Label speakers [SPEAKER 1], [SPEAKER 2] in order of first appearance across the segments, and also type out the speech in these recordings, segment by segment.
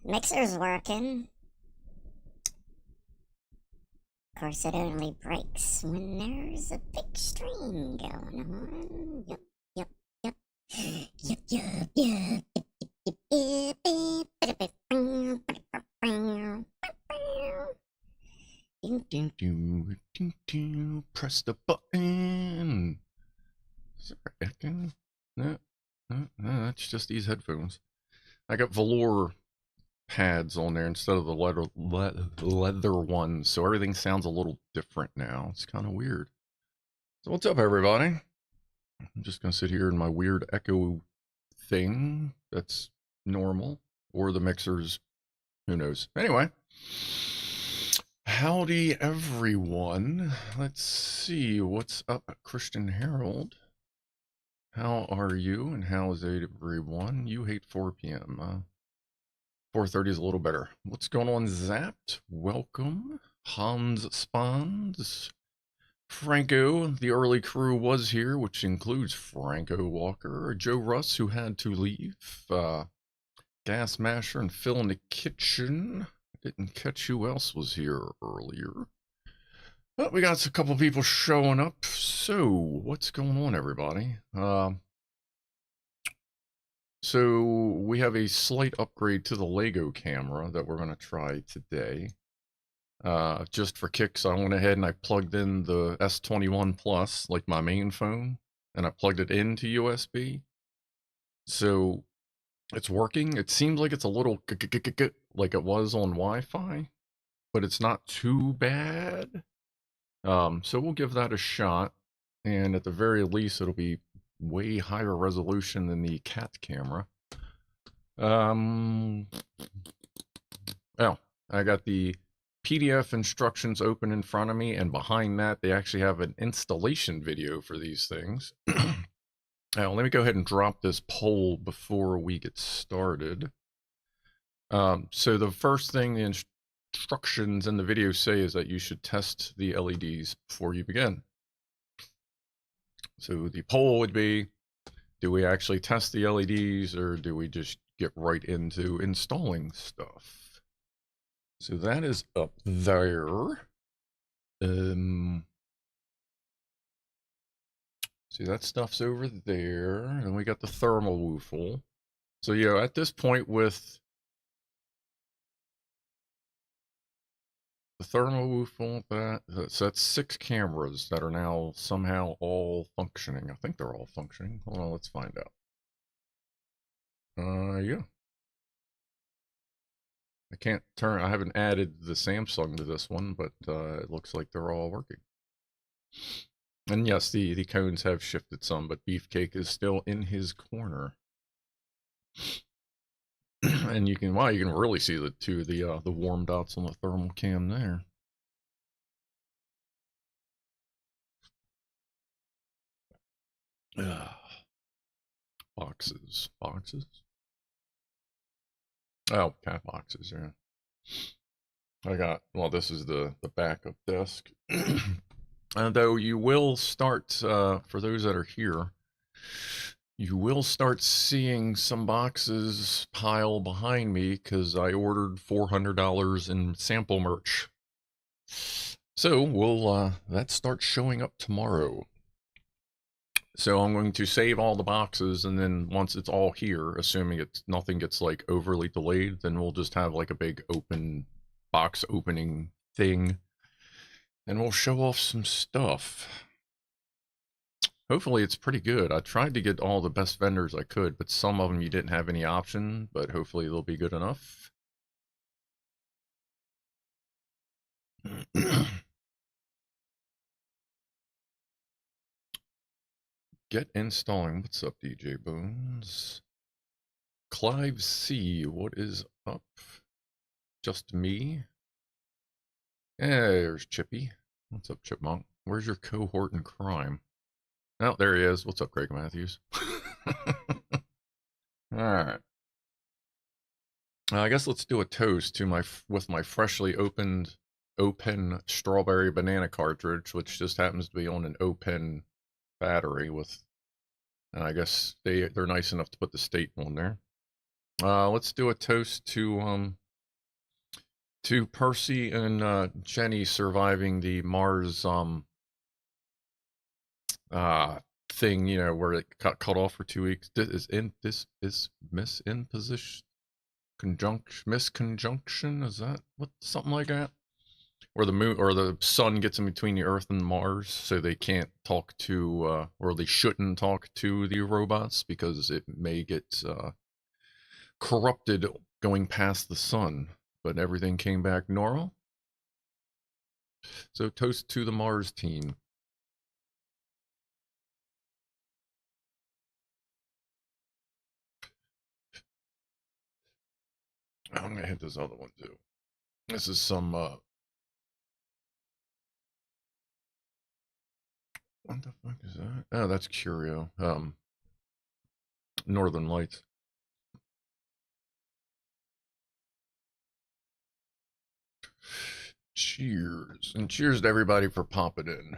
[SPEAKER 1] Mixer's working. Of course, it only breaks when there's a big stream going on. Yep, yep, yep. Yep, yep, yep.
[SPEAKER 2] Press the button. Is there echo? No, that's just these headphones. I got velour pads on there instead of the leather ones, so everything sounds a little different now. It's kind of weird. So what's up, everybody? I'm just gonna sit here in my weird echo thing. That's normal, or the mixers, who knows. Anyway, howdy everyone. Let's see what's up, Christian Harold. How are you, and how is everyone? You hate 4 p.m. 4:30 is a little better. What's going on, Zapped? Welcome. Hans Spawns. Franco, the early crew was here, which includes Franco Walker, Joe Russ, who had to leave, Gas Masher, and Phil in the kitchen. Didn't catch who else was here earlier. But we got a couple people showing up. So, what's going on, everybody? So we have a slight upgrade to the Lego camera that we're going to try today. Just for kicks, I went ahead and I plugged in the S21 Plus, like my main phone, and I plugged it into USB. So it's working. It seems like it's a little like it was on Wi-Fi, but it's not too bad. So we'll give that a shot, and at the very least, it'll be way higher resolution than the cat camera. Oh, I got the PDF instructions open in front of me, and behind that they actually have an installation video for these things. Now let me go ahead and drop this poll before we get started. So the first thing the instructions in the video say is that you should test the LEDs before you begin. So the poll would be, do we actually test the LEDs, or do we just get right into installing stuff? So that is up there. See, that stuff's over there. And we got the thermal woofle. So yeah, at this point with the thermal woofle, so that's 6 cameras that are now somehow all functioning. I think they're all functioning. Hold on, let's find out. Yeah. I haven't added the Samsung to this one, but it looks like they're all working. And yes, the cones have shifted some, but Beefcake is still in his corner. And you can really see the warm dots on the thermal cam there. Boxes. Oh, cat boxes, yeah. Well, this is the backup desk. Though you will start, for those that are here, you will start seeing some boxes pile behind me because I ordered $400 in sample merch. So we'll that starts showing up tomorrow. So I'm going to save all the boxes, and then once it's all here, assuming nothing gets like overly delayed, then we'll just have like a big box opening thing, and we'll show off some stuff. Hopefully it's pretty good. I tried to get all the best vendors I could, but some of them you didn't have any option, but hopefully they'll be good enough. Get installing. What's up, DJ Bones? Clive C, what is up? just me. Hey, there's Chippy. What's up, Chipmunk? Where's your cohort in crime? Oh, there he is. What's up, Greg Matthews? Alright. I guess let's do a toast to with my freshly open strawberry banana cartridge, which just happens to be on an open battery with, and I guess they're nice enough to put the state on there. Let's do a toast to Percy and Jenny surviving the Mars thing, you know, where it got cut off for 2 weeks. Misconjunction, is that what, something like that? Where the moon or the sun gets in between the Earth and Mars, so they can't talk to, or they shouldn't talk to the robots because it may get corrupted going past the sun. But everything came back normal. So toast to the Mars team. I'm gonna hit this other one too. This is some what the fuck is that? Oh, that's Curio. Northern Lights. Cheers. And cheers to everybody for popping in.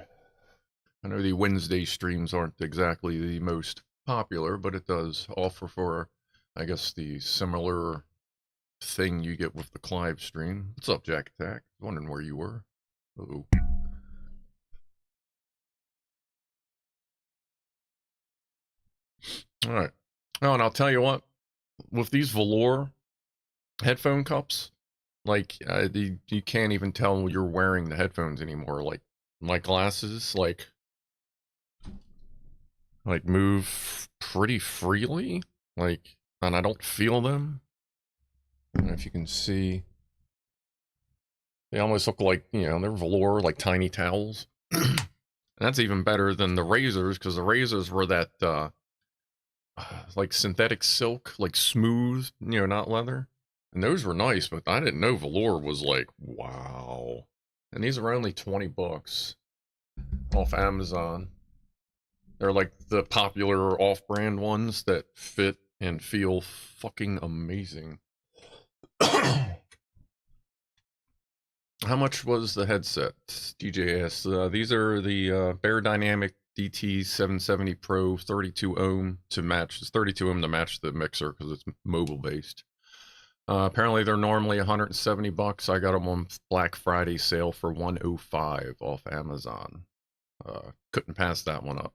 [SPEAKER 2] I know the Wednesday streams aren't exactly the most popular, but it does offer for, I guess, the similar thing you get with the Clive stream. What's up, Jack Attack? Wondering where you were. Uh-oh. All right. Oh, and I'll tell you what, with these velour headphone cups, like, you can't even tell you're wearing the headphones anymore. Like, my glasses, like move pretty freely, like, and I don't feel them. I don't know if you can see. They almost look like, you know, they're velour, like tiny towels. And that's even better than the razors, because the razors were that, like synthetic silk, like smooth, you know, not leather. And those were nice, but I didn't know velour was like, wow. And these are only 20 bucks off Amazon. They're like the popular off-brand ones that fit and feel fucking amazing. How much was the headset? DJS. These are the Bear Dynamic DT770 Pro 32 ohm to match. It's 32 ohm to match the mixer because it's mobile based. Apparently they're normally 170 bucks. I got them on Black Friday sale for 105 off Amazon. Couldn't pass that one up.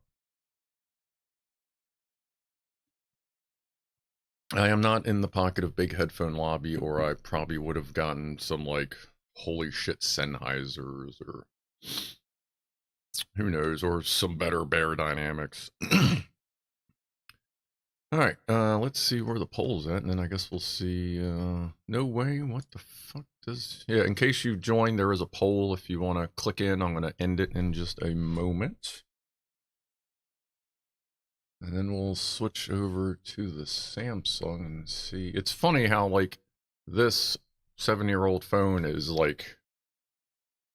[SPEAKER 2] I am not in the pocket of big headphone lobby, or I probably would have gotten some, like, holy shit Sennheisers, or who knows, or some better Bear Dynamics. Alright, let's see where the poll's at, and then I guess we'll see, no way, what the fuck does, yeah, in case you joined, there is a poll if you want to click in. I'm going to end it in just a moment. And then we'll switch over to the Samsung and see. It's funny how, like, this 7-year-old phone is, like,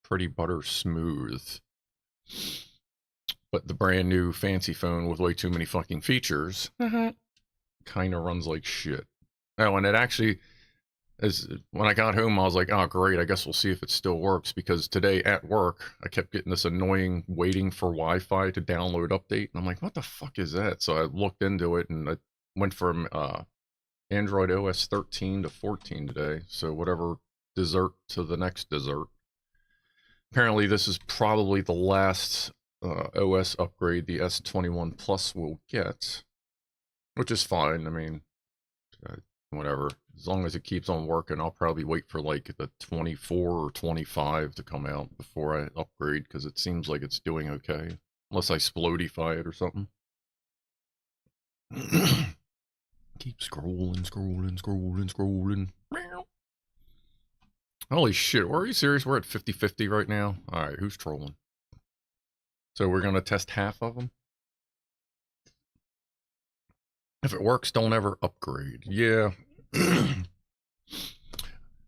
[SPEAKER 2] pretty butter smooth. But the brand new fancy phone with way too many fucking features kind of runs like shit. Oh, and it actually, when I got home, I was like, oh, great, I guess we'll see if it still works, because today at work, I kept getting this annoying waiting for Wi-Fi to download update, and I'm like, what the fuck is that? So I looked into it, and I went from Android OS 13 to 14 today, so whatever dessert to the next dessert. Apparently this is probably the last OS upgrade the S21 Plus will get, which is fine. I mean, whatever. As long as it keeps on working, I'll probably wait for like the 24 or 25 to come out before I upgrade, because it seems like it's doing okay. Unless I splodify it or something. Keep scrolling. Holy shit, are you serious? We're at 50-50 right now? Alright, who's trolling? So we're gonna test half of them? If it works, don't ever upgrade. Yeah.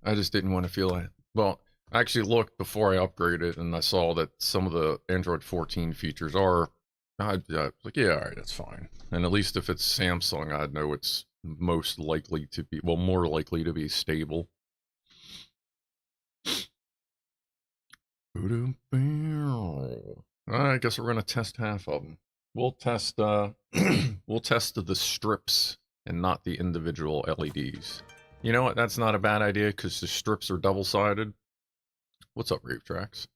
[SPEAKER 2] I just didn't want to feel like, well, I actually looked before I upgraded and I saw that some of the Android 14 features are, I was like, yeah, all right, that's fine. And at least if it's Samsung, I know it's most likely to be, well, more likely to be stable. I guess we're gonna test half of them. We'll test we'll test the strips and not the individual LEDs. You know what? That's not a bad idea because the strips are double-sided. What's up, Rave Tracks?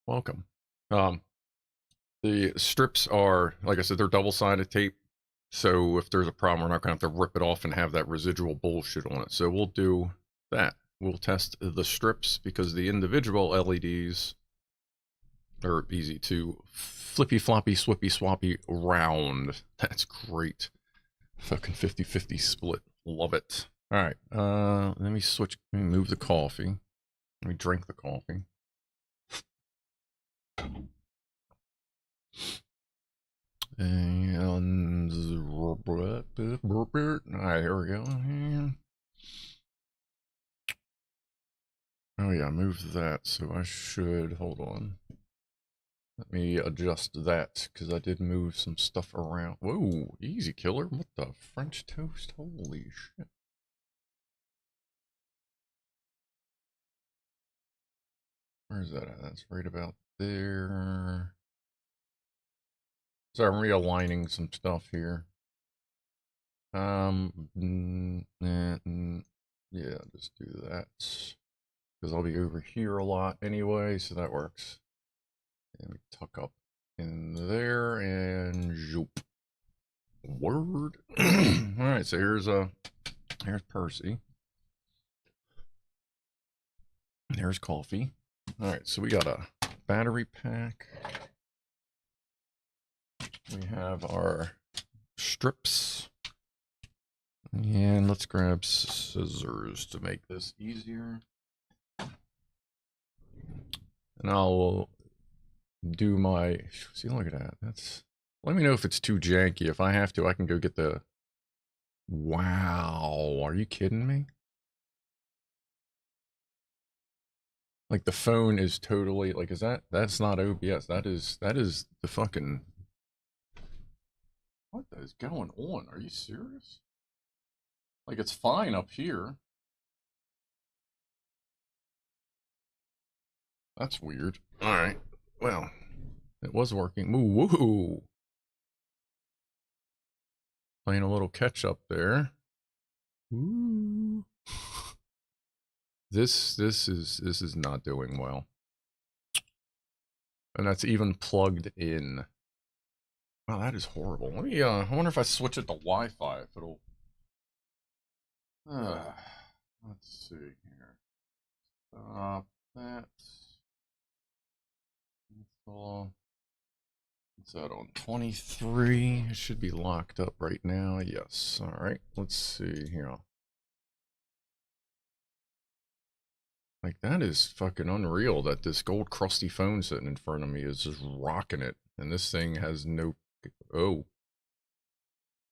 [SPEAKER 2] Welcome. The strips are, like I said, they're double-sided tape. So if there's a problem, we're not gonna have to rip it off and have that residual bullshit on it. So we'll do that. We'll test the strips because the individual LEDs are easy to flippy floppy swippy swappy round. That's great. Fucking 50-50 split. Love it. All right. Let me switch. Let me move the coffee. Let me drink the coffee. And all right, here we go. Oh yeah, move that. So I should hold on. Let me adjust that because I did move some stuff around. Whoa, easy killer. What the French toast? Holy shit. Where's that at? That's right about there. So I'm realigning some stuff here. Yeah, just do that. Because I'll be over here a lot anyway, so that works. And we tuck up in there and zoop. Word. Alright, so here's Percy. There's coffee. Alright, so we got a battery pack. We have our strips. And let's grab scissors to make this easier. And I'll do my, see, look at that. That's, let me know if it's too janky. If I have to, I can go get the, wow, are you kidding me? Like the phone is totally, like, is that's not OBS. That is the fucking, what is going on? Are you serious? Like, it's fine up here. That's weird. All right. Well, it was working. Ooh, woohoo. Playing a little catch up there. Ooh. This is not doing well. And that's even plugged in. Wow, that is horrible. Let me I wonder if I switch it to Wi-Fi if it'll let's see here. Stop that. What's that on 23? It should be locked up right now. Yes. All right. Let's see here. Like, that is fucking unreal that this gold crusty phone sitting in front of me is just rocking it. And this thing has no... Oh.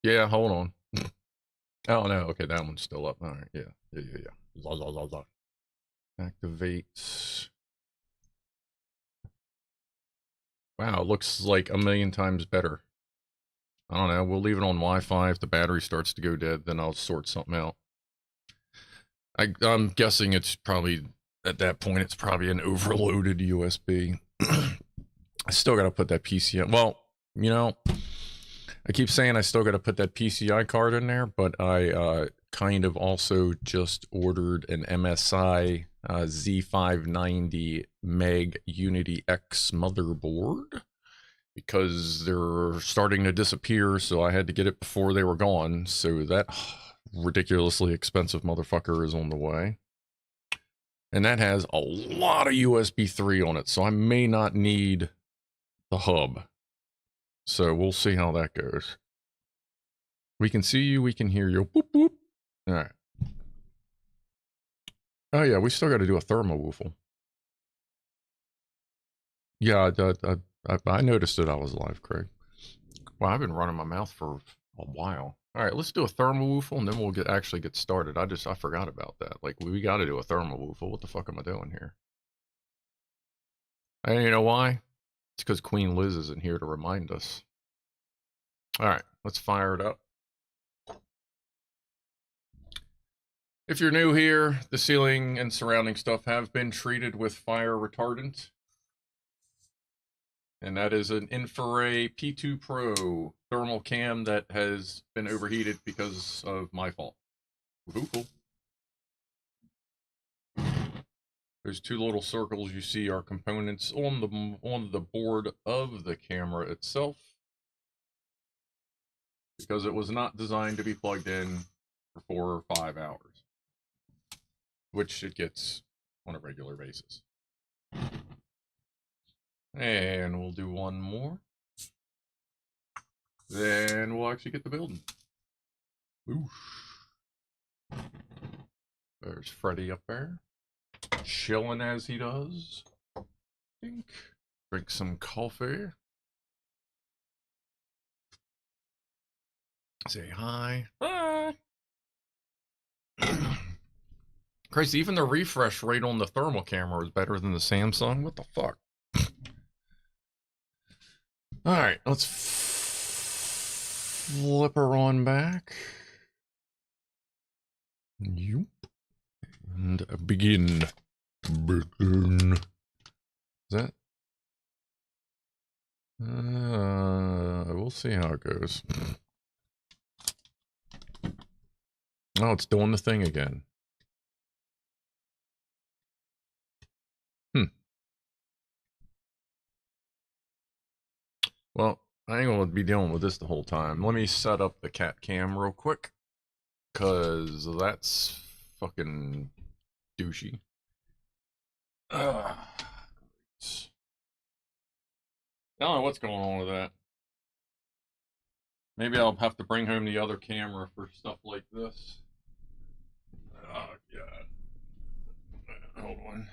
[SPEAKER 2] Yeah, hold on. Oh, no. Okay, that one's still up. All right. Yeah. Activate. Wow, it looks like a million times better. I don't know. We'll leave it on Wi-Fi. If the battery starts to go dead, then I'll sort something out. I'm guessing it's probably... At that point, it's probably an overloaded USB. I still got to put that PCI. Well, you know, I keep saying I still got to put that PCI card in there, but I kind of also just ordered an MSI Z490 Meg Unity X motherboard because they're starting to disappear, so I had to get it before they were gone. So that ridiculously expensive motherfucker is on the way. And that has a lot of USB 3 on it, so I may not need the hub. So we'll see how that goes. We can see you, we can hear you. Boop, boop. All right. Oh yeah, we still got to do a thermowoofle. Yeah, I noticed that I was live, Craig. Well, I've been running my mouth for a while. All right, let's do a thermal and then we'll actually get started. I forgot about that. Like, we got to do a thermal. What the fuck am I doing here? And you know why? It's because Queen Liz isn't here to remind us. All right, let's fire it up. If you're new here, the ceiling and surrounding stuff have been treated with fire retardant. And that is an Infrared P2 Pro thermal cam that has been overheated because of my fault. Ooh, cool. Those two little circles you see are components on the board of the camera itself, because it was not designed to be plugged in for 4 or 5 hours, which it gets on a regular basis. And we'll do one more. Then we'll actually get the building. Oosh. There's Freddy up there, chilling as he does. Drink some coffee. Say hi. Hi. Christ, even the refresh rate on the thermal camera is better than the Samsung. What the fuck? All right, let's flip her on back. Yoop. And begin. Begin. Is that? We'll see how it goes. Oh, it's doing the thing again. Well, I ain't gonna be dealing with this the whole time. Let me set up the cat cam real quick, cause that's fucking douchey. I don't know what's going on with that. Maybe I'll have to bring home the other camera for stuff like this. Oh god. Hold on.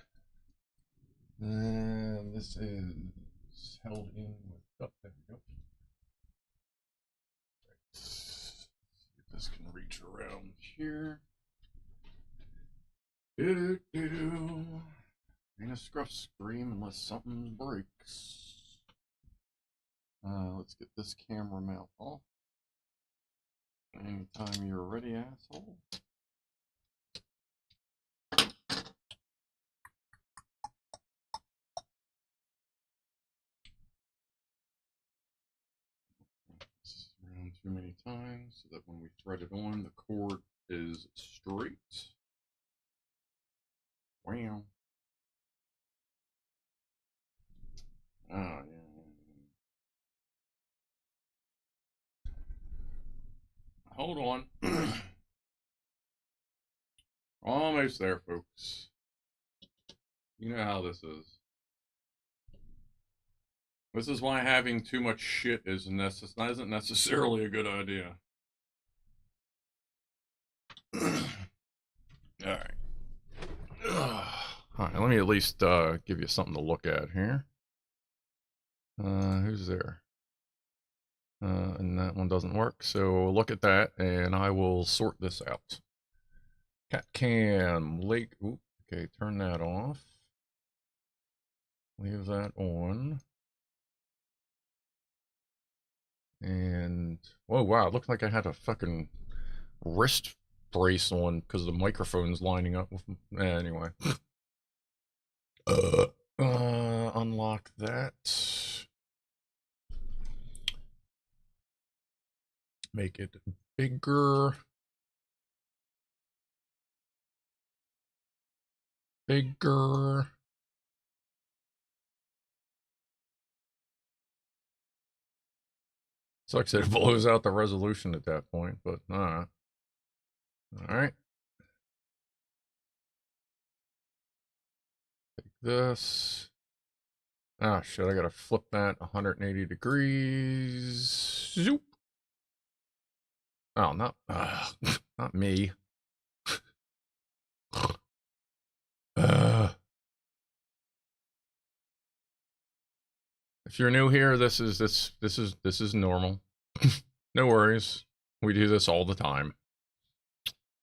[SPEAKER 2] This is held in with. Oh, there we go. See if this can reach around here. Ain't a scruff scream unless something breaks. Let's get this camera mount off. Anytime you're ready, asshole. Around too many times so that when we thread it on, the cord is straight. Wow. Oh, yeah. Hold on. Almost there, folks. You know how this is. This is why having too much shit isn't necessarily a good idea. Alright. Alright, let me at least give you something to look at here. Who's there? And that one doesn't work, so look at that, and I will sort this out. Cat cam, lake, oop, okay, turn that off. Leave that on. And, oh wow, it looked like I had a fucking wrist brace on because the microphone's lining up with, anyway. Unlock that. Make it bigger. Bigger. Sucks that it blows out the resolution at that point, but alright. Alright. Take this. Ah, shit, I gotta flip that 180 degrees. Zoop. Oh, not me. If you're new here, this is normal. No worries. We do this all the time.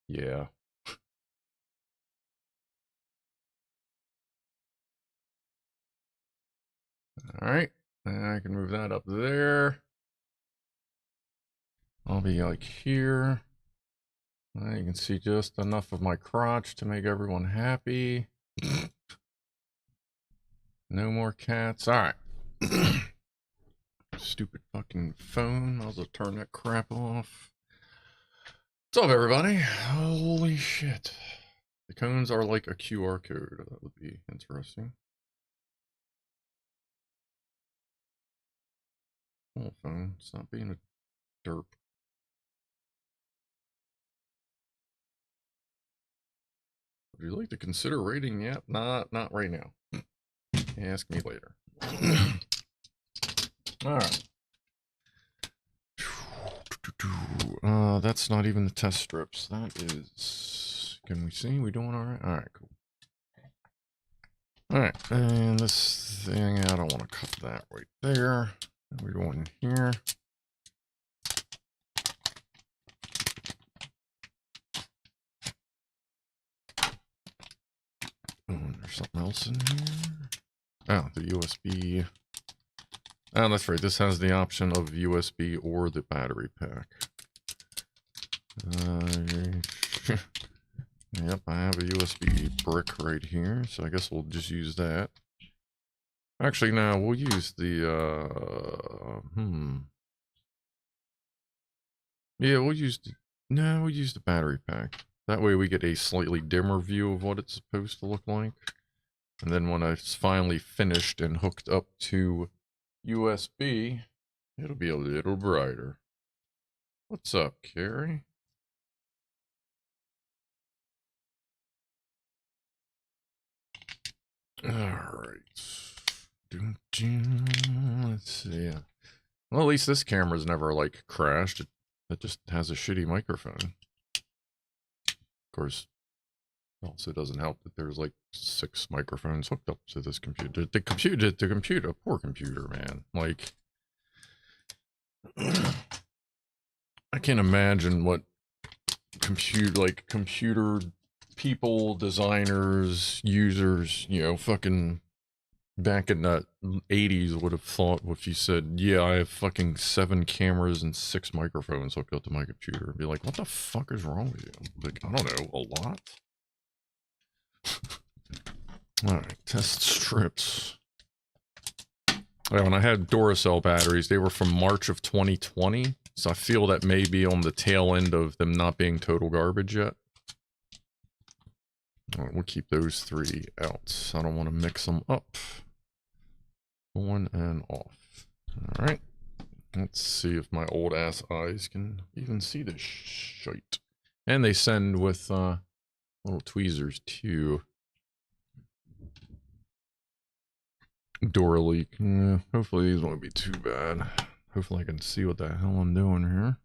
[SPEAKER 2] Yeah. All right. I can move that up there. I'll be like here. You can see just enough of my crotch to make everyone happy. No more cats. All right. Stupid fucking phone. I'll just turn that crap off. What's up, everybody? Holy shit. The cones are like a QR code. That would be interesting. Oh, phone. Stop being a derp. Would you like to consider rating yet? Not right now. Ask me later. All right. That's not even the test strips. That is. Can we see? We doing all right? All right, cool. All right, and this thing, I don't want to cut that right there. We're going here. Oh, there's something else in here. Oh, the USB. Oh, that's right. This has the option of USB or the battery pack. Yep, I have a USB brick right here, so I guess we'll just use that. Actually, no, we'll use the, yeah, we'll use the battery pack. That way we get a slightly dimmer view of what it's supposed to look like. And then when it's finally finished and hooked up to USB, it'll be a little brighter. What's up, Carrie? Alright. Let's see. Well, at least this camera's never, like, crashed. It just has a shitty microphone. Of course, also doesn't help that there's, like, 6 microphones hooked up to this computer. The computer, poor computer, man. Like, I can't imagine what computer people, designers, users, you know, fucking back in the 80s would have thought if you said, yeah, I have fucking 7 cameras and 6 microphones hooked up to my computer. Be like, what the fuck is wrong with you? Like, I don't know, a lot? Alright, test strips. Oh, and I had Duracell batteries. They were from March of 2020. So I feel that may be on the tail end of them not being total garbage yet. All right, we'll keep those 3 out. I don't want to mix them up. On and off. All right. Let's see if my old ass eyes can even see this shite. And they send with little tweezers too. Door leak. Hopefully these won't be too bad. Hopefully I can see what the hell I'm doing here.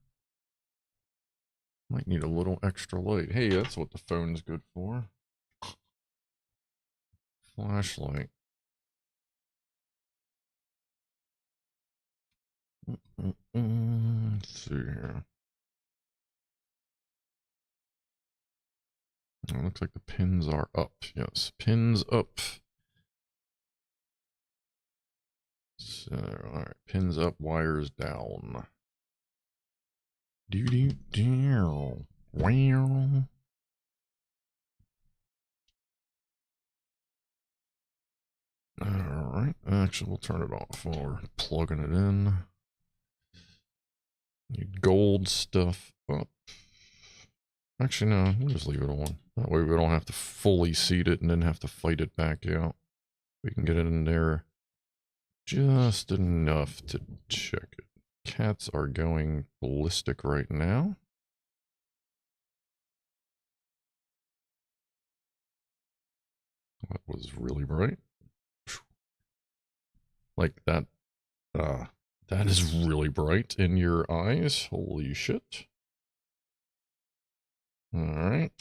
[SPEAKER 2] Might need a little extra light. Hey, that's what the phone's good for. Flashlight. Let's see here. It looks like the pins are up. Yes, pins up. So, alright, pins up, wires down. Wow. Alright, actually we'll turn it off while we're plugging it in. Need gold stuff up. Actually, no, we'll just leave it on. That way we don't have to fully seat it and then have to fight it back out. We can get it in there just enough to check it. Cats are going ballistic right now. That was really bright. Like that, that is really bright in your eyes. Holy shit. Alright.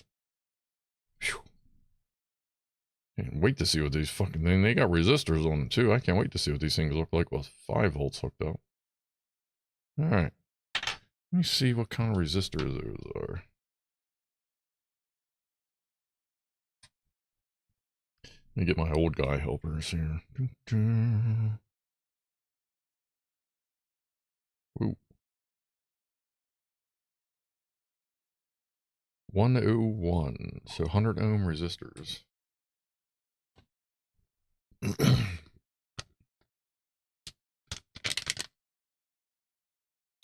[SPEAKER 2] Can't wait to see what these fucking things, they got resistors on them too. I can't wait to see what these things look like with 5 volts hooked up. Alright. Let me see what kind of resistors those are. Let me get my old guy helpers here. Ooh. 101, so 100 ohm resistors.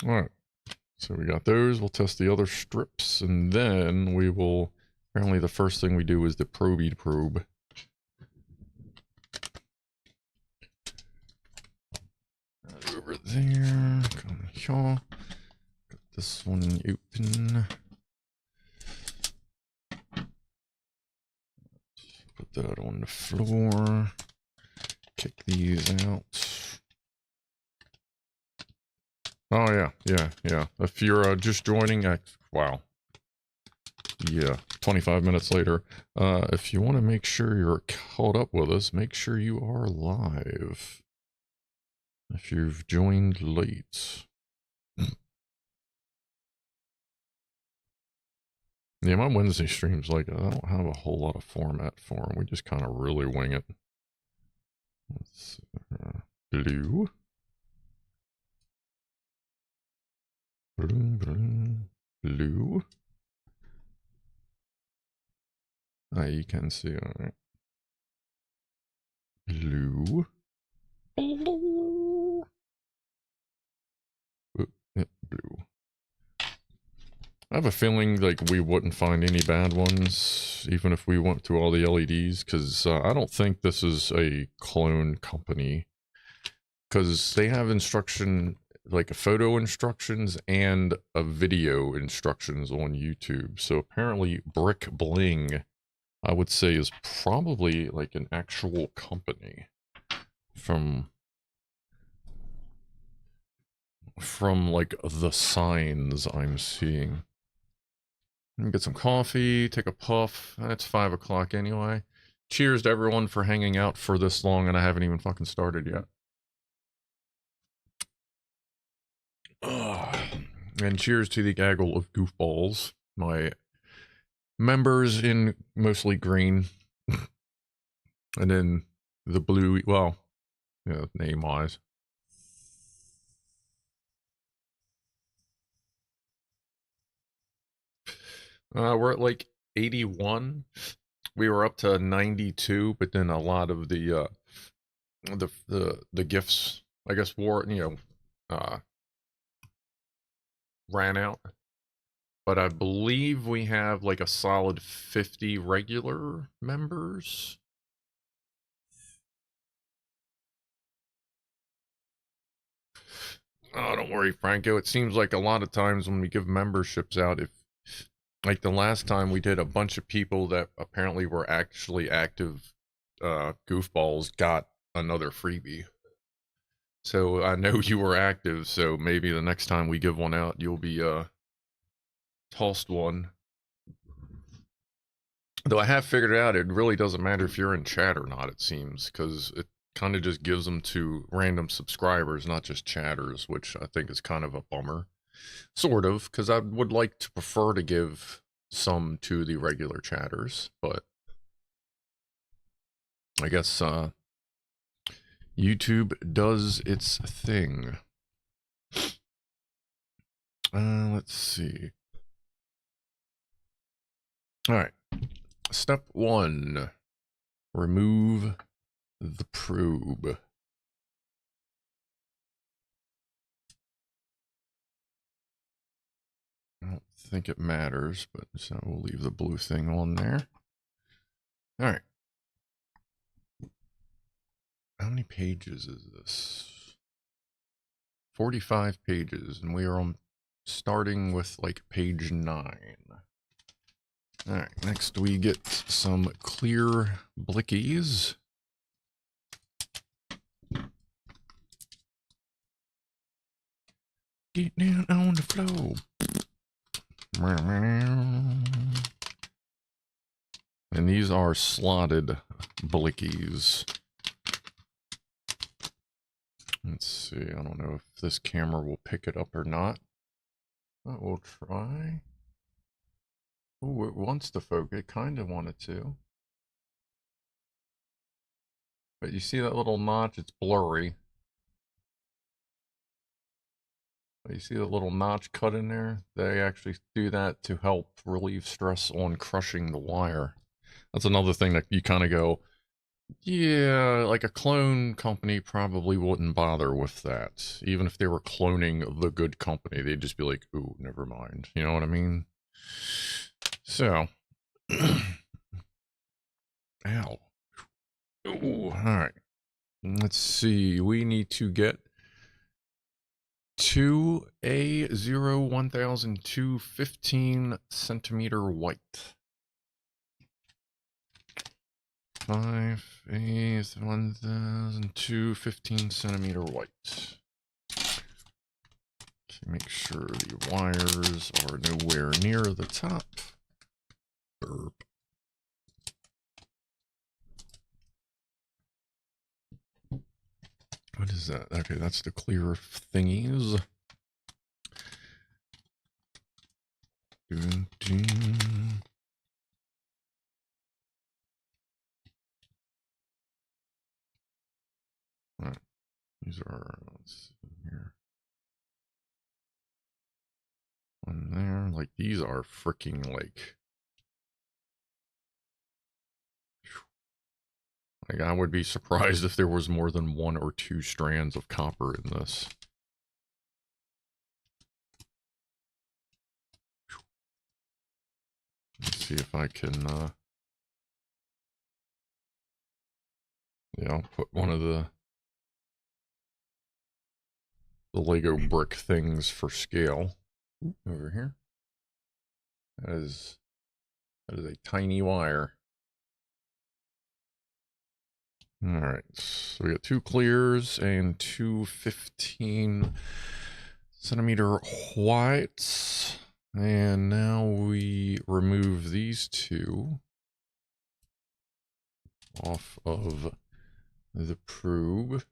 [SPEAKER 2] Alright, so we got those. We'll test the other strips, and then we will, apparently the first thing we do is the probe probe. Over there, come here. Got this one open. Put that on the floor. Kick these out. Oh yeah. If you're just joining, wow. Yeah, 25 minutes later. If you want to make sure you're caught up with us, make sure you are live. If you've joined late. Yeah, my Wednesday streams, like, I don't have a whole lot of format for them. We just kind of really wing it. Let's blue. Blue. You can see, alright. Blue. Blue. Blue. I have a feeling like we wouldn't find any bad ones, even if we went through all the LEDs, because I don't think this is a clone company. Because they have instruction, like photo instructions and a video instructions on YouTube. So apparently Brick Bling, I would say, is probably like an actual company from like the signs I'm seeing. Get some coffee, take a puff. It's 5 o'clock anyway. Cheers to everyone for hanging out for this long, and I haven't even fucking started yet. And cheers to the gaggle of goofballs, my members in mostly green, and then the blue, well, yeah, name-wise. We're at like 81. We were up to 92, but then a lot of the gifts, I guess, ran out. But I believe we have like a solid 50 regular members. Oh, don't worry, Franco. It seems like a lot of times when we give memberships out, if like the last time we did, a bunch of people that apparently were actually active goofballs got another freebie. So I know you were active, so maybe the next time we give one out, you'll be tossed one. Though I have figured out it really doesn't matter if you're in chat or not, it seems, because it kind of just gives them to random subscribers, not just chatters, which I think is kind of a bummer. Sort of, because I would like to prefer to give some to the regular chatters, but I guess YouTube does its thing. Let's see. All right. Step 1. Remove the probe. I don't think it matters, but so we'll leave the blue thing on there. All right. How many pages is this? 45 pages, and we are on starting with like page 9. All right, next we get some clear blickies. Get down on the floor. And these are slotted blickies. Let's see, I don't know if this camera will pick it up or not. But we'll try. Oh, it wants to focus. It kind of wanted to. But you see that little notch? It's blurry. But you see that little notch cut in there? They actually do that to help relieve stress on crushing the wire. That's another thing that you kind of go, yeah, like a clone company probably wouldn't bother with that. Even if they were cloning the good company, they'd just be like, ooh, never mind. You know what I mean? So, ow. Ooh, all right. Let's see. We need to get two A01002 15cm white. 5A1002 15cm white. Okay, make sure the wires are nowhere near the top. Burp. What is that? Okay, that's the clear thingies. Dun, dun. All right, these are, let's see here. One there, like these are freaking like I would be surprised if there was more than 1 or 2 strands of copper in this. Let's see if I can, yeah, I'll put one of the Lego brick things for scale over here. That is a tiny wire. All right, so we got 2 clears and 2 15cm whites. And now we remove these 2 off of the probe.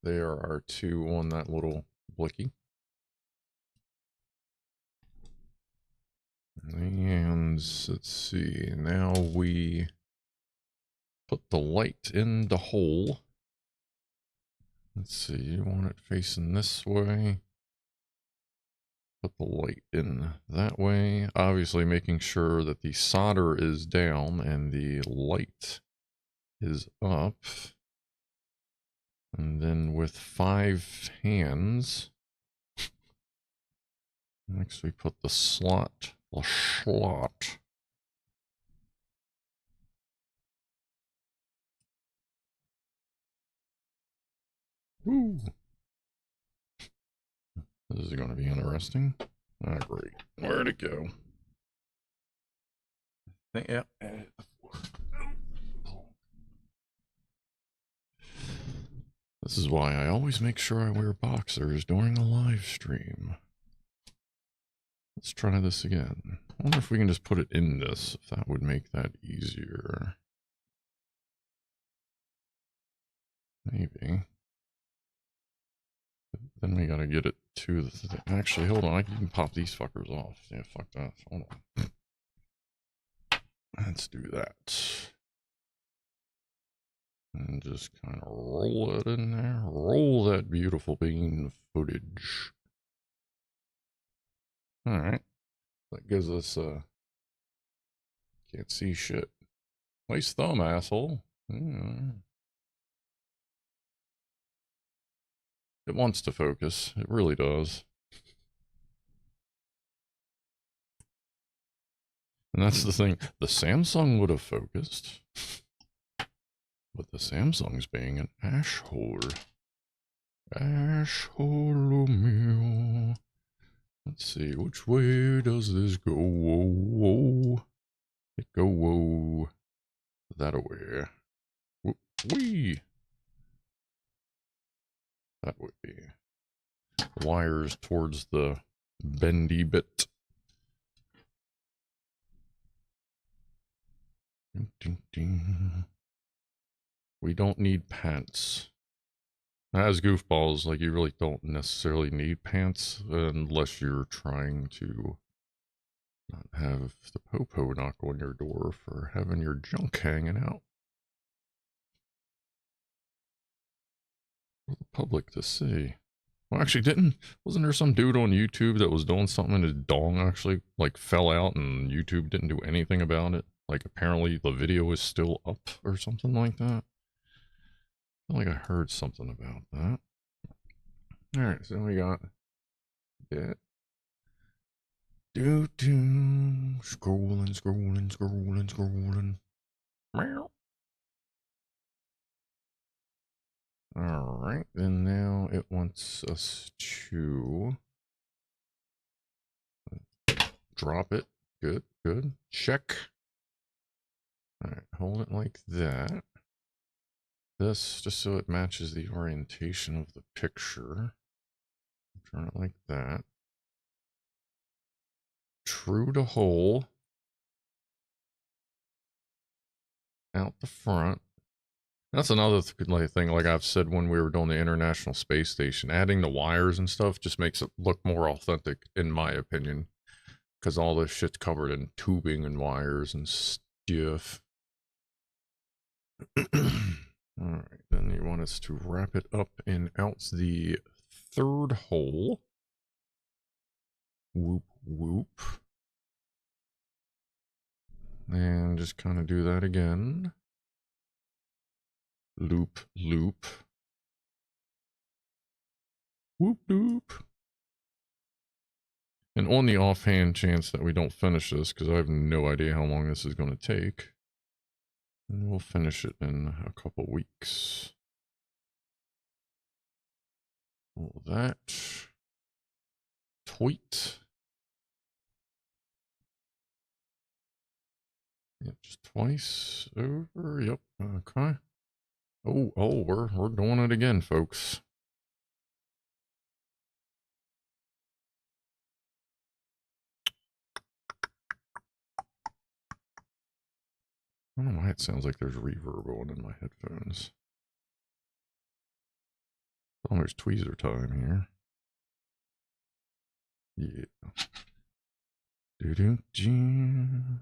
[SPEAKER 2] There are 2 on that little blicky. And let's see, now we put the light in the hole. Let's see, you want it facing this way. Put the light in that way. Obviously making sure that the solder is down and the light is up. And then with 5 hands, next we put the slot. Woo. This is going to be interesting. Ah, great. Where'd it go? Yeah. This is why I always make sure I wear boxers during a live stream. Let's try this again. I wonder if we can just put it in this, if that would make that easier. Maybe. But then we gotta get it to the thing. Actually, hold on, I can pop these fuckers off. Yeah, fuck that. Hold on. Let's do that. And just kind of roll it in there. Roll that beautiful bean footage. Alright. That gives us can't see shit. Nice thumb, asshole. Yeah. It wants to focus. It really does. And that's the thing. The Samsung would have focused. But the Samsung's being an asshole. Asshole mio. Let's see, which way does this go? Whoa, whoa. It go, whoa. That away. Whee! That would be. Wires towards the bendy bit. Ding, ding, ding. We don't need pants. As goofballs, like, you really don't necessarily need pants unless you're trying to not have the popo knock on your door for having your junk hanging out for the public to see. Well, actually, wasn't there some dude on YouTube that was doing something and his dong actually, like, fell out and YouTube didn't do anything about it? Like, apparently the video is still up or something like that. I feel like I heard something about that. Alright, so we got that. Scrolling. Meow. Alright, and now it wants us to drop it. Good. Check. Alright, hold it like that. This, just so it matches the orientation of the picture. Turn it like that. True to hole. Out the front. That's another thing, like I've said when we were doing the International Space Station, adding the wires and stuff just makes it look more authentic, in my opinion. Because all this shit's covered in tubing and wires and stuff. Alright, then you want us to wrap it up and out the third hole. Whoop. And just kind of do that again. Loop. Whoop. And on the offhand chance that we don't finish this, because I have no idea how long this is going to take, and we'll finish it in a couple weeks. All that. Tweet. Yep, just twice over. Yep. Okay. Oh, we're doing it again, folks. I don't know why it sounds like there's reverb on in my headphones. Oh, there's tweezer time here. Yeah. Ding.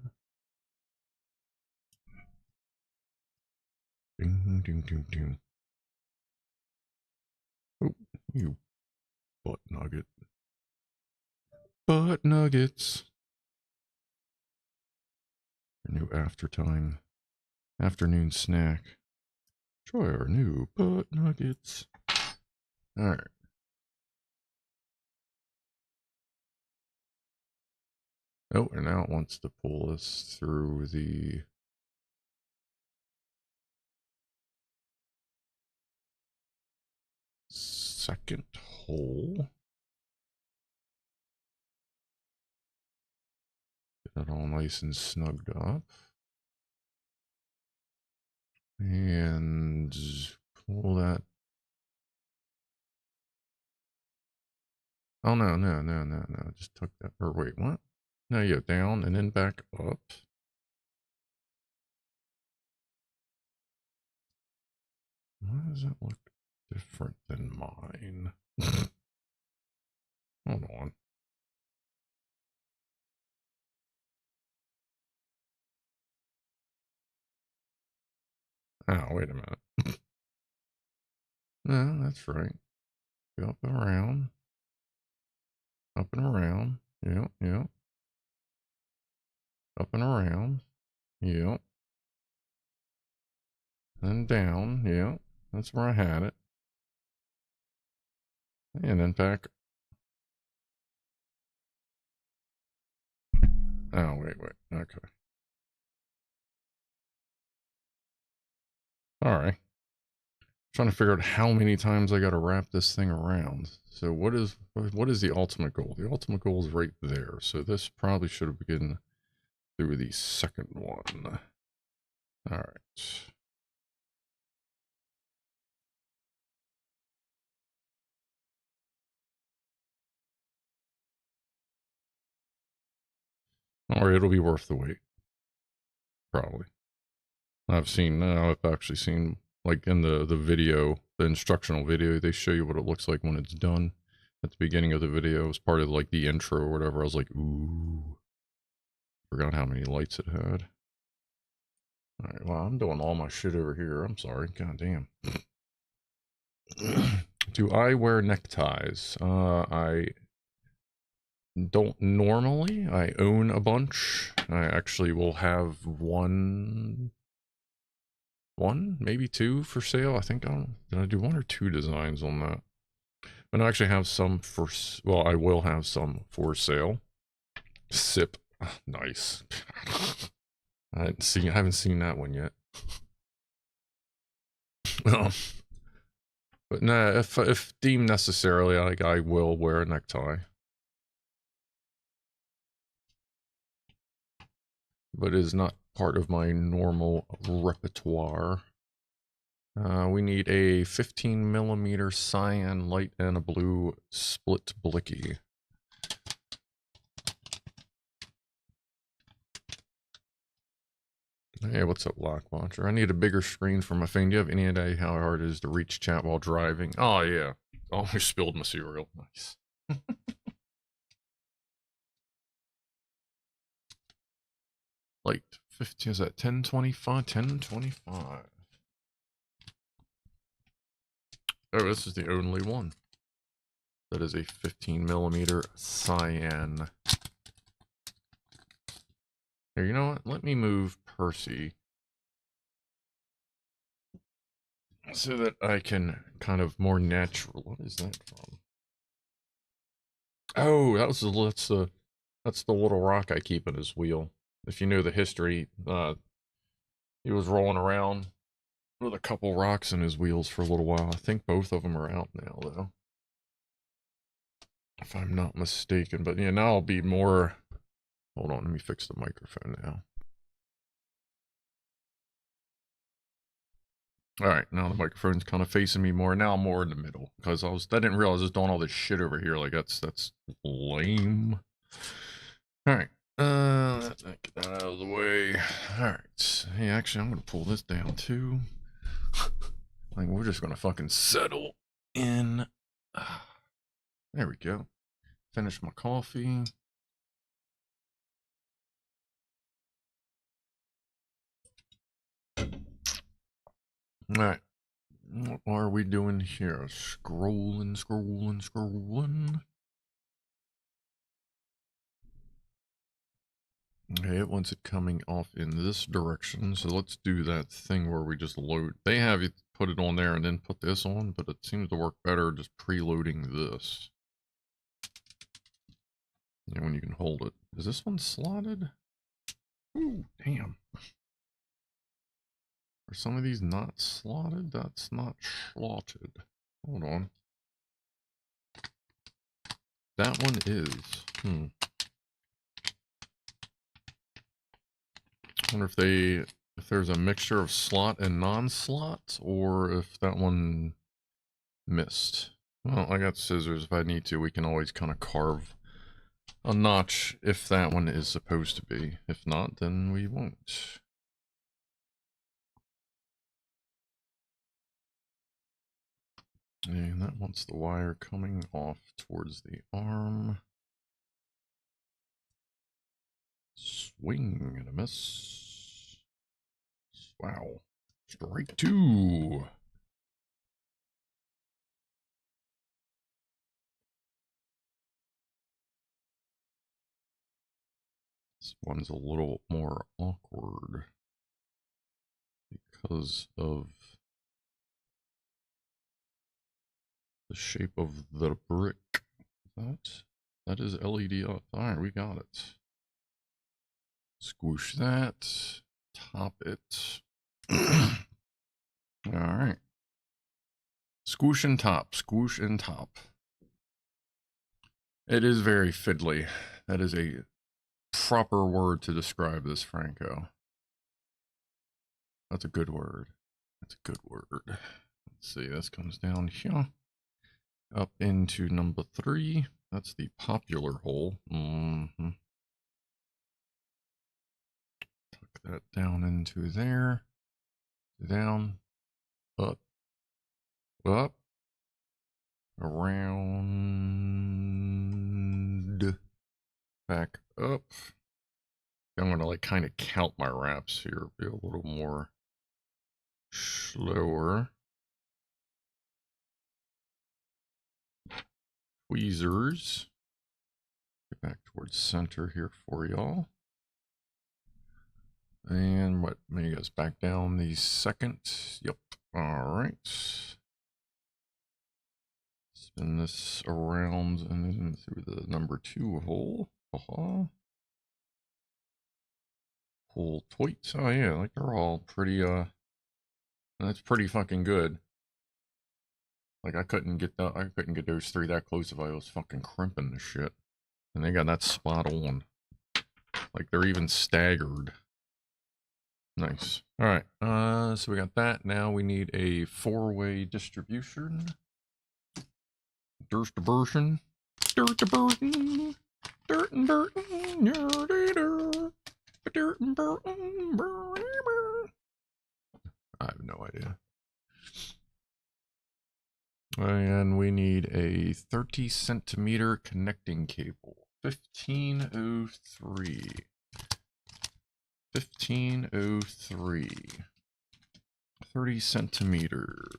[SPEAKER 2] Oh, you butt nugget. Butt nuggets. Your new afternoon snack. Try our new butt nuggets. Alright. Oh, and now it wants to pull us through the second hole. Get it all nice and snugged up. And pull that. Oh, no. Just tuck that. Or wait, what? No, yeah, down and then back up. Why does that look different than mine? Hold on. Oh, wait a minute. No, that's right. Go up and around. Up and around. Yep. Up and around. Yep. And down. Yep. That's where I had it. And then back. Oh, wait. Okay. Alright. Trying to figure out how many times I gotta wrap this thing around. So what is the ultimate goal? The ultimate goal is right there. So this probably should have begun through the second one. Alright. Or it'll be worth the wait. Probably. I've actually seen like in the video, the instructional video, they show you what it looks like when it's done. At the beginning of the video, as part of like the intro or whatever, I was like, ooh. Forgot how many lights it had. Alright, well, I'm doing all my shit over here. I'm sorry. God damn. Do I wear neckties? I don't normally. I own a bunch. I actually will have one, maybe two for sale. I think did I do one or two designs on that? But I actually have some for, well, I will have some for sale. Sip. Nice. I haven't seen that one yet. But nah, if deemed necessarily, I will wear a necktie. But it is not part of my normal repertoire. We need a 15mm cyan light and a blue split blicky. Hey, what's up, Lock Watcher? I need a bigger screen for my phone. Do you have any idea how hard it is to reach chat while driving? Oh, yeah. Oh, I spilled my cereal. Nice. Like, 15, is that 1025? 1025. Oh, this is the only one. That is a 15mm cyan. Here, you know what? Let me move Percy so that I can kind of more natural. What is that from? Oh, that's the little rock I keep in his wheel. If you know the history, he was rolling around with a couple rocks in his wheels for a little while. I think both of them are out now, though, if I'm not mistaken. But yeah, now I'll be more. Hold on, let me fix the microphone now. Alright, now the microphone's kind of facing me more. Now I'm more in the middle. Because I didn't realize I was doing all this shit over here. Like, that's lame. Alright. Let's get that out of the way. Alright. Hey, actually, I'm going to pull this down, too. Like, we're just going to fucking settle in. There we go. Finish my coffee. Alright. What are we doing here? Scrolling. Okay, it wants it coming off in this direction, so let's do that thing where we just load. They have you put it on there and then put this on, but it seems to work better just preloading this. And when you can hold it. Is this one slotted? Ooh, damn. Are some of these not slotted? That's not slotted. Hold on. That one is. I wonder if there's a mixture of slot and non-slot, or if that one missed. Well, I got scissors. If I need to, we can always kind of carve a notch if that one is supposed to be. If not, then we won't. And that wants the wire coming off towards the arm. Swing and a miss. Wow. Strike two. This one's a little more awkward because of the shape of the brick. That is LED up. Alright, we got it. Squish that. Top it. Alright. Squish and top. Squish and top. It is very fiddly. That is a proper word to describe this, Franco. That's a good word. That's a good word. Let's see, this comes down here. Up into number 3. That's the popular hole. Tuck that down into there. Down. up, up, around, back up. I'm gonna like kind of count my wraps here, be a little more slower. Tweezers. Get back towards center here for y'all. And what, maybe goes back down the second. Yep. All right. Spin this around and then through the number 2 hole. Hole tweets. Oh yeah, like they're all pretty, that's pretty fucking good. Like I couldn't get those 3 that close if I was fucking crimping the shit. And they got that spot on. Like they're even staggered. Nice. All right. So we got that. Now we need a 4-way distribution. Dirt version. Dirt version. Dirt and Burton. Dirt and Burton. I have no idea. And we need a 30 centimeter connecting cable. 1503. 1503. 30 centimeters.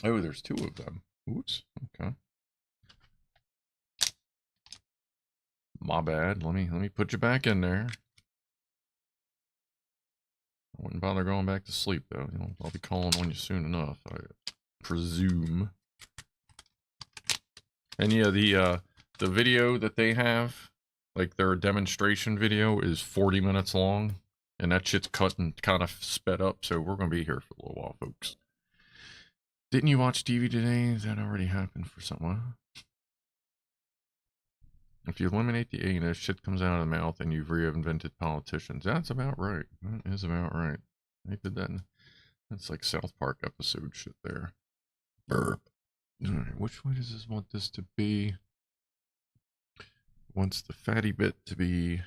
[SPEAKER 2] Oh, there's 2 of them. Oops. Okay. My bad. Let me put you back in there. I wouldn't bother going back to sleep though. You know, I'll be calling on you soon enough, I presume. And yeah, the video that they have, like their demonstration video, is 40 minutes long, and that shit's cut and kind of sped up. So we're gonna be here for a little while, folks. Didn't you watch TV today? That already happened for someone. If you eliminate the anus, shit comes out of the mouth and you've reinvented politicians. That's about right. That is about right. They did that. That's like South Park episode shit there. Burp. Alright, which way does this want this to be? Wants the fatty bit to be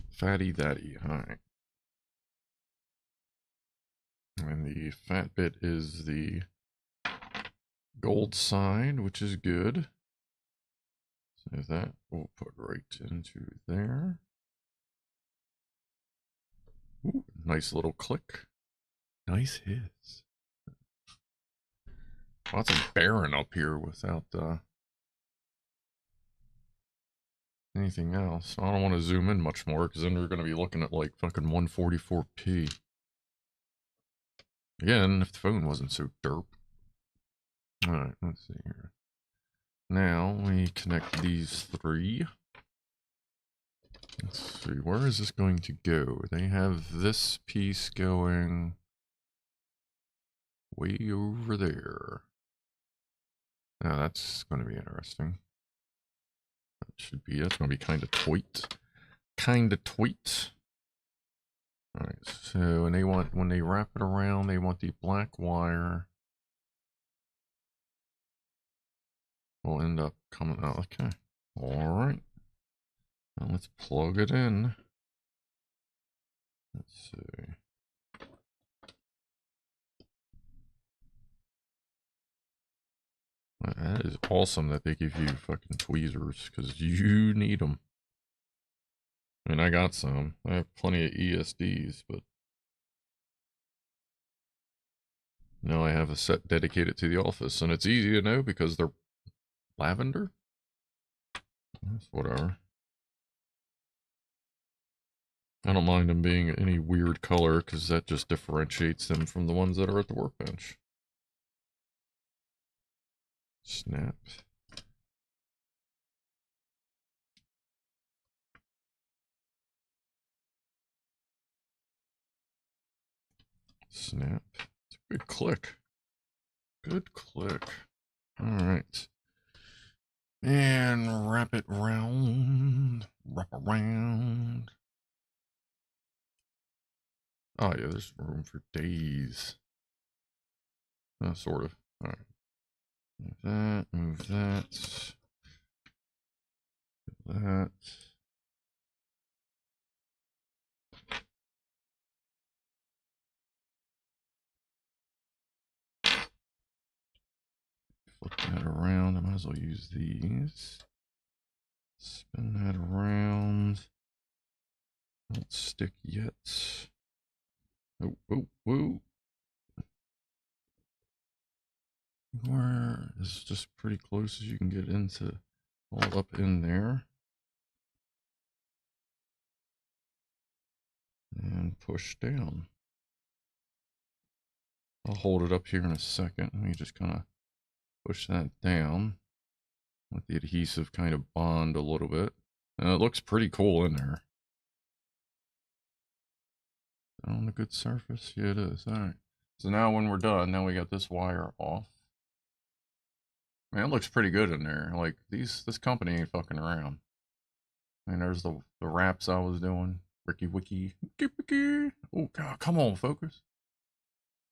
[SPEAKER 2] fatty thatty. Alright. And the fat bit is the gold side, which is good. So that we'll put right into there. Ooh, nice little click. Nice hits. Lots of barren up here without anything else. I don't want to zoom in much more because then we're going to be looking at like fucking 144p. Again, if the phone wasn't so derp. Alright, let's see here. Now we connect these 3. Let's see, where is this going to go? They have this piece going way over there. Now that's going to be interesting. That should be, that's going to be kind of tweet. Kind of tweet. Alright, so and they want, when they wrap it around, they want the black wire. Will end up coming out. Okay. Alright. Now let's plug it in. Let's see. That is awesome that they give you fucking tweezers, because you need them. I mean, I got some. I have plenty of ESDs, but now I have a set dedicated to the office, and it's easy to know because they're lavender. That's whatever. I don't mind them being any weird color, because that just differentiates them from the ones that are at the workbench. Snap. Snap. It's a good click. Good click. Alright. And wrap it round. Wrap around. Oh yeah, there's room for days. Sort of. Alright. Move that, move that. that. Flip that around. I might as well use these. Spin that around. Don't stick yet. Oh, oh, whoa. Where is just pretty close as you can get into all up in there. And push down. I'll hold it up here in a second. Let me just kind of push that down. Let the adhesive kind of bond a little bit. And it looks pretty cool in there. On a good surface? Yeah, it is. Alright. So now when we're done, now we got this wire off. Man, it looks pretty good in there. Like, this company ain't fucking around. And there's the wraps I was doing. Ricky Wiki. Oh, God, come on, focus.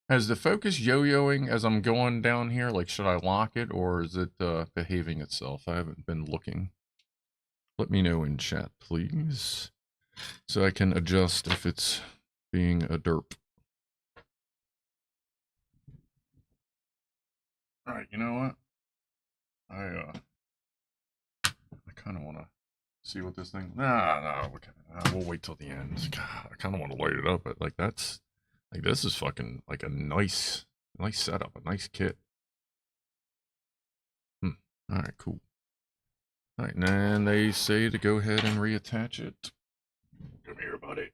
[SPEAKER 2] Has the focus yo-yoing as I'm going down here? Like, should I lock it, or is it behaving itself? I haven't been looking. Let me know in chat, please. So I can adjust if it's being a derp. Alright, you know what? I kind of want to see what this thing... Nah, we'll wait till the end. God, I kind of want to light it up, but, like, that's... Like, this is fucking, like, a nice setup, a nice kit. Alright, cool. Alright, and then they say to go ahead and reattach it. Come here, buddy.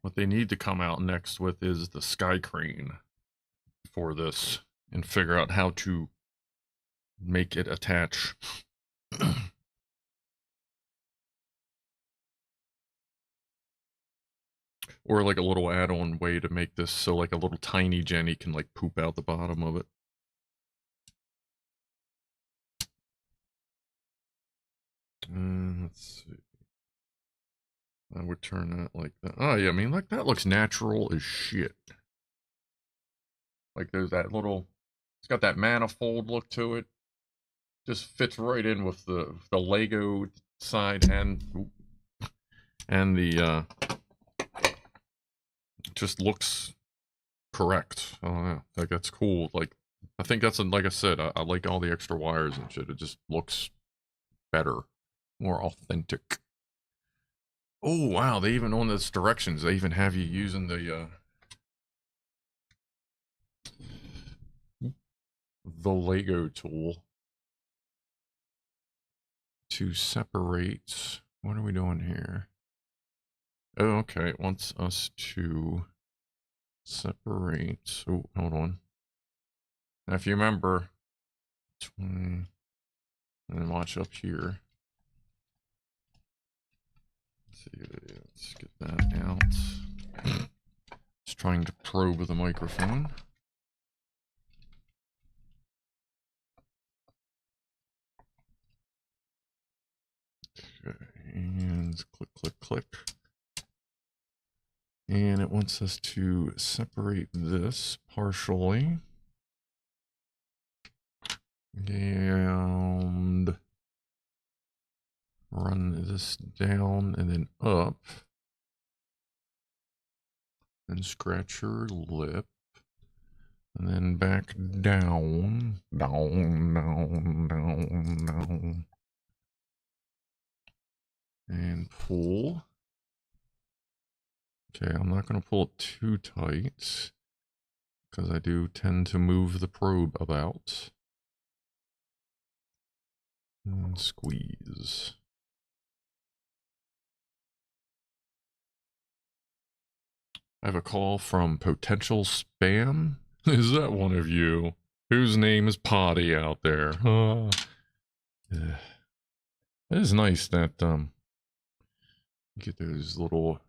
[SPEAKER 2] What they need to come out next with is the sky crane for this and figure out how to make it attach. Or like a little add-on way to make this so like a little tiny Jenny can like poop out the bottom of it. Let's see. I would turn that like that. Oh yeah, I mean, like, that looks natural as shit. Like, there's that little, it's got that manifold look to it. Just fits right in with the Lego side and the just looks correct. Oh yeah, like, that's cool. Like, I think that's, like I said, I like all the extra wires and shit. It just looks better, more authentic. Oh wow, they even on those directions, they even have you using the Lego tool to separate. What are we doing here? Oh, okay, it wants us to separate. Oh, hold on. Now, if you remember, and then watch up here. Let's get that out. Just trying to probe the microphone. Okay, and click. And it wants us to separate this partially. And run this down and then up. Then scratch your lip. And then back down. Down. And pull. Okay, I'm not going to pull it too tight, because I do tend to move the probe about. And squeeze. I have a call from potential spam. Is that one of you? Whose name is Potty out there? It is nice that, get those little...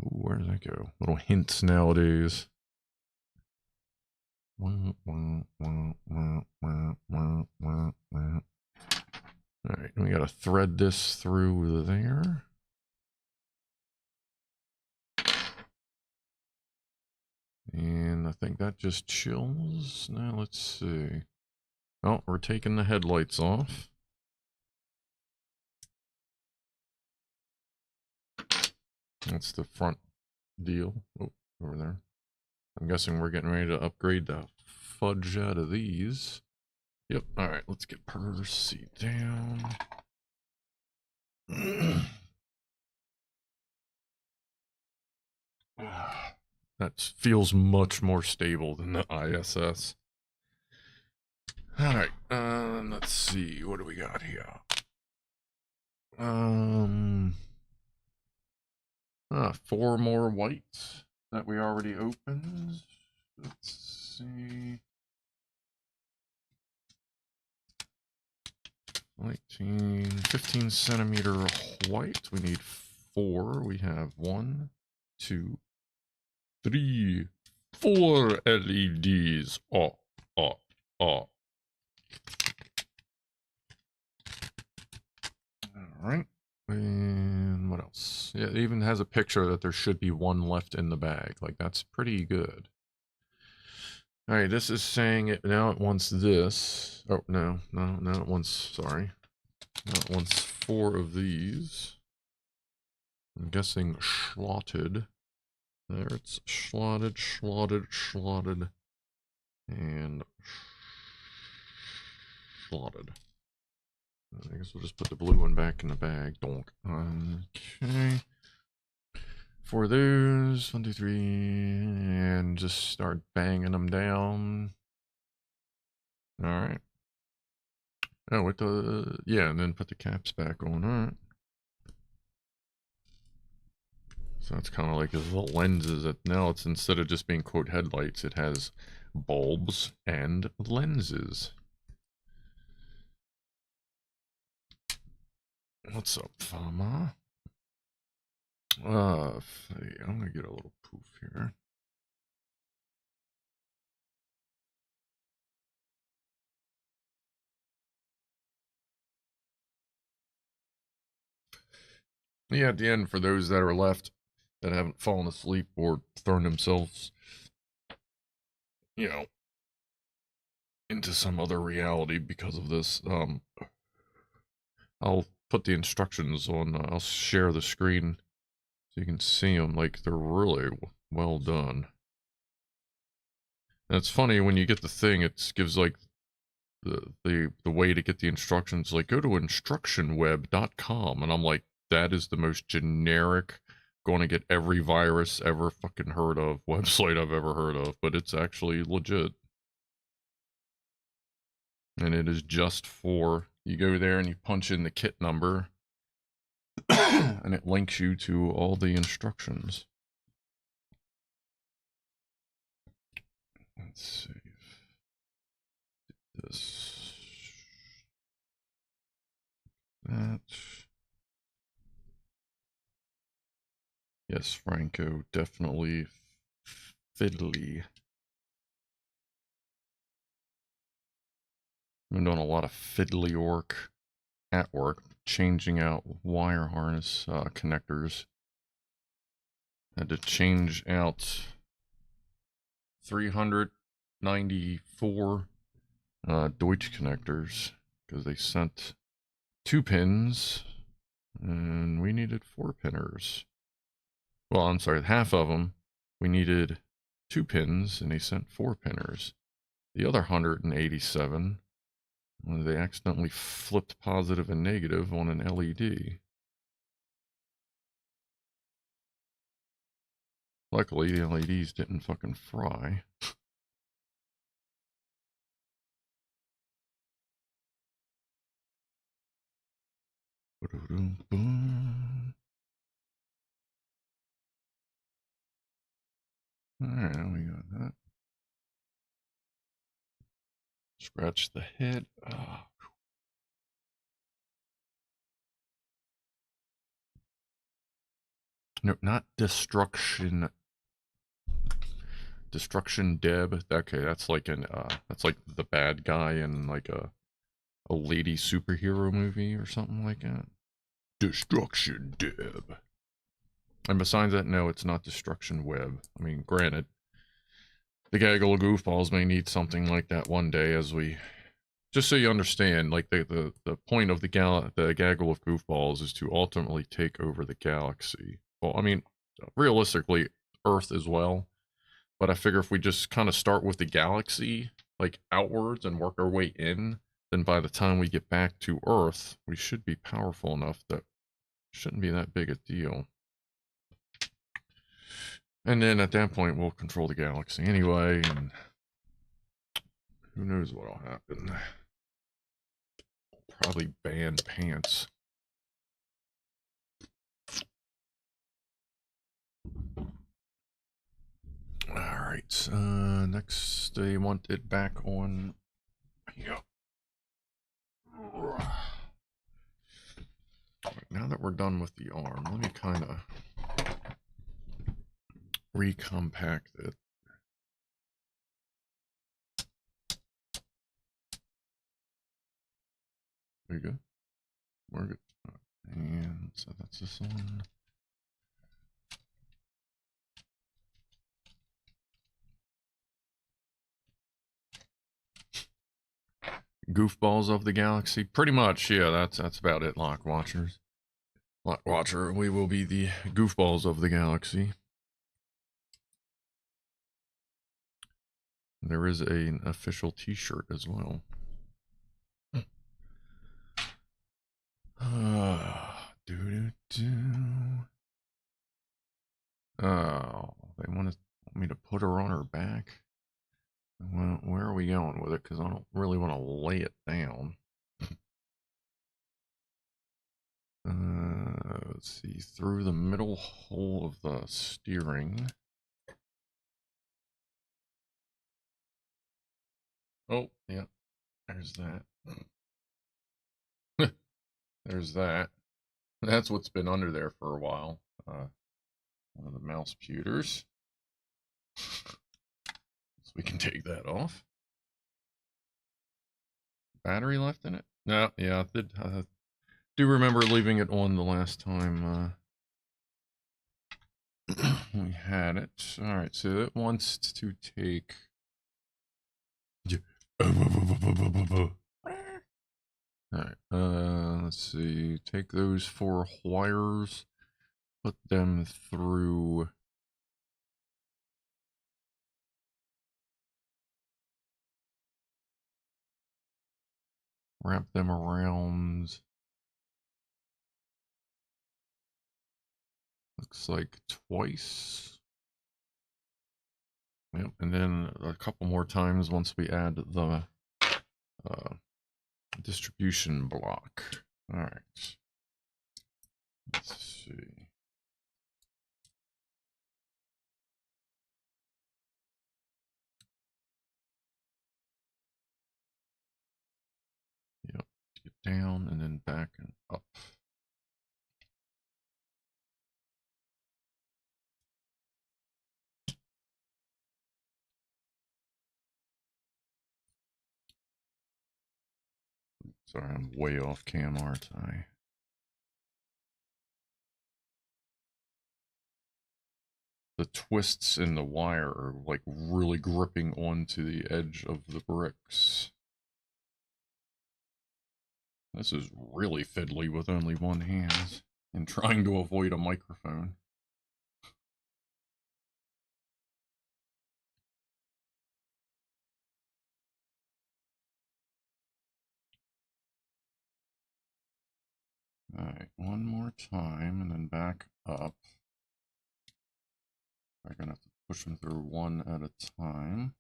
[SPEAKER 2] Ooh, where does that go? Little hints nowadays. Alright, we gotta thread this through there. And I think that just chills. Now let's see. Oh, we're taking the headlights off. That's the front deal. Oh, over there. I'm guessing we're getting ready to upgrade the fudge out of these. Yep. All right, let's get Percy down. That feels much more stable than the ISS. All right. Let's see. What do we got here? 4 more whites that we already opened. Let's see. 15 centimeter white. We need 4. We have 1, 2, 3, 4 LEDs. Oh. All right. And what else? Yeah, it even has a picture that there should be 1 left in the bag. Like, that's pretty good. All right, this is saying it now. It wants this. Oh, no, it wants, sorry. Now it wants 4 of these. I'm guessing slotted. There, it's slotted, and slotted. I guess we'll just put the blue one back in the bag. Donk. Okay. For those, 1, 2, 3, and just start banging them down. All right. Oh, with the, yeah, and then put the caps back on. All right. So it's kind of like his little lenses. That now it's, instead of just being quote headlights, it has bulbs and lenses. What's up, Fama? I'm gonna get a little poof here. Yeah, at the end, for those that are left that haven't fallen asleep or thrown themselves, you know, into some other reality because of this, I'll put the instructions on, I'll share the screen so you can see them. Like, they're really well done. And it's funny, when you get the thing, it gives like the way to get the instructions, like go to instructionweb.com, and I'm like, that is the most generic, going to get every virus ever fucking heard of website I've ever heard of, but it's actually legit. And it is just for, you go there and you punch in the kit number and it links you to all the instructions. Let's see. This. That. Yes, Franco, definitely fiddly. I've been doing a lot of fiddly work at work, changing out wire harness connectors. Had to change out 394 Deutsch connectors because they sent 2 pins and we needed 4 pinners. Well, I'm sorry, half of them we needed 2 pins and they sent 4 pinners. The other 187, they accidentally flipped positive and negative on an LED. Luckily, the LEDs didn't fucking fry. Alright, we got that. Scratch the head. Oh. No, not destruction. Destruction Deb. Okay, that's like an that's like the bad guy in like a lady superhero movie or something like that. Destruction Deb. And besides that, no, it's not Destruction Web. I mean, granted, the gaggle of goofballs may need something like that one day, as we, just so you understand, like the point of the gaggle of goofballs is to ultimately take over the galaxy. Well, I mean, realistically, Earth as well. But I figure if we just kind of start with the galaxy, like outwards, and work our way in, then by the time we get back to Earth, we should be powerful enough that it shouldn't be that big a deal. And then at that point, we'll control the galaxy anyway, and who knows what'll happen. Probably ban pants. Alright, next they want it back on. Yep. Now that we're done with the arm, let me kind of recompact it. There you go. We're good. And so that's this one. Goofballs of the galaxy, pretty much. Yeah, that's about it. Lock watchers, lock watcher. We will be the goofballs of the galaxy. There is an official T-shirt as well. Oh, they want me to put her on her back. Well, where are we going with it? Because I don't really want to lay it down. Let's see, through the middle hole of the steering. Oh, yeah, there's that. There's that. That's what's been under there for a while. One of the mouse pewters. So we can take that off. Battery left in it? No, yeah, I do remember leaving it on the last time we had it. Alright, so it wants to take... Alright, let's see. Take those 4 wires, put them through... Wrap them around... Looks like twice. Yep, and then a couple more times once we add the distribution block. All right. Let's see. Yep, get down and then back and up. Sorry, I'm way off cam, aren't I? The twists in the wire are like really gripping onto the edge of the bricks. This is really fiddly with only one hand and trying to avoid a microphone. Alright, one more time and then back up. I'm gonna have to push them through one at a time.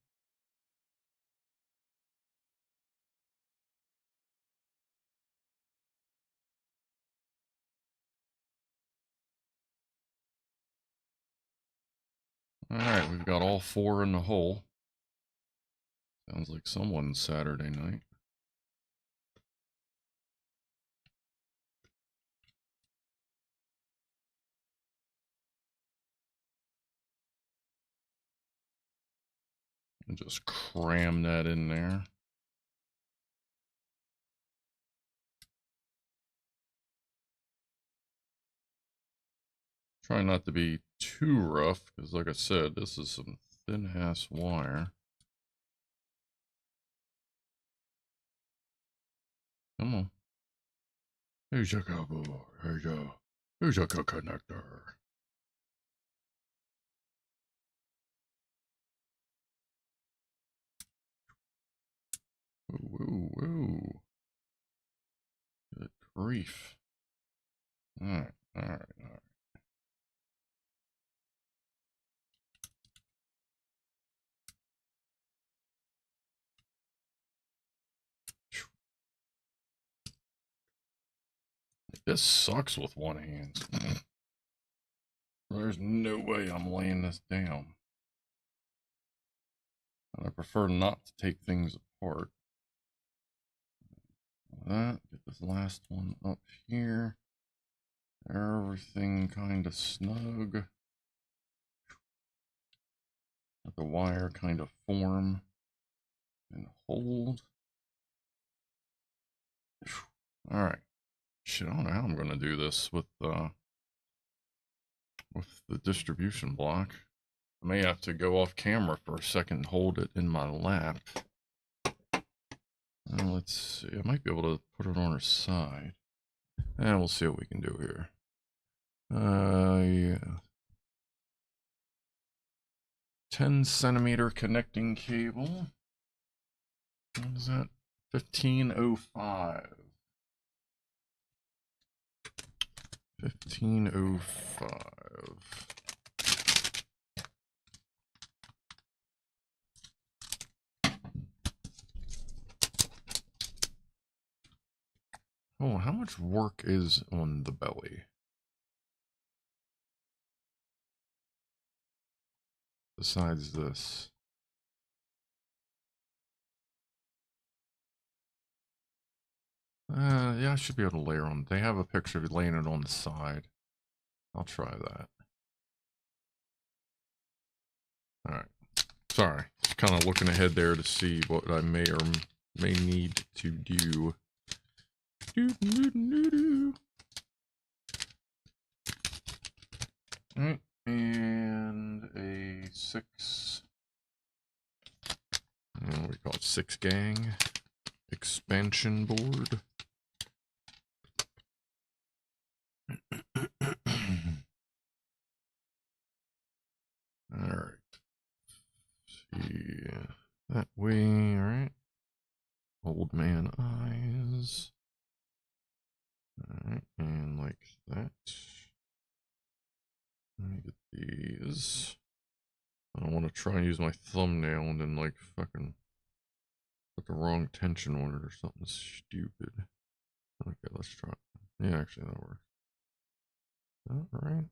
[SPEAKER 2] Alright, we've got all 4 in the hole. Sounds like someone's Saturday night. And just cram that in there. Try not to be too rough, because like I said, this is some thin ass wire. Come on. Here's your cowboy. Here's your connector. Woo, woo. Good grief. Alright. This sucks with one hand. There's no way I'm laying this down. And I prefer not to take things apart. That, get this last one up here. Everything kind of snug. Let the wire kind of form and hold. Alright. Shit, I don't know how I'm going to do this with the distribution block. I may have to go off camera for a second and hold it in my lap. Let's see. I might be able to put it on her side. And we'll see what we can do here. Yeah. 10 centimeter connecting cable. What is that? 1505. 1505. Oh, how much work is on the belly? Besides this. Yeah, I should be able to layer on. They have a picture of laying it on the side. I'll try that. Alright. Sorry. Just kind of looking ahead there to see what I may or may need to do. Alright. And a 6. What do we call it? 6 gang expansion board. Alright. See that way, alright. Old man eyes. Alright, and like that. Let me get these. I don't want to try and use my thumbnail and then like fucking put the wrong tension on it or something stupid. Okay, let's try. Yeah, actually that works. Alright.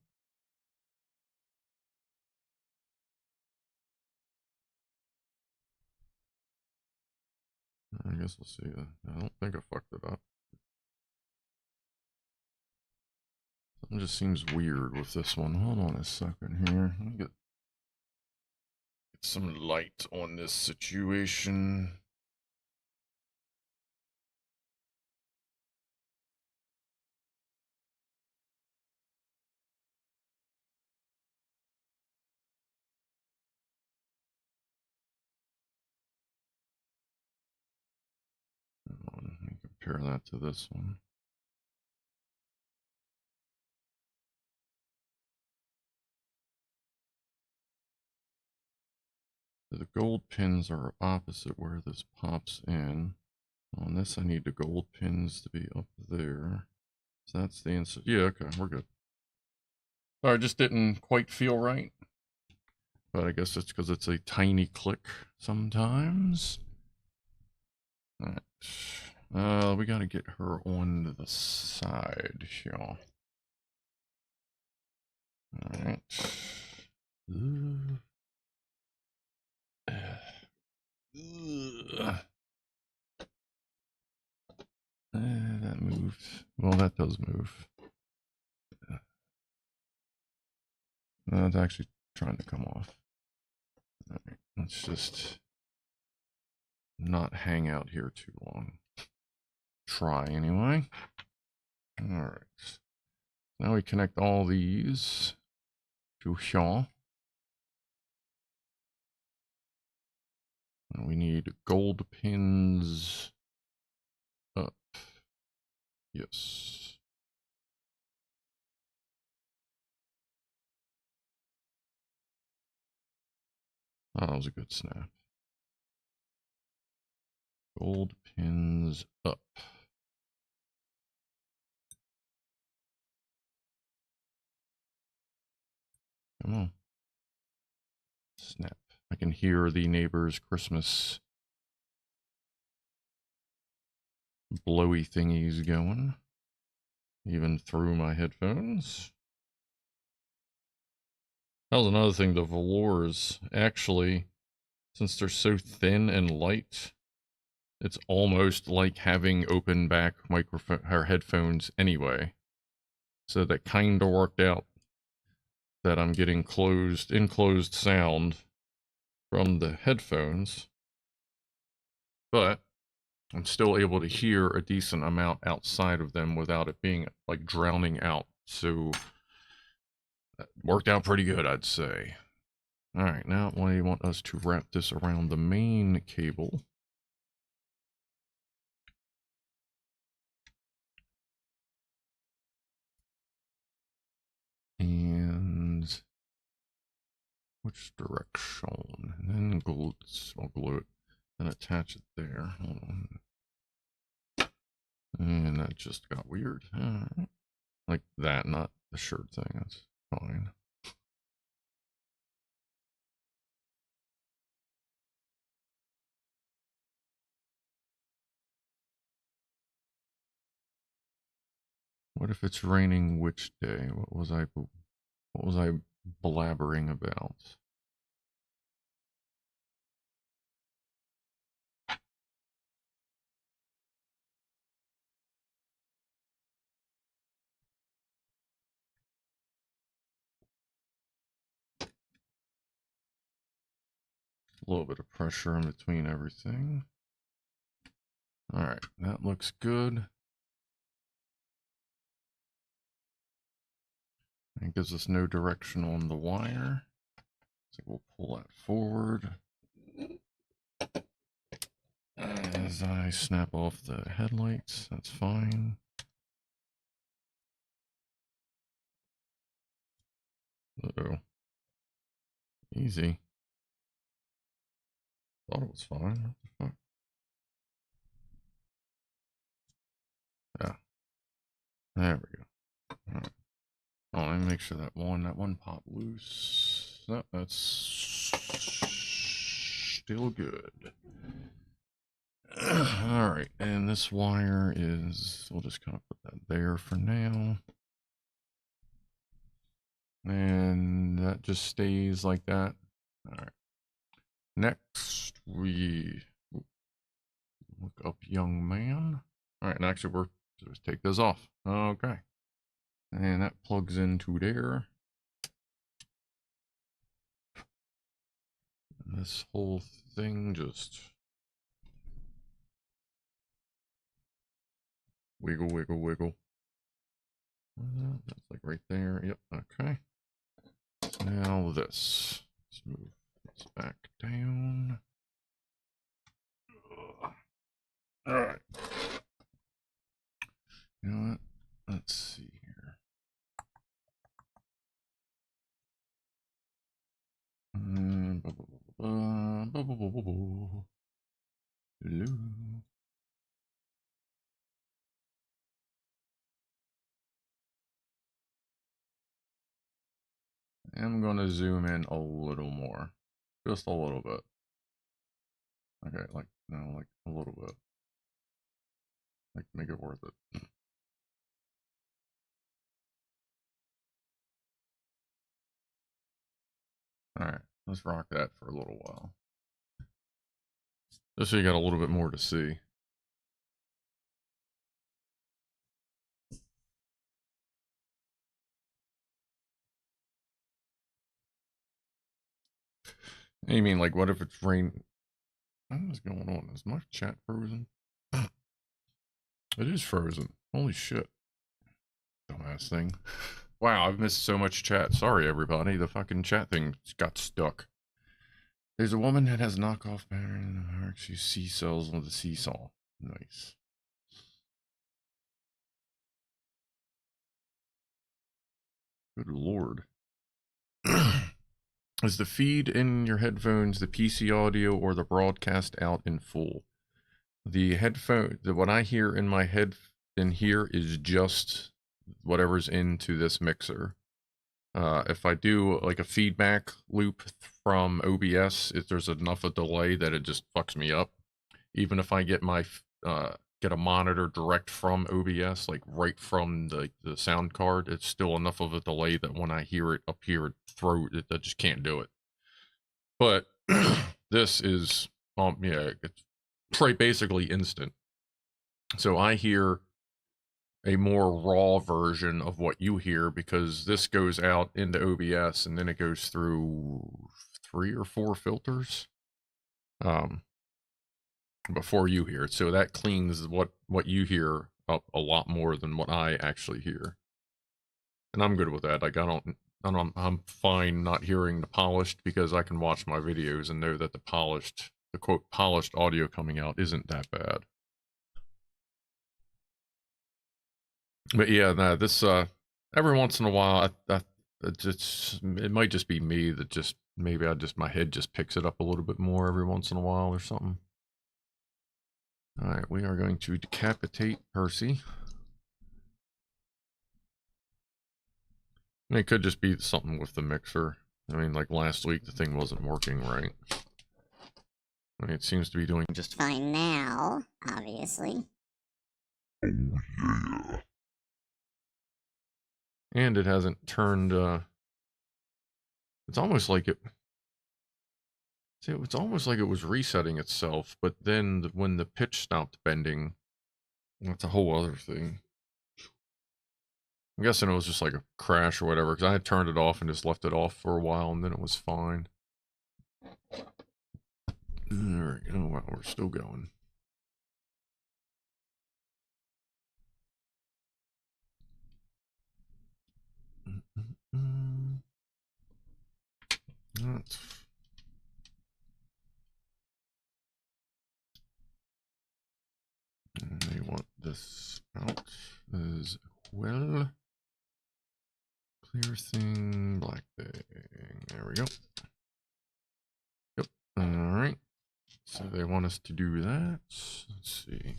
[SPEAKER 2] I guess we'll see. I don't think I fucked it up. Something just seems weird with this one. Hold on a second here. Let me get some light on this situation. Let me compare that to this one. The gold pins are opposite where this pops in. On this, I need the gold pins to be up there. So that's the insert. Yeah, okay, we're good. Sorry, just didn't quite feel right. But I guess it's because it's a tiny click sometimes. Alright. We gotta get her on the side here. Alright. That moved. Well, that does move. No, it's actually trying to come off. Alright, let's just not hang out here too long. Try anyway. Alright. Now we connect all these to here. We need gold pins up. Yes. Oh, that was a good snap. Gold pins up. Come on. Snap. I can hear the neighbor's Christmas blowy thingies going, even through my headphones. That was another thing, the velours, actually, since they're so thin and light, it's almost like having open back microphone or headphones anyway. So that kind of worked out that I'm getting enclosed sound from the headphones, but I'm still able to hear a decent amount outside of them without it being like drowning out. So that worked out pretty good, I'd say. All right, now I want us to wrap this around the main cable. And which direction? And then I'll glue it and attach it there. Hold on. And that just got weird. Like that, not the shirt thing. That's fine. What if it's raining which day? What was I blabbering about? A little bit of pressure in between everything. All right, that looks good. It gives us no direction on the wire. So we'll pull that forward. As I snap off the headlights, that's fine. Uh-oh. Easy. Thought it was fine. What the fuck? Yeah. There we go. All right. Oh, let me make sure that one popped loose. No, that's still good. All right, and this wire is, we'll just kind of put that there for now. And that just stays like that. All right. Next, we look up young man. All right, and actually we're just take this off. Okay. And that plugs into there. And this whole thing just wiggle, wiggle, wiggle. That's like right there. Yep. Okay. Now this. Let's move this back down. All right. You know what? Let's see here. Hello. I'm gonna zoom in a little more, just a little bit. Okay, like no, like a little bit. Like make it worth it. All right, let's rock that for a little while. Just so you got a little bit more to see. You mean like what if it's rain? What is going on? Is my chat frozen? It is frozen. Holy shit. Dumbass thing. Wow, I've missed so much chat. Sorry, everybody. The fucking chat thing got stuck. There's a woman that has knockoff battery in the mark. She C-cells on the seesaw. Nice. Good lord. Is the feed in your headphones the PC audio or the broadcast out in full? The headphone, what I hear in my head in here is just whatever's into this mixer. If I do like a feedback loop from OBS, if there's enough of delay that it just fucks me up. Even if I get my get a monitor direct from OBS, like right from the sound card, it's still enough of a delay that when I hear it up here, I just can't do it. But this is, yeah, it's basically instant. So I hear a more raw version of what you hear because this goes out into OBS and then it goes through 3 or 4 filters before you hear it. So that cleans what you hear up a lot more than what I actually hear. And I'm good with that. Like I'm fine not hearing the polished because I can watch my videos and know that the quote polished audio coming out isn't that bad. But yeah, no, this every once in a while, it might just be me that maybe my head just picks it up a little bit more every once in a while or something. All right, we are going to decapitate Percy. And it could just be something with the mixer. I mean, like last week, the thing wasn't working right. I mean, it seems to be doing
[SPEAKER 1] Just fine now, obviously.
[SPEAKER 2] Oh, yeah. And it hasn't turned, it's almost like it, see, it's almost like it was resetting itself, but then when the pitch stopped bending, that's a whole other thing. I'm guessing it was just like a crash or whatever, because I had turned it off and just left it off for a while, and then it was fine. Alright, you know what, we're still going. That's... And they want this out as well. Clear thing, black thing. There we go. Yep. Alright. So they want us to do that. Let's see.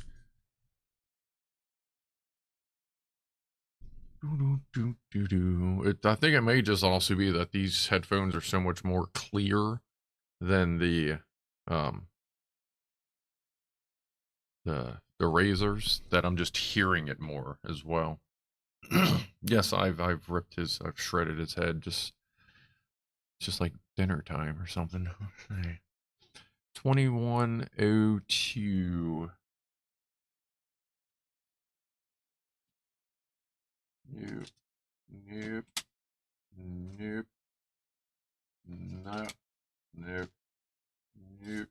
[SPEAKER 2] I think it may just also be that these headphones are so much more clear than the Razors that I'm just hearing it more as well. Yes, I've shredded his head. It's just like dinner time or something. 2102. Nope. Nope. Nope. Nope. Nope. Nope. Nope. Yep.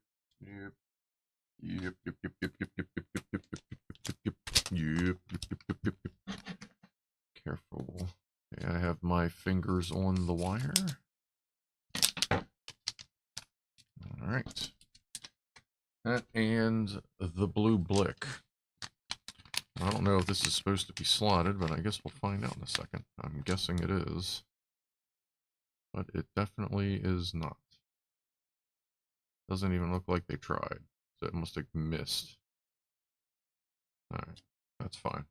[SPEAKER 2] Yep. Yep. Yep. Yep. Yep. Yep. Yep. Yep. Yep. Yep. Careful. Okay, I have my fingers on the wire. All right. That and the blue blick. I don't know if this is supposed to be slotted, but I guess we'll find out in a second. I'm guessing it is. But it definitely is not. Doesn't even look like they tried. So it must have missed. Alright, that's fine.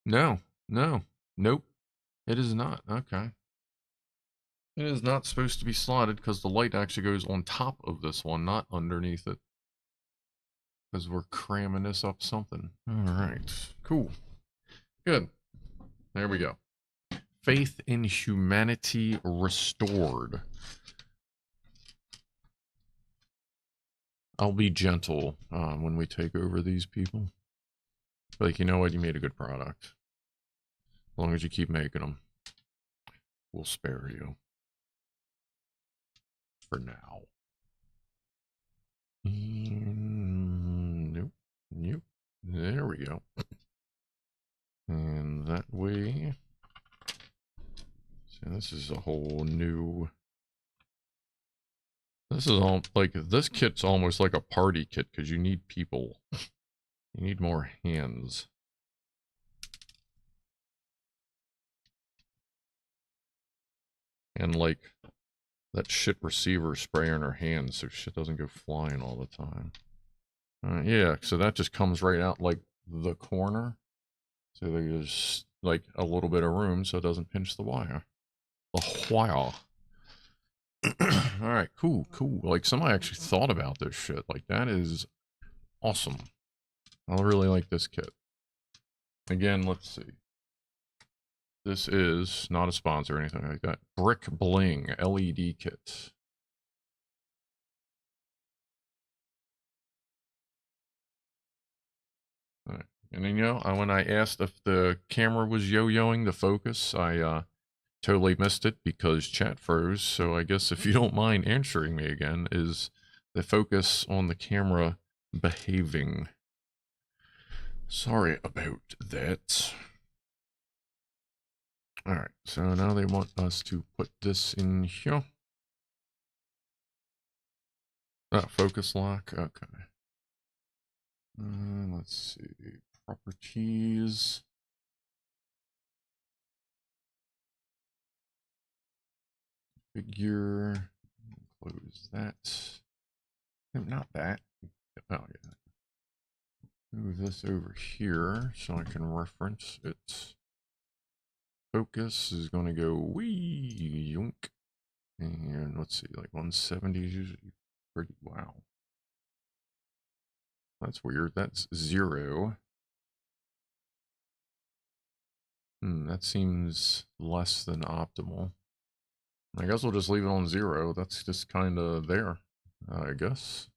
[SPEAKER 2] No, nope. It is not. Okay. It is not supposed to be slotted because the light actually goes on top of this one, not underneath it. Because we're cramming this up something. Alright, cool. Good. There we go. Faith in humanity restored. I'll be gentle when we take over these people. Like, you know what? You made a good product. As long as you keep making them, we'll spare you. For now. Nope. Nope. There we go. And that way. So This is a whole new... This is all like, this kit's almost like a party kit because you need people. You need more hands. And like that shit receiver spray on her hands so shit doesn't go flying all the time. Yeah, so that just comes right out like the corner. So there's like a little bit of room so it doesn't pinch the wire. The wire. Alright, cool, cool. Like somebody actually thought about this shit. Like that is awesome. I really like this kit. Again, let's see. This is not a sponsor or anything like that. Brick Bling LED kit. All right. And then, you know, when I asked if the camera was yo-yoing the focus, I totally missed it because chat froze. So I guess if you don't mind answering me again, is the focus on the camera behaving? Sorry about that. All right, so now they want us to put this in here. Focus lock, okay. Let's see, properties. Figure, close that. No, not that. Oh, yeah. Move this over here so I can reference it. Focus is going to go wee yoink. And let's see, like 170 is usually pretty, wow. That's weird. That's 0. That seems less than optimal. I guess we'll just leave it on 0. That's just kind of there, I guess.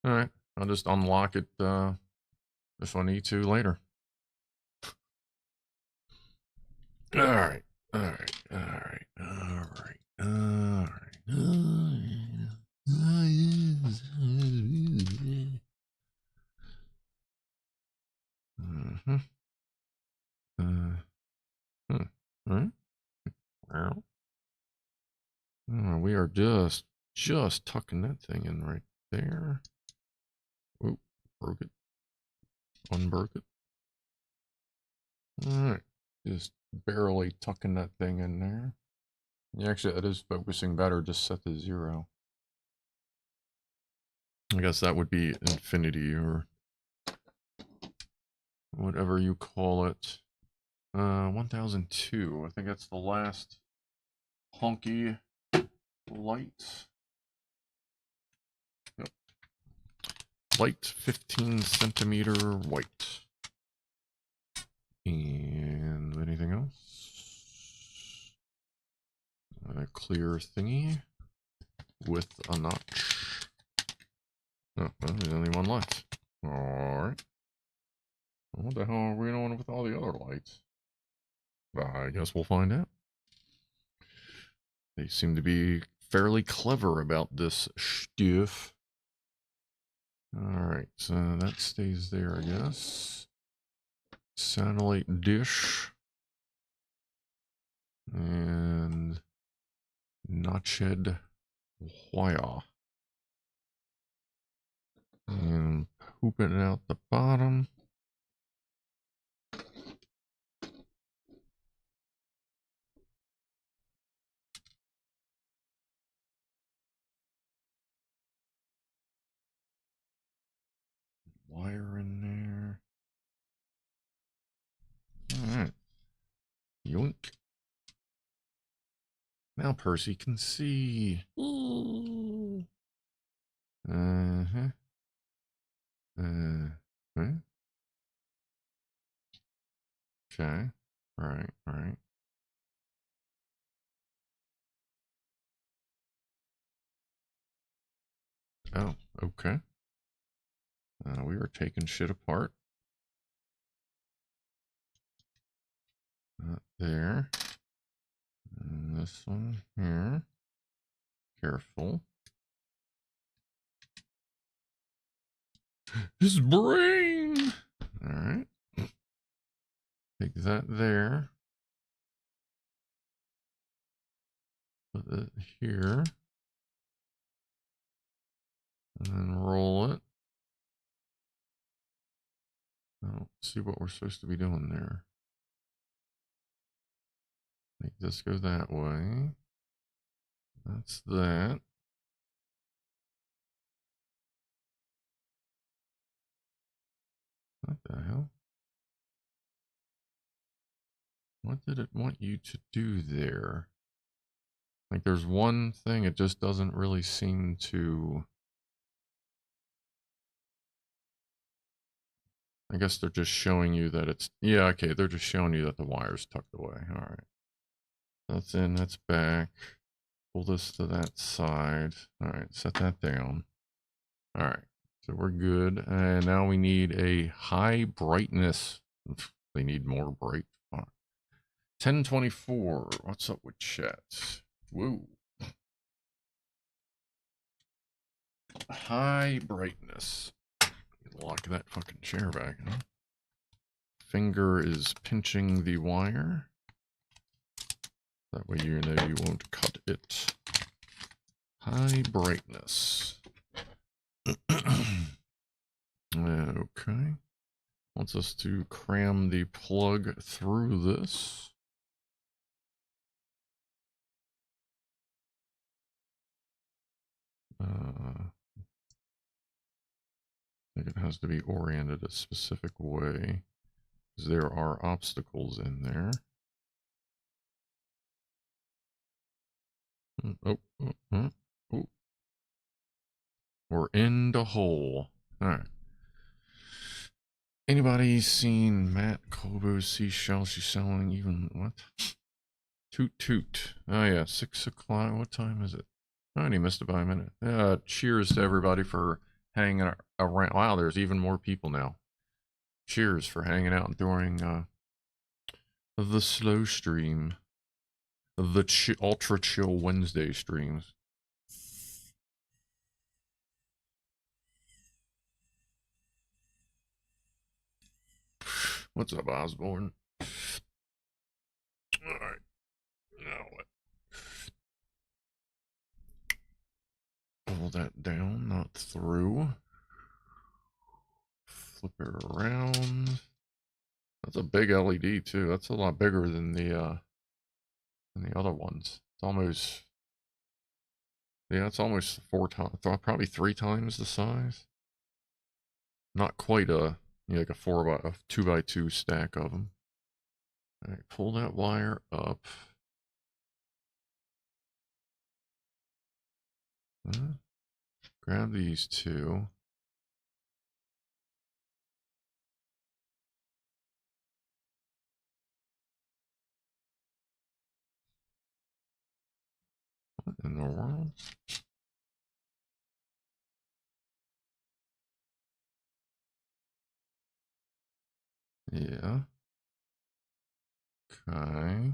[SPEAKER 2] All right, I'll just unlock it if I need to later. All right, all right, all right, all right, all right. Right? Well, we are just tucking that thing in right there. Oop, broke it. Unbroke it. Alright, just barely tucking that thing in there. Yeah, actually, that is focusing better. Just set to 0. I guess that would be infinity or whatever you call it. 1002. I think that's the last honky light. Yep. Light 15 centimeter white. And anything else? A clear thingy with a notch. Oh, well, there's only one left. Alright. What the hell are we doing with all the other lights? I guess we'll find out. They seem to be fairly clever about this stuff. Alright, so that stays there, I guess. Satellite dish. And notched wire. And pooping out the bottom. Wire in there. Alright. Yoink. Now Percy can see. Uh-huh. Huh? Okay. Right, right. Oh, okay. We were taking shit apart. Not there. And this one here. Careful. His brain! Alright. Take that there. Put it here. And then roll it. I don't see what we're supposed to be doing there. Make this go that way. That's that. What the hell? What did it want you to do there? Like there's one thing it just doesn't really seem to... I guess they're just showing you that it's... Yeah, okay, they're just showing you that the wire's tucked away. All right. That's in, that's back. Pull this to that side. All right, set that down. All right, so we're good. And now we need a high brightness. They need more bright. 1024. What's up with chat? Woo. High brightness. Lock that fucking chair back, huh? Finger is pinching the wire. That way you know you won't cut it. High brightness. Okay. Wants us to cram the plug through this. I think it has to be oriented a specific way, because there are obstacles in there. Oh. We're in the hole. All right. Anybody seen Matt Kobo's seashell? She's selling even what? Toot toot. Oh yeah, 6 o'clock. What time is it? I only missed it by a minute. Cheers to everybody for hanging around. Wow, there's even more people now. Cheers for hanging out during the slow stream, the ultra chill Wednesday streams. What's up, Osborne? All right, now what? Pull that down, not through. Flip it around. That's a big LED too. That's a lot bigger than the other ones. It's almost, yeah, it's almost 4 times, probably 3 times the size. Not quite a, you know, like a 2x2 stack of them. All right, pull that wire up. Grab these two. What in the world? Yeah. Okay.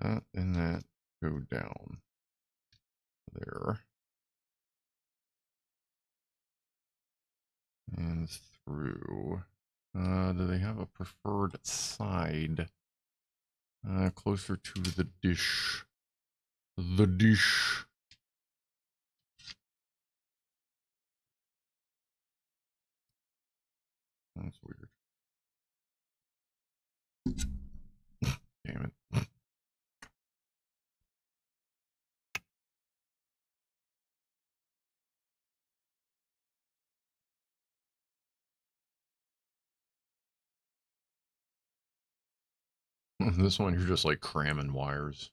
[SPEAKER 2] That and that go down there. And through. Do they have a preferred side? Closer to the dish. The dish. That's weird. Damn it. This one, you're just like cramming wires.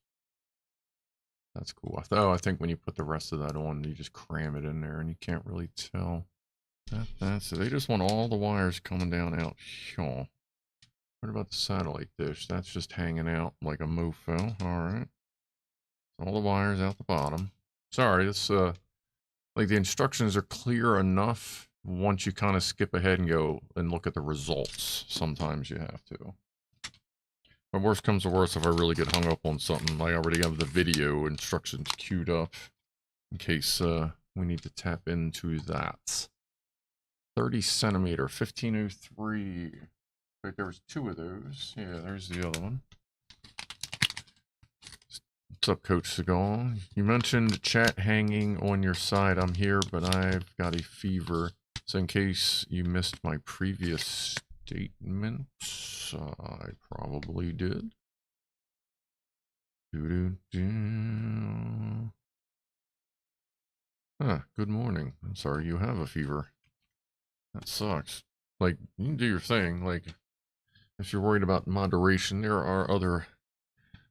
[SPEAKER 2] That's cool. Oh, I think when you put the rest of that on, you just cram it in there and you can't really tell. That's it. They just want all the wires coming down out. Sure. What about the satellite dish? That's just hanging out like a mofo. Alright. All the wires out the bottom. Sorry, it's like the instructions are clear enough once you kind of skip ahead and go and look at the results. Sometimes you have to. But worst comes to worst, if I really get hung up on something, I already have the video instructions queued up in case we need to tap into that. 30 centimeter, 1503. Wait, there was two of those. Yeah, there's the other one. What's up, Coach Seagal? You mentioned chat hanging on your side. I'm here, but I've got a fever. So in case you missed my previous statements, I probably did. Doo-doo-doo. Good morning. I'm sorry you have a fever. That sucks. Like, you can do your thing. Like, if you're worried about moderation, there are other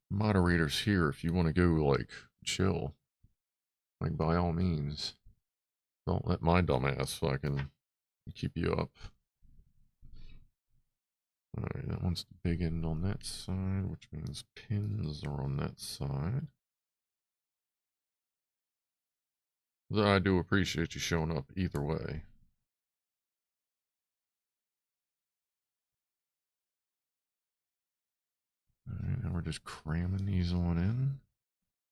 [SPEAKER 2] moderators here if you want to go, like, chill. Like, by all means. Don't let my dumbass fucking keep you up. Alright, that one's the big end on that side, which means pins are on that side. Though I do appreciate you showing up either way. Alright, now we're just cramming these on in.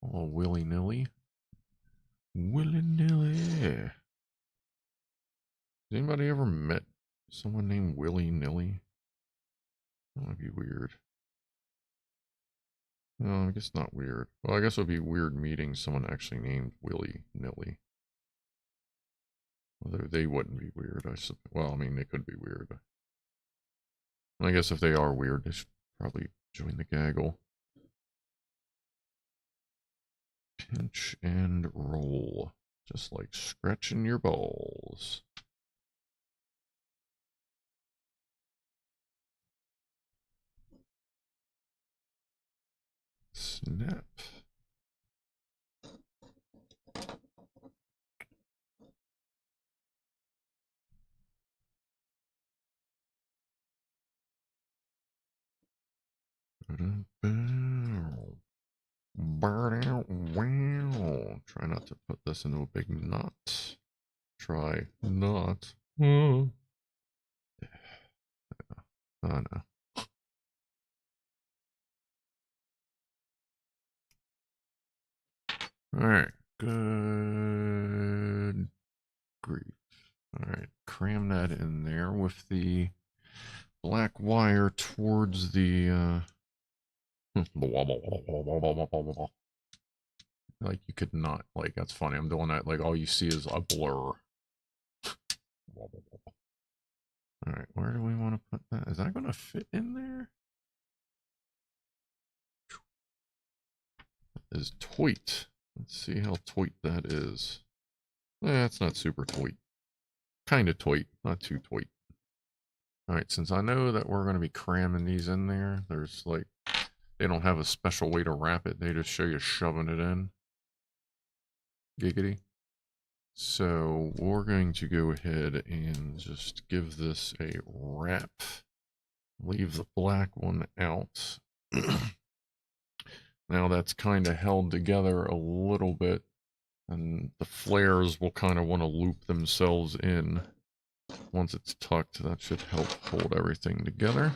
[SPEAKER 2] All willy-nilly. Willy-nilly. Has anybody ever met someone named Willy-nilly? That would be weird. No, I guess not weird. Well, I guess it would be weird meeting someone actually named Willy-nilly. Although they wouldn't be weird, I suppose. Well, I mean, they could be weird. I guess if they are weird, they should probably join the gaggle. Pinch and roll. Just like scratching your balls. Snap. Wow. Try not to put this into a big knot. Try not. Oh no. Alright. Good grief. Alright. Cram that in there with the black wire towards the like you could not, like, that's funny. I'm doing that, like all you see is a blur. Alright, where do we want to put that? Is that going to fit in there? That is toit. Let's see how toit that is. It's not super toit. Kind of toit, not too toit. Alright, since I know that we're going to be cramming these in there, there's like, they don't have a special way to wrap it. They just show you shoving it in. Giggity. So we're going to go ahead and just give this a wrap. Leave the black one out. Now that's kind of held together a little bit, and the flares will kind of want to loop themselves in. Once it's tucked, that should help hold everything together.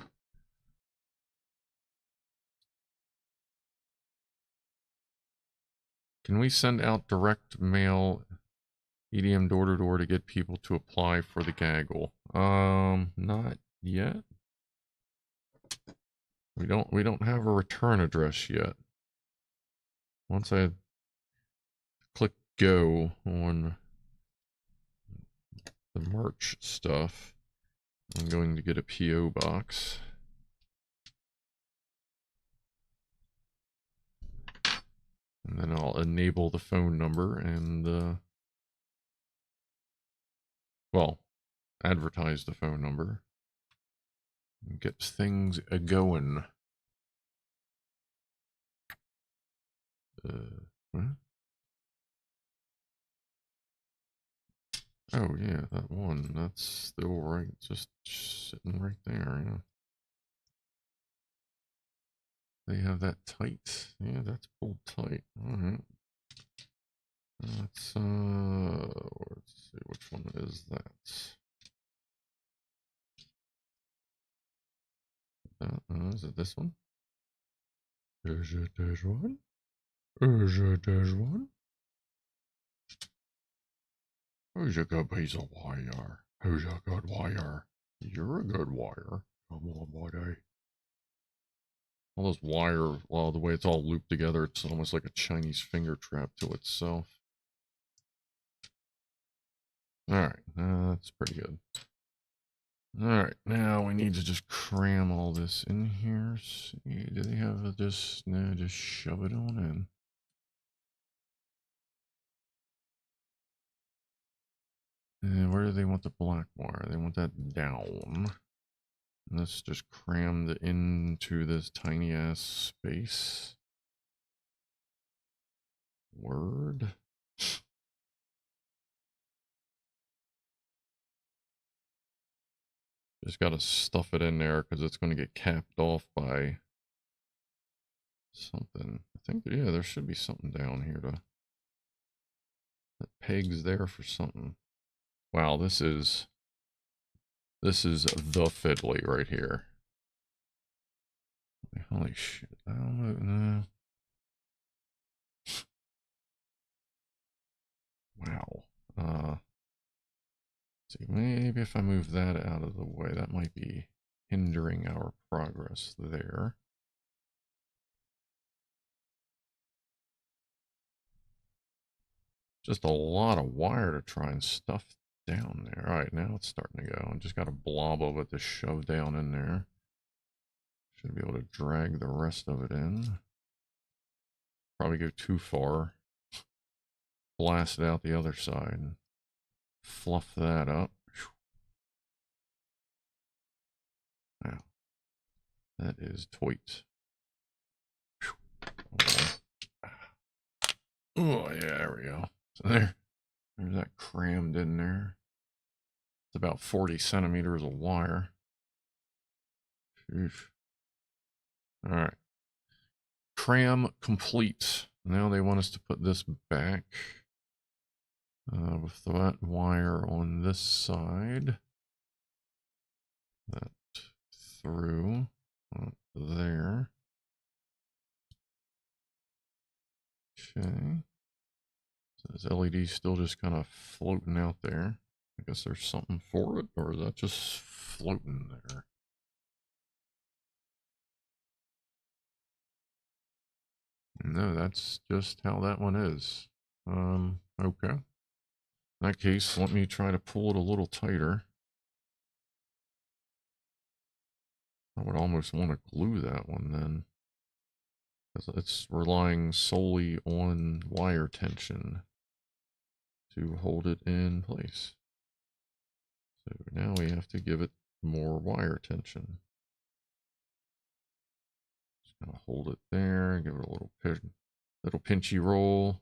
[SPEAKER 2] Can we send out direct mail EDM door to door to get people to apply for the gaggle? Not yet. We don't have a return address yet. Once I click go on the merch stuff, I'm going to get a PO box. And then I'll enable the phone number and well, advertise the phone number and get things a-going. Huh? Oh yeah, that one, that's still right, just sitting right there, yeah. They have that tight. Yeah, that's pulled tight. Alright. Let's see, which one is that? Is it this one? Is it this one? Is it this one? Who's a good piece of wire? Who's a good wire? You're a good wire. Come on, buddy. All those wire, well, the way it's all looped together, it's almost like a Chinese finger trap to itself. Alright, that's pretty good. Alright, now we need to just cram all this in here. See, do they have a just, no, just shove it on in. And where do they want the black wire? They want that down. And let's just cram it into this tiny ass space. Word. Just got to stuff it in there because it's going to get capped off by something. I think, yeah, there should be something down here to, that peg's there for something. Wow, this is the fiddly right here. Holy shit. I don't know. Wow. See, maybe if I move that out of the way, that might be hindering our progress there. Just a lot of wire to try and stuff down there. All right, now it's starting to go. I just got a blob of it to shove down in there. Should be able to drag the rest of it in. Probably go too far. Blast it out the other side. Fluff that up. Wow. That is toit. Oh, yeah, there we go. So there's that crammed in there. It's about 40 centimeters of wire. Sheesh. All right. Cram complete. Now they want us to put this back with that wire on this side. That through up there. Okay. So this LED still just kind of floating out there. I guess there's something for it, or is that just floating there? No, that's just how that one is. Okay. In that case, let me try to pull it a little tighter. I would almost want to glue that one then, because it's relying solely on wire tension to hold it in place. So now we have to give it more wire tension. Just kind of hold it there, give it a little pinchy roll.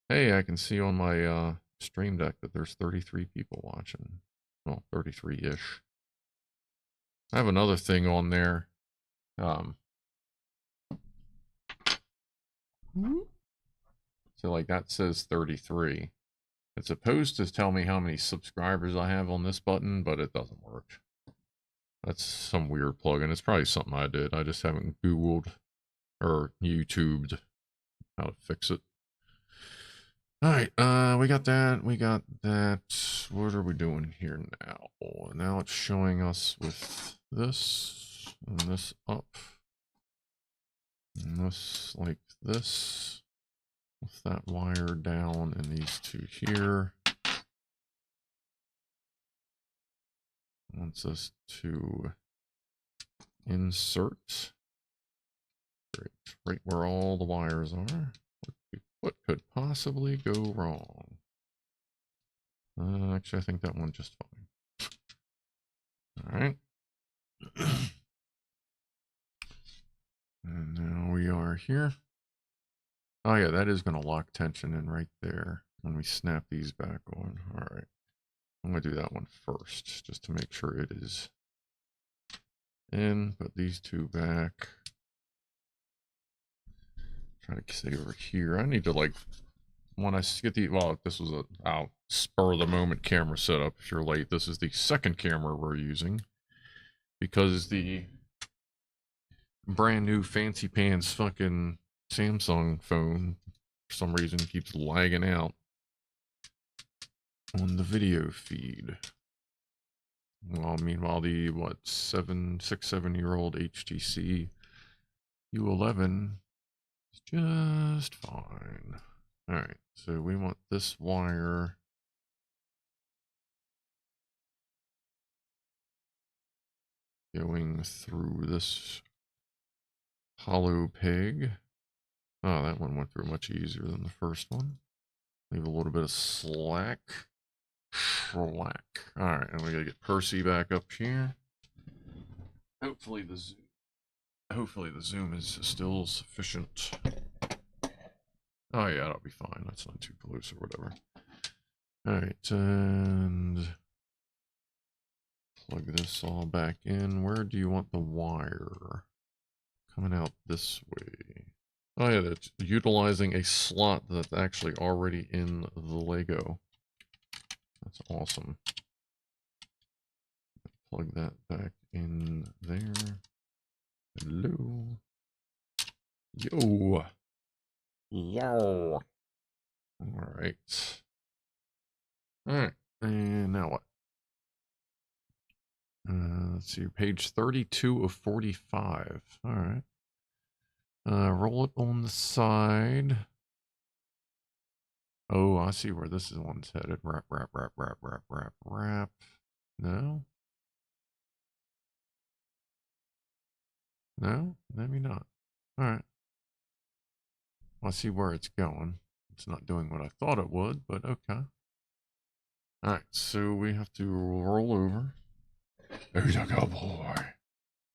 [SPEAKER 2] Hey, I can see on my stream deck that there's 33 people watching. Well, 33-ish. I have another thing on there. So like that says 33. It's supposed to tell me how many subscribers I have on this button, but it doesn't work. That's some weird plugin. It's probably something I did. I just haven't Googled or YouTubed how to fix it. All right, we got that. We got that. What are we doing here now? Now it's showing us with this and this up. And this like this. With that wire down and these two here. Wants us to insert right where all the wires are. What could possibly go wrong? Actually, I think that one just fine. All right. And now we are here. Oh yeah, that is going to lock tension in right there when we snap these back on. All right. I'm going to do that one first, just to make sure it is in. Put these two back. Try to stay over here. I need to, like, when I get the, well, this was a spur of the moment camera setup. If you're late, this is the second camera we're using because the brand new fancy pants fucking Samsung phone for some reason keeps lagging out. on the video feed. Well, meanwhile, the, what, 6-7-year-old HTC U11 is just fine. Alright, so we want this wire going through this hollow peg. Oh, that one went through much easier than the first one. Leave a little bit of slack. Alright, and we gotta get Percy back up here. Hopefully the zoom is still sufficient. Oh yeah, that'll be fine. That's not too close or whatever. Alright, and plug this all back in. Where do you want the wire? Coming out this way. Oh yeah, that's utilizing a slot that's actually already in the Lego. That's awesome. Plug that back in there. Hello. Yo. Yo. Alright. Alright. And now what? Let's see. Page 32 of 45. Alright. Roll it on the side. Oh, I see where this one's headed. Wrap, wrap, wrap, wrap, wrap, wrap, wrap. No? No? Maybe not. Alright. I see where it's going. It's not doing what I thought it would, but okay. Alright, so we have to roll over. There's a good boy.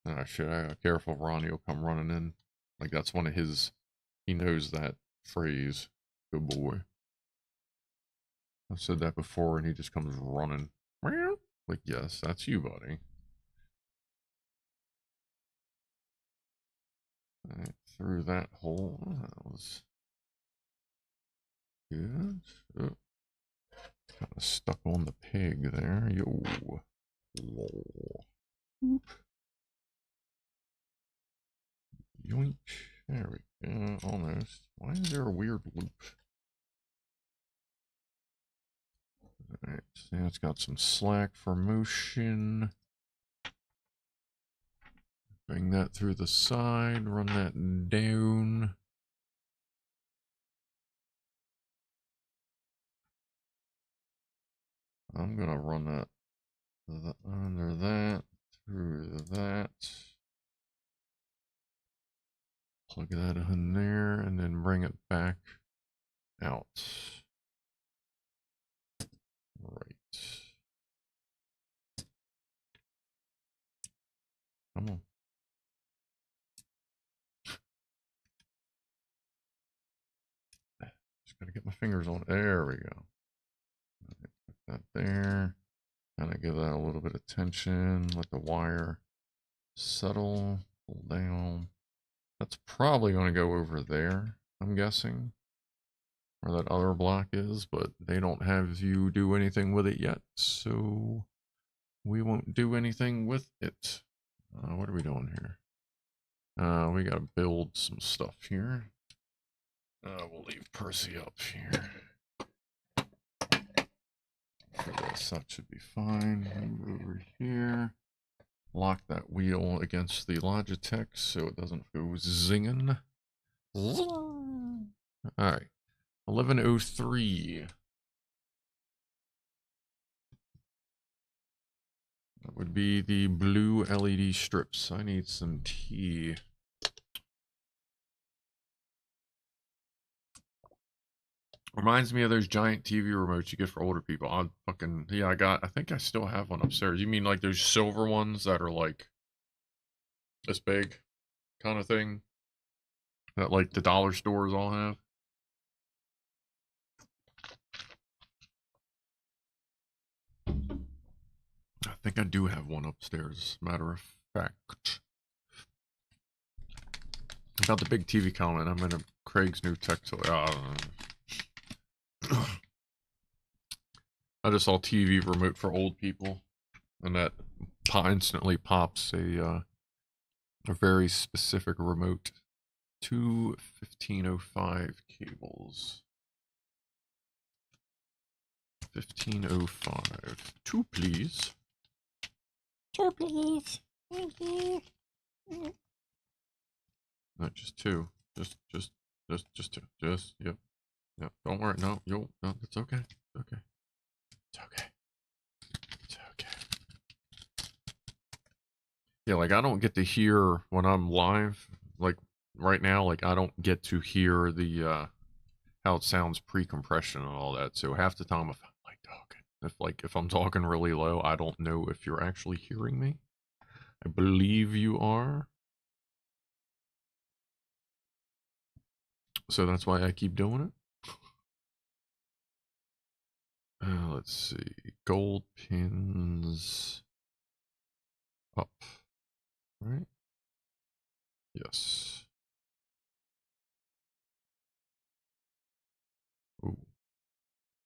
[SPEAKER 2] Oh shit, I gotta careful, Ronnie will come running in. Like that's one of his, he knows that phrase. Good boy. I've said that before and he just comes running. Like, yes, that's you, buddy. Alright, through that hole. That was good. Oh. Kind of stuck on the peg there. Yo. Oop. Yoink. There we go. Almost. Why is there a weird loop? Alright, so now it's got some slack for motion. Bring that through the side, run that down. I'm gonna run that under that, through that. Plug that in there, and then bring it back out. Right. Come on. Just gotta get my fingers on it. There we go. Put that there. Kind of give that a little bit of tension. Let the wire settle. Pull down. That's probably going to go over there, I'm guessing. Where that other block is, but they don't have you do anything with it yet, so we won't do anything with it. What are we doing here? We gotta build some stuff here. We'll leave Percy up here. For this, that should be fine. Move over here. Lock that wheel against the Logitech so it doesn't go zinging. Alright. 1103. That would be the blue LED strips. I need some tea. Reminds me of those giant TV remotes you get for older people. I'm fucking, yeah, I think I still have one upstairs. You mean like those silver ones that are like this big kind of thing? That like the dollar stores all have? I think I do have one upstairs, matter of fact. About the big TV comment, I'm in Craig's new tech toy. I just saw TV remote for old people, and that instantly pops a very specific remote. 2 1505 cables. 1505. 2, please.
[SPEAKER 1] 2, please. Thank you.
[SPEAKER 2] Not just 2. Just 2. Yep. Yep. Don't worry. No, it's okay. It's okay. It's okay. It's okay. Yeah, like I don't get to hear when I'm live, like right now, like I don't get to hear the how it sounds pre-compression and all that. So half the time if I'm like talking, if I'm talking really low, I don't know if you're actually hearing me. I believe you are. So that's why I keep doing it. Let's see. Gold pins up. Right? Yes. Ooh.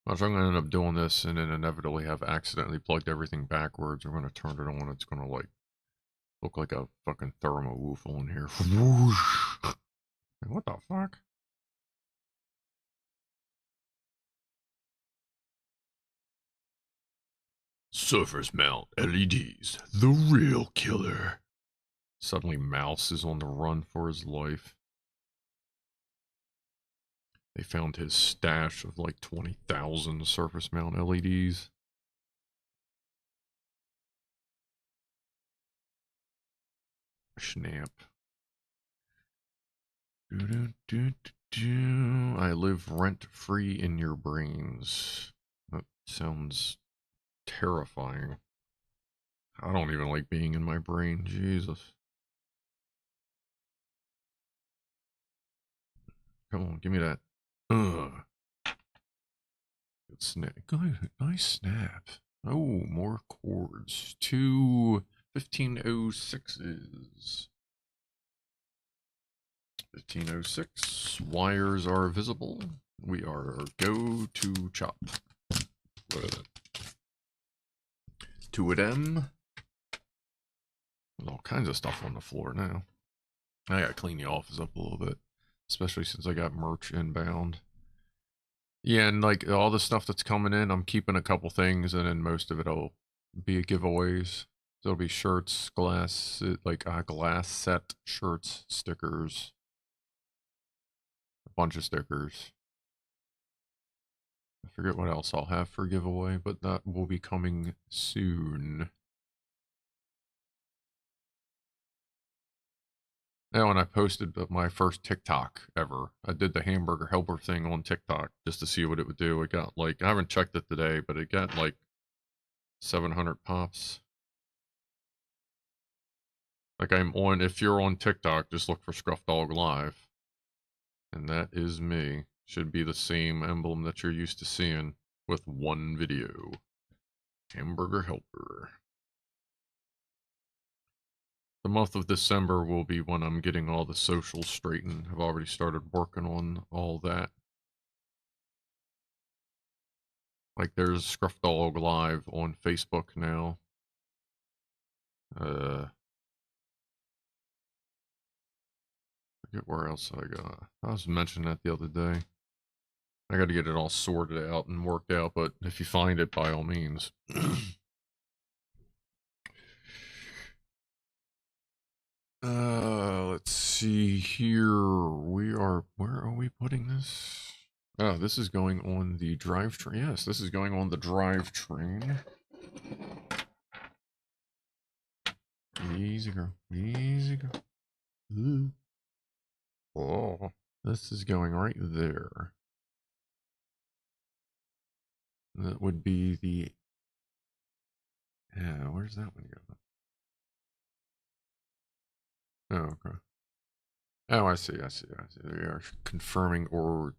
[SPEAKER 2] I'm going to end up doing this and then inevitably have accidentally plugged everything backwards. I'm going to turn it on. It's going to like look like a fucking thermowoofle in here. Whoosh. What the fuck? Surface mount LEDs, the real killer. Suddenly Mouse is on the run for his life. They found his stash of like 20,000 surface mount LEDs. Snap. I live rent-free in your brains. That sounds terrifying. I don't even like being in my brain. Jesus. Come on, give me that. Ugh. Good snap. Good, nice snap. Oh, more cords. 2 1506s. 1506. Wires are visible. We are go to chop. What is it? 2 of them. There's all kinds of stuff on the floor now. I gotta clean the office up a little bit, especially since I got merch inbound. Yeah, and like all the stuff that's coming in, I'm keeping a couple things, and then most of it'll be giveaways. So it'll be shirts, glass, like a glass set, shirts, stickers, a bunch of stickers. I forget what else I'll have for giveaway, but that will be coming soon. Now, when I posted my first TikTok ever, I did the hamburger helper thing on TikTok just to see what it would do. It got like, I haven't checked it today, but it got like 700 pops. Like I'm on, if you're on TikTok, just look for Scruff Dog Live. And that is me. Should be the same emblem that you're used to seeing with one video. Hamburger helper. The month of December will be when I'm getting all the socials straightened. I've already started working on all that. Like there's Scruff Dog Live on Facebook now. Forget where else I got. I was mentioning that the other day. I got to get it all sorted out and worked out, but if you find it, by all means. Let's see here. Where are we putting this? Oh, this is going on the drivetrain. Yes, this is going on the drivetrain. Easy girl. Easy girl. Ooh. Oh, this is going right there. That would be the... Yeah, where's that one go? Oh, okay. Oh, I see. They are confirming or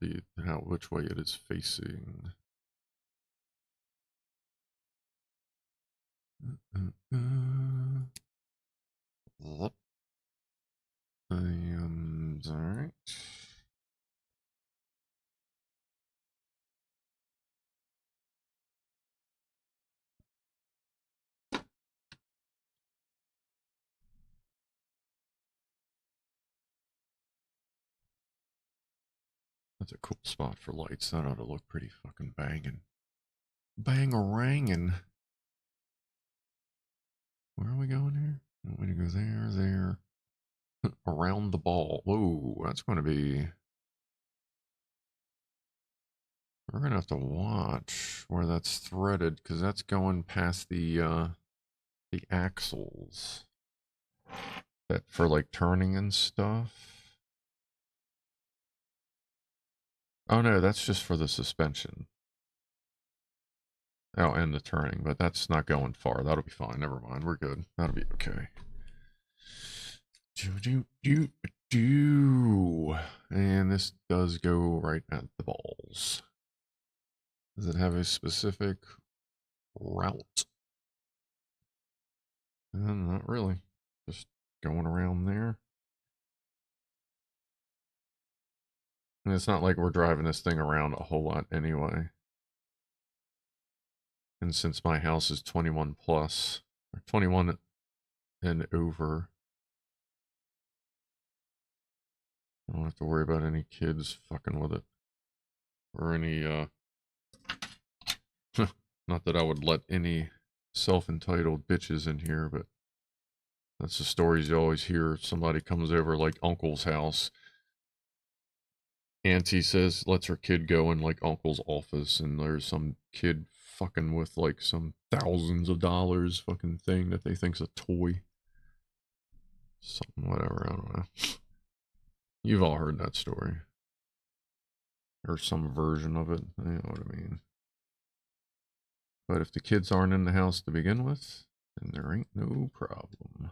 [SPEAKER 2] which way it is facing. Alright. That's a cool spot for lights. That ought to look pretty fucking banging. Bang-a-rangin'. Where are we going here? Want me to go there. Around the ball. Whoa, that's going to be... We're going to have to watch where that's threaded, because that's going past the axles. That for, like, turning and stuff. Oh, no, that's just for the suspension. Oh, and the turning, but that's not going far. That'll be fine. Never mind. We're good. That'll be okay. And this does go right at the balls. Does it have a specific route? Not really. Just going around there. And it's not like we're driving this thing around a whole lot anyway. And since my house is 21 plus, or 21 and over, I don't have to worry about any kids fucking with it. Or any, not that I would let any self-entitled bitches in here, but that's the stories you always hear. Somebody comes over, like uncle's house. Auntie says, lets her kid go in like uncle's office, and there's some kid fucking with like some thousands of dollars fucking thing that they think's a toy. Something, whatever, I don't know. You've all heard that story. Or some version of it, you know what I mean. But if the kids aren't in the house to begin with, then there ain't no problem.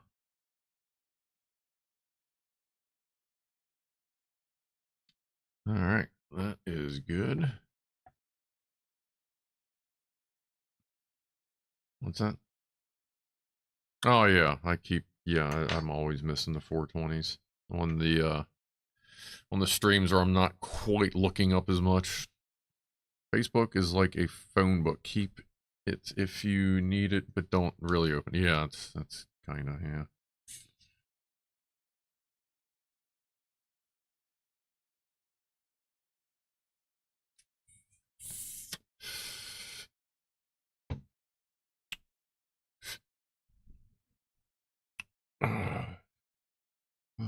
[SPEAKER 2] Alright, that is good. What's that? Oh yeah, I'm always missing the 420s on the streams where I'm not quite looking up as much. Facebook is like a phone book. Keep it if you need it, but don't really open. Yeah, that's kind of, yeah.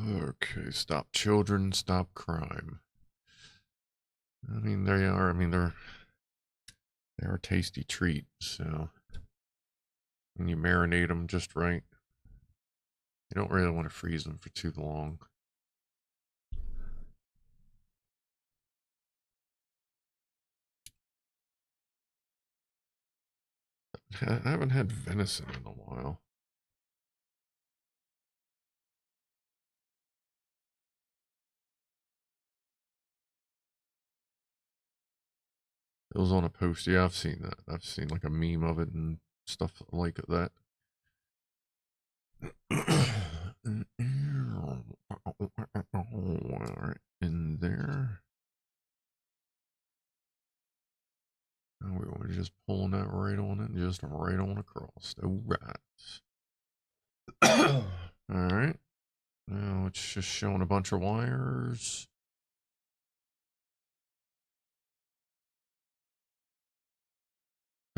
[SPEAKER 2] Okay, stop children, stop crime. I mean, they are. I mean, they're a tasty treat. So when you marinate them just right, you don't really want to freeze them for too long. I haven't had venison in a while. It was on a post. Yeah, I've seen that. I've seen like a meme of it and stuff like that. In there. And we're just pulling that right on it, just right on across. All right. All right. Now it's just showing a bunch of wires.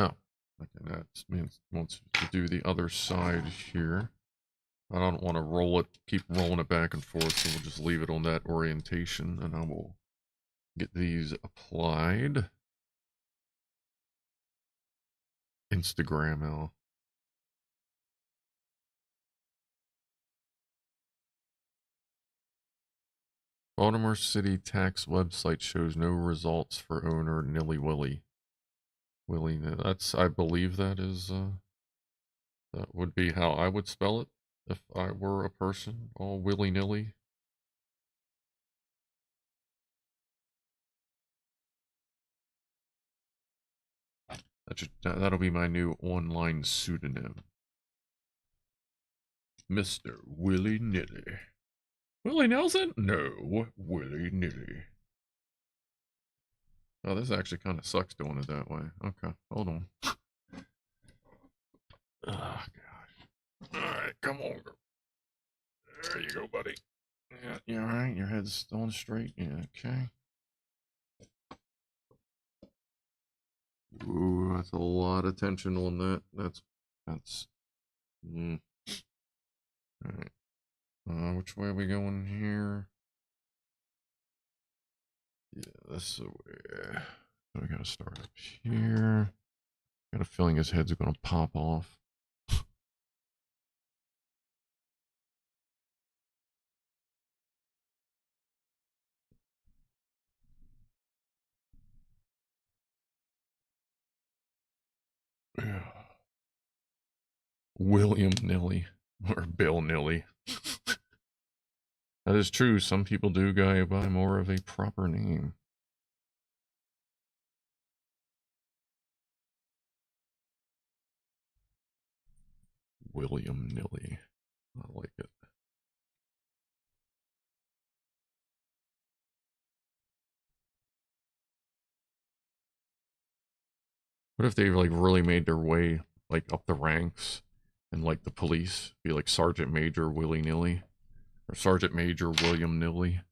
[SPEAKER 2] Oh, okay, that means it wants to do the other side here. I don't want to roll it, keep rolling it back and forth, so we'll just leave it on that orientation, and I will get these applied. Instagram. Baltimore City tax website shows no results for owner Nilly Willy. That's, I believe that is, that would be how I would spell it if I were a person, all willy-nilly. That'll be my new online pseudonym. Mr. Willy-nilly. Willie Nelson? No, willy-nilly. Oh, this actually kind of sucks doing it that way. Okay, hold on. Oh, gosh. Alright, come on. There you go, buddy. Yeah, you alright? Your head's on straight? Yeah, okay. Ooh, that's a lot of tension on that. That's. Alright. Which way are we going here? Yeah, that's the way. So we gotta start up here. Got a feeling his head's gonna pop off. Yeah. William Nilly. Or Bill Nilly. That is true. Some people do go by more of a proper name. William Nilly. I like it. What if they like really made their way like up the ranks and like the police be like Sergeant Major Willy Nilly or Sergeant Major William Nilly?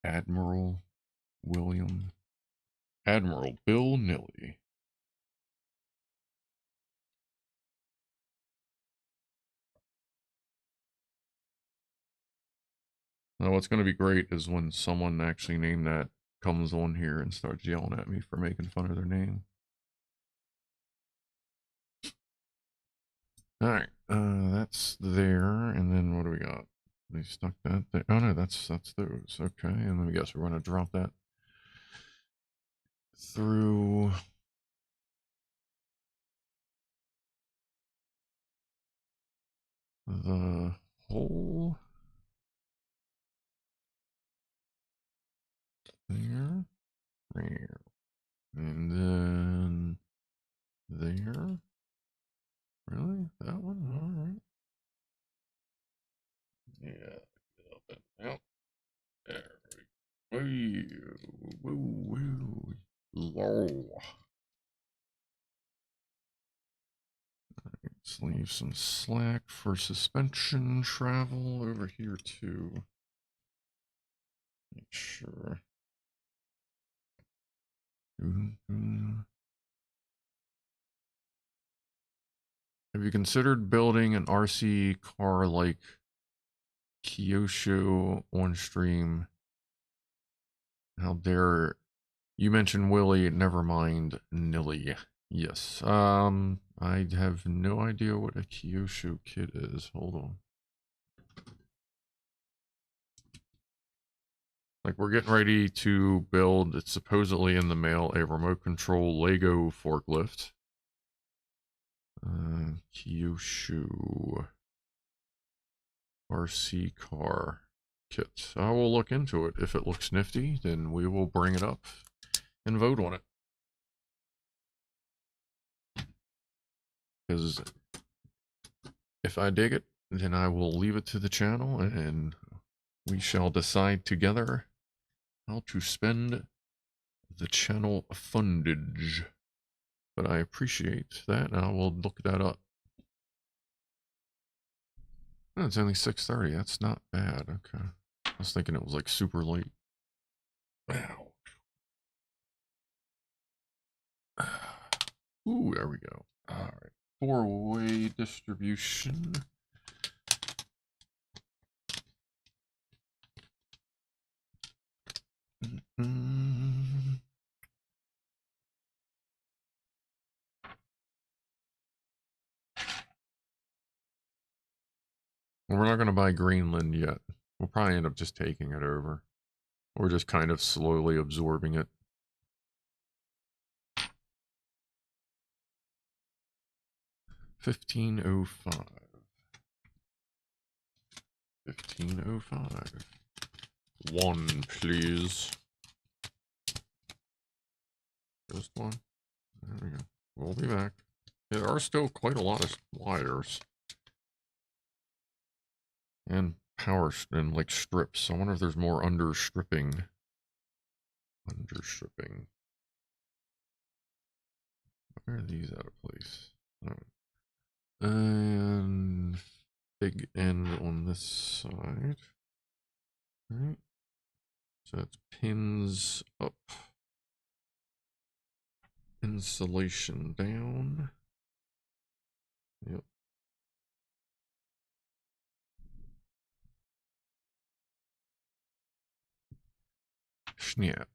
[SPEAKER 2] Admiral William. Admiral Bill Nilly. Now, what's going to be great is when someone actually named that comes on here and starts yelling at me for making fun of their name. Alright, that's there, and then what do we got? They stuck that there. Oh no, that's those. Okay, and then we guess we're going to drop that through the hole there, and then there. Really? That one? Alright. Yeah. Yep. There we go. Woo, woo, low. Let's leave some slack for suspension travel over here too. Make sure. Have you considered building an RC car like Kyosho on stream? How dare you mention Willie? Never mind, Nilly. Yes. I have no idea what a Kyosho kit is. Hold on. Like, we're getting ready to build, it's supposedly in the mail, a remote control Lego forklift. Kyosho RC car kit. I will look into it. If it looks nifty, then we will bring it up and vote on it. Because if I dig it, then I will leave it to the channel and we shall decide together how to spend the channel fundage. But I appreciate that, and I will look that up. Oh, it's only 6:30. That's not bad. Okay. I was thinking it was like super late. Wow. Ooh, there we go. All right. 4-way distribution. Well, we're not going to buy Greenland yet. We'll probably end up just taking it over. Or just kind of slowly absorbing it. $15.05. $15.05. One, please. Just one. There we go. We'll be back. There are still quite a lot of wires. And power and like strips. I wonder if there's more understripping. Understripping. Where are these out of place? Right. And big end on this side. Right. So it's pins up, insulation down. Yep. Snap.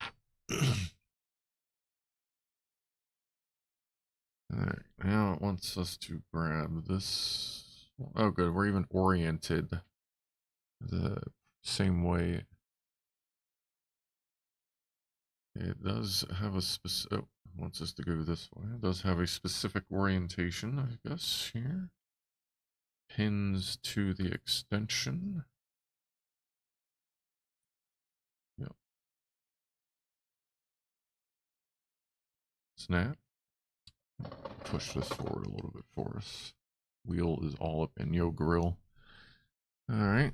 [SPEAKER 2] Alright, now it wants us to grab this. Oh good, we're even oriented the same way. It does have a specific, oh, it wants us to go this way. It does have a specific orientation, I guess, here. Pins to the extension. Yep. Snap. Push this forward a little bit for us. Wheel is all up in your grill. Alright.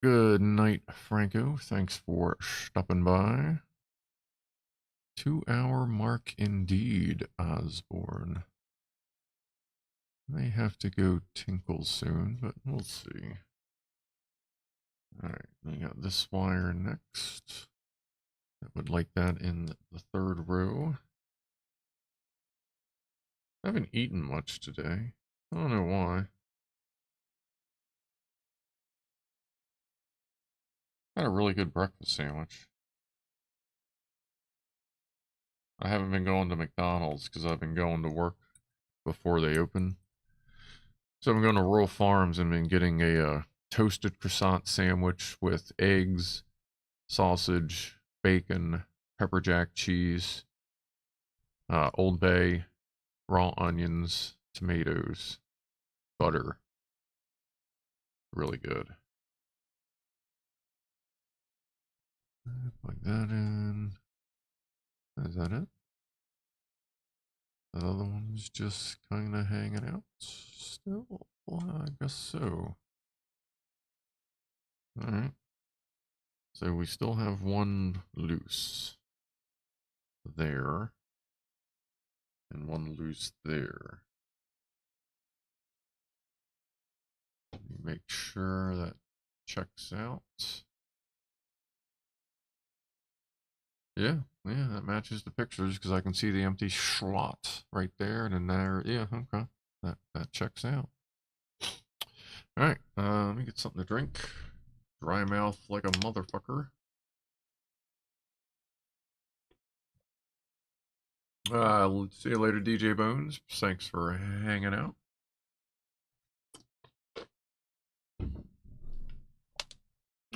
[SPEAKER 2] Good night, Franco. Thanks for stopping by. 2-hour mark indeed, Osborne. May have to go tinkle soon, but we'll see. Alright, we got this wire next. I would like that in the third row. I haven't eaten much today. I don't know why. Had a really good breakfast sandwich. I haven't been going to McDonald's because I've been going to work before they open. So I'm going to Rural Farms and been getting a toasted croissant sandwich with eggs, sausage, bacon, pepper jack cheese, Old Bay, raw onions, tomatoes, butter. Really good. Plug that in. Is that it? The other one's just kind of hanging out still? Well, I guess so. Alright. So we still have one loose there. And one loose there. Make sure that checks out. Yeah, that matches the pictures because I can see the empty slot right there, and then there, yeah, okay, that checks out. All right, let me get something to drink. Dry mouth like a motherfucker. See you later, DJ Bones. Thanks for hanging out.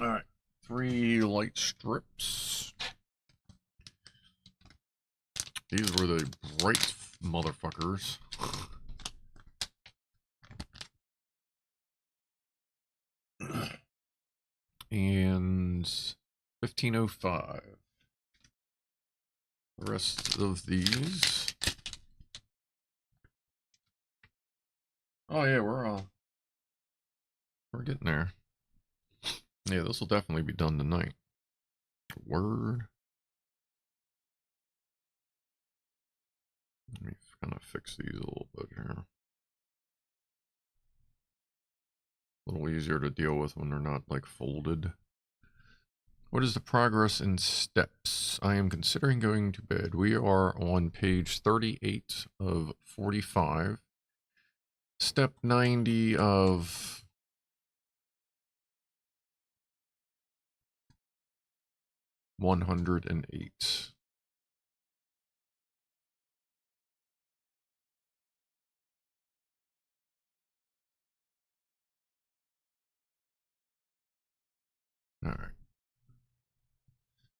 [SPEAKER 2] All right, 3 light strips. These were the bright motherfuckers. And 1505. The rest of these. Oh yeah, we're getting there. Yeah, this will definitely be done tonight. Word. Let me kind of fix these a little bit here. A little easier to deal with when they're not like folded. What is the progress in steps? I am considering going to bed. We are on page 38 of 45. Step 90 of 108. All right.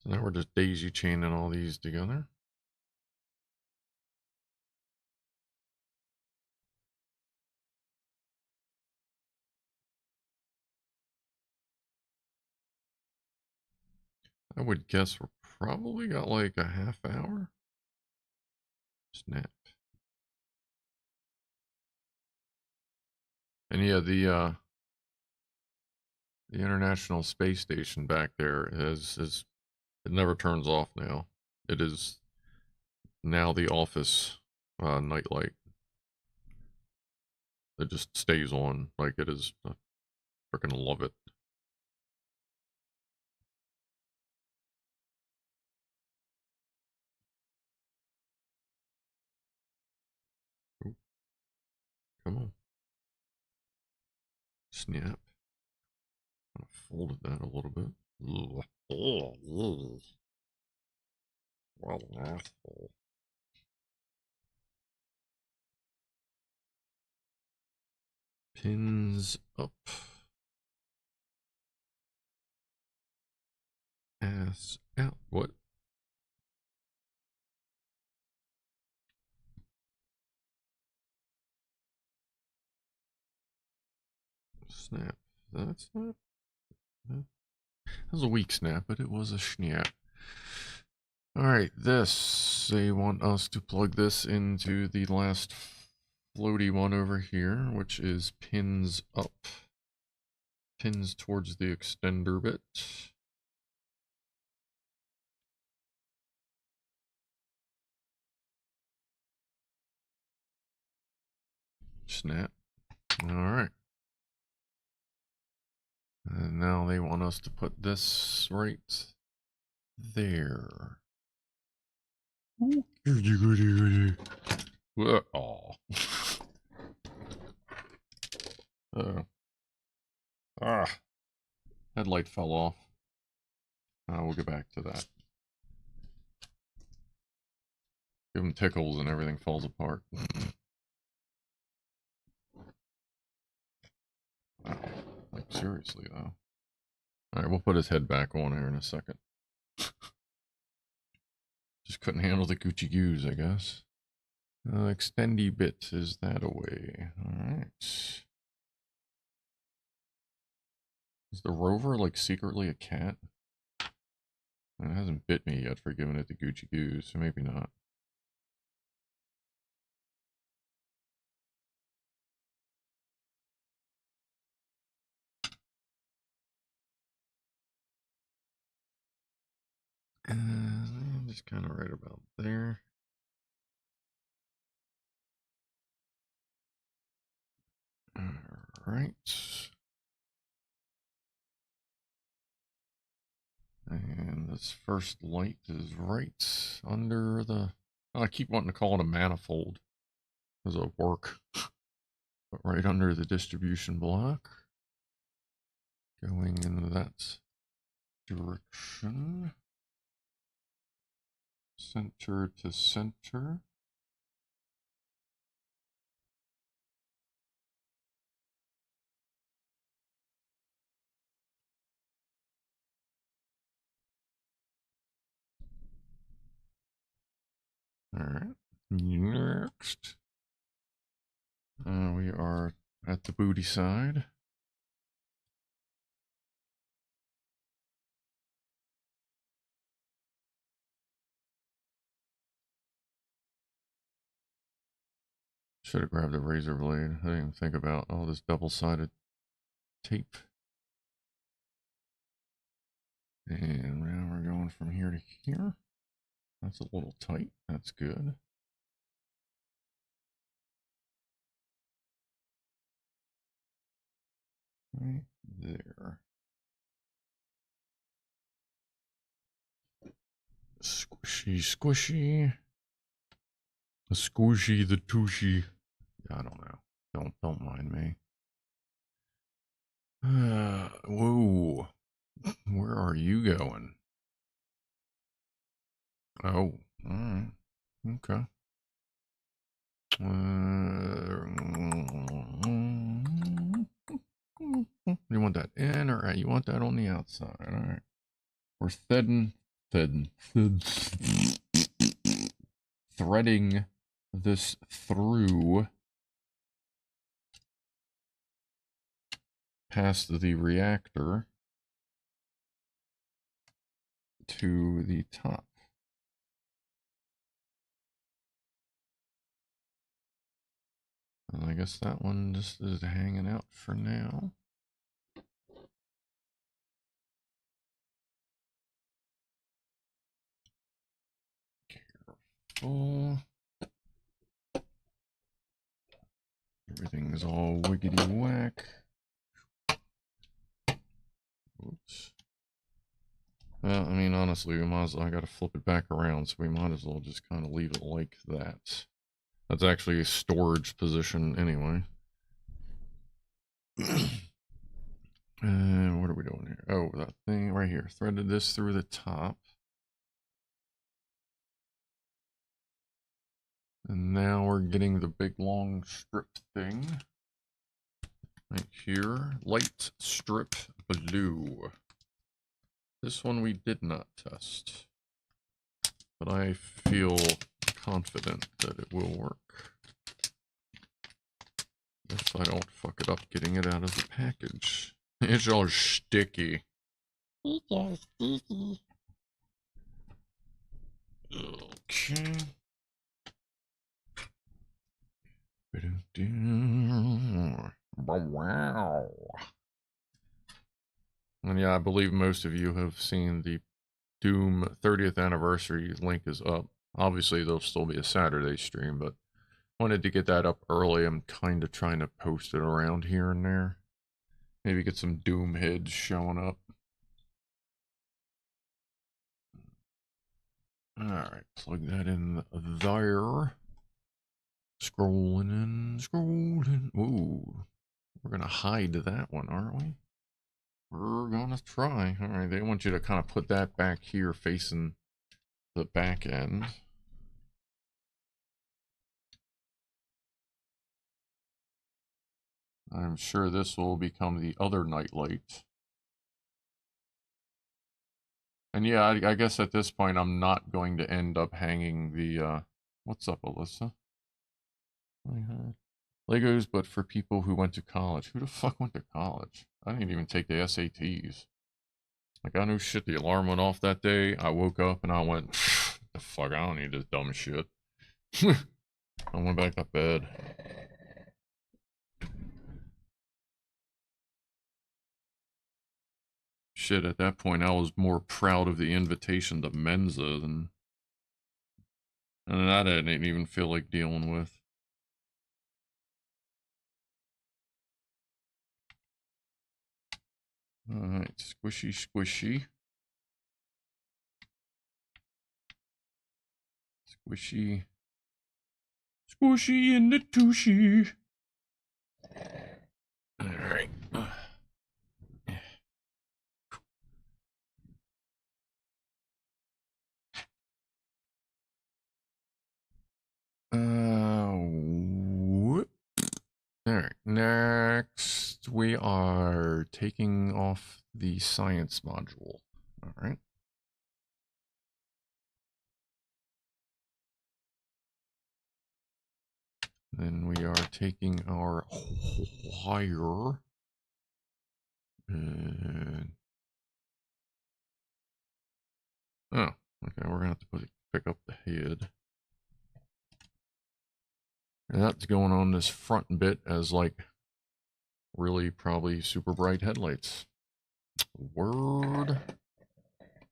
[SPEAKER 2] So now we're just daisy chaining all these together. I would guess we're probably got like a half hour. Snap. And yeah, the International Space Station back there is it never turns off now. It is now the office nightlight. It just stays on like it is. I freaking love it. Come on. Snap. I folded that a little bit. What an asshole. Pins up. Ass out. What? Snap. That's not. That was a weak snap, but it was a snap. Alright, this. They want us to plug this into the last floaty one over here, which is pins up. Pins towards the extender bit. Snap. Alright. And now they want us to put this right there. Oh. Headlight fell off. We'll get back to that. Give them tickles and everything falls apart. Wow. Like, seriously, though. Alright, we'll put his head back on here in a second. Just couldn't handle the Gucci goos, I guess. Extendy bit is that away. Alright. Is the Rover, like, secretly a cat? It hasn't bit me yet for giving it the Gucci goos, so maybe not. Just kind of right about there. Alright. And this first light is right under the... I keep wanting to call it a manifold because it'll work. But right under the distribution block. Going in that direction. Center to center. Alright, next. We are at the booty side. Should have grabbed a razor blade. I didn't even think about all this double-sided tape. And now we're going from here to here. That's a little tight. That's good. Right there. Squishy, squishy. The squishy, the tushy. I don't know. Don't mind me. Whoa. Where are you going? Oh, alright. Okay. You want that in or out? You want that on the outside? Alright. We're threading this through past the reactor to the top. And I guess that one just is hanging out for now. Careful. Everything's all wiggity whack. Oops. Well, I mean, honestly, we might as well, I gotta flip it back around, so we might as well just kind of leave it like that. That's actually a storage position anyway. What are we doing here? Oh, that thing right here. Threaded this through the top. And now we're getting the big long strip thing. Right here. Light strip blue. This one we did not test. But I feel confident that it will work. If I don't fuck it up getting it out of the package. It's all sticky.
[SPEAKER 1] It's so sticky.
[SPEAKER 2] Okay. Wow. And yeah, I believe most of you have seen the Doom 30th anniversary link is up. Obviously, there'll still be a Saturday stream, but wanted to get that up early. I'm kind of trying to post it around here and there. Maybe get some Doom heads showing up. Alright, plug that in there. Scrolling in, scrolling. Ooh, we're gonna hide that one, aren't we? We're gonna try. Alright, they want you to kind of put that back here facing the back end. I'm sure this will become the other night light. And yeah, I guess at this point I'm not going to end up hanging the, what's up, Alyssa? Legos, but for people who went to college. Who the fuck went to college? I didn't even take the SATs. Like, I knew shit, the alarm went off that day. I woke up and I went, the fuck, I don't need this dumb shit. I went back to bed. Shit, at that point, I was more proud of the invitation to Mensa than... And that I didn't even feel like dealing with. Alright, squishy, squishy. Squishy. Squishy in the tushy. Alright. Alright, next we are taking off the science module. Alright. Then we are taking our wire and oh, okay, we're gonna have to pick up the head. And that's going on this front bit as like really probably super bright headlights. Word.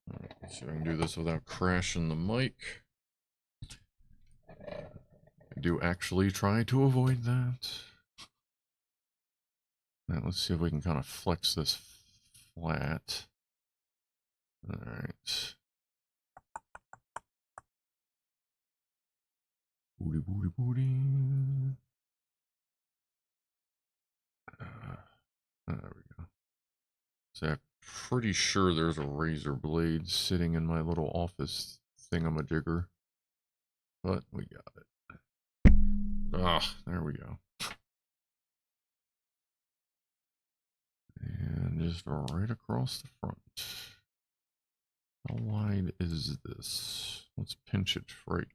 [SPEAKER 2] Right, let's see if I can do this without crashing the mic. I do actually try to avoid that. Now let's see if we can kind of flex this flat. Alright. Booty, booty, booty. There we go. So I'm pretty sure there's a razor blade sitting in my little office thingamajigger. But we got it. Ah, there we go. And just right across the front. How wide is this? Let's pinch it right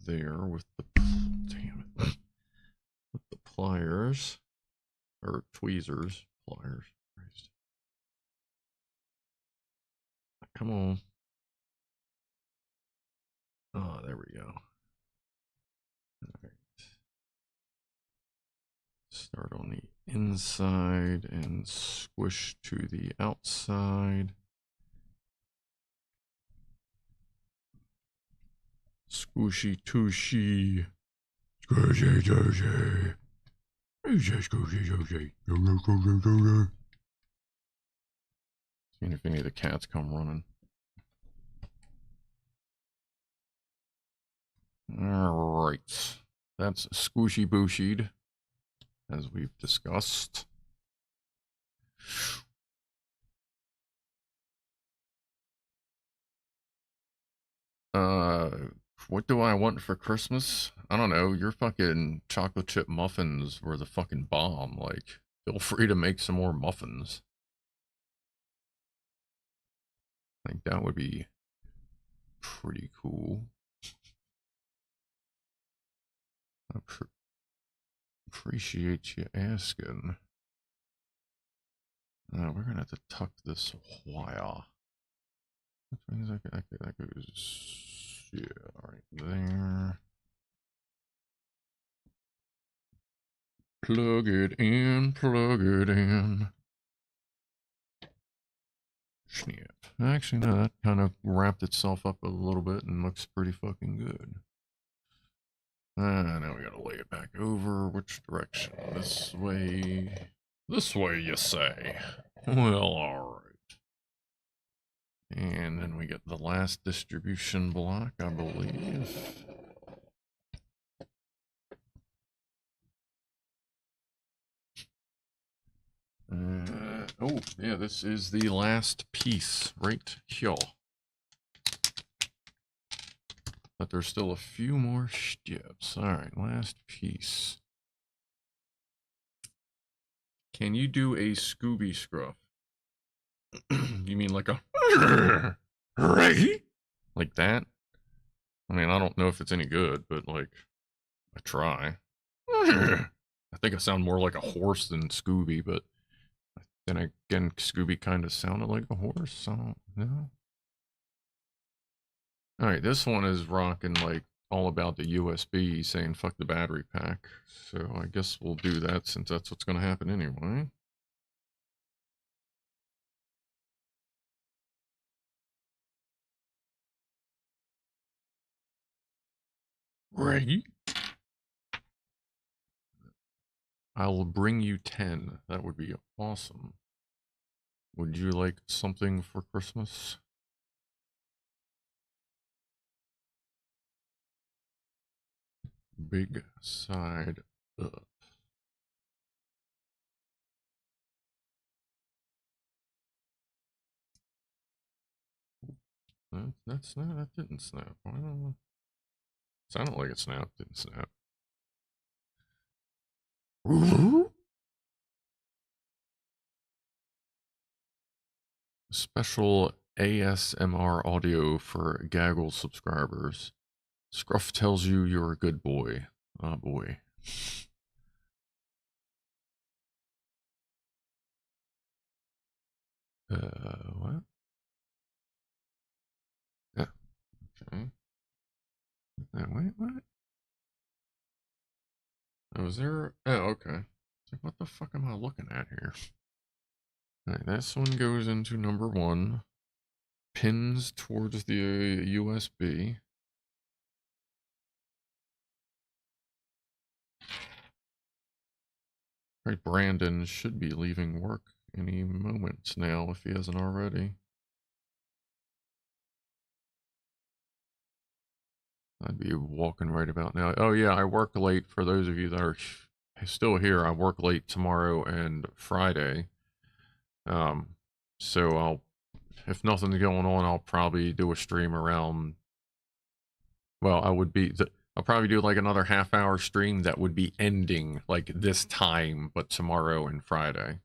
[SPEAKER 2] there with the, damn it, with the pliers, or tweezers, pliers. Christ. Come on. Oh, there we go. All right. Start on the inside and squish to the outside. Squishy tushy. Squishy tushy. Squishy tushy. Seeing if any of the cats come running. Alright. That's squishy booshied, as we've discussed. What do I want for Christmas? I don't know. Your fucking chocolate chip muffins were the fucking bomb. Like, feel free to make some more muffins. I think that would be pretty cool. I appreciate you asking. We're gonna have to tuck this wire. Which means that goes, yeah, right there. Plug it in, plug it in. Snap. Actually, no, that kind of wrapped itself up a little bit and looks pretty fucking good. Now we gotta lay it back over. Which direction? This way. This way, you say? Well, alright. And then we get the last distribution block, I believe. Oh, yeah, this is the last piece right here. But there's still a few more steps. Alright, last piece. Can you do a Scooby Scruff? You mean like a right? Like that? I mean, I don't know if it's any good, but like, I try. I think I sound more like a horse than Scooby, but then again, Scooby kind of sounded like a horse. I don't know. Alright, this one is rocking like all about the USB, saying fuck the battery pack. So I guess we'll do that since that's what's going to happen anyway. Right. I will bring you 10. That would be awesome. Would you like something for Christmas? Big side up. That didn't snap. I don't know. Sounded like it snapped, didn't snap. Special ASMR audio for Gaggle subscribers. Scruff tells you you're a good boy. Oh boy. What? Yeah. Okay. Wait, what? Oh, is there? Oh, okay. It's like, what the fuck am I looking at here? Alright, this one goes into number 1. Pins towards the USB. Right, Brandon should be leaving work any moment now if he hasn't already. I'd be walking right about now. Oh yeah, I work late. For those of you that are still here, I work late tomorrow and Friday. So if nothing's going on, I'll probably do a stream around. Well, I'll probably do like another half-hour stream that would be ending like this time, but tomorrow and Friday,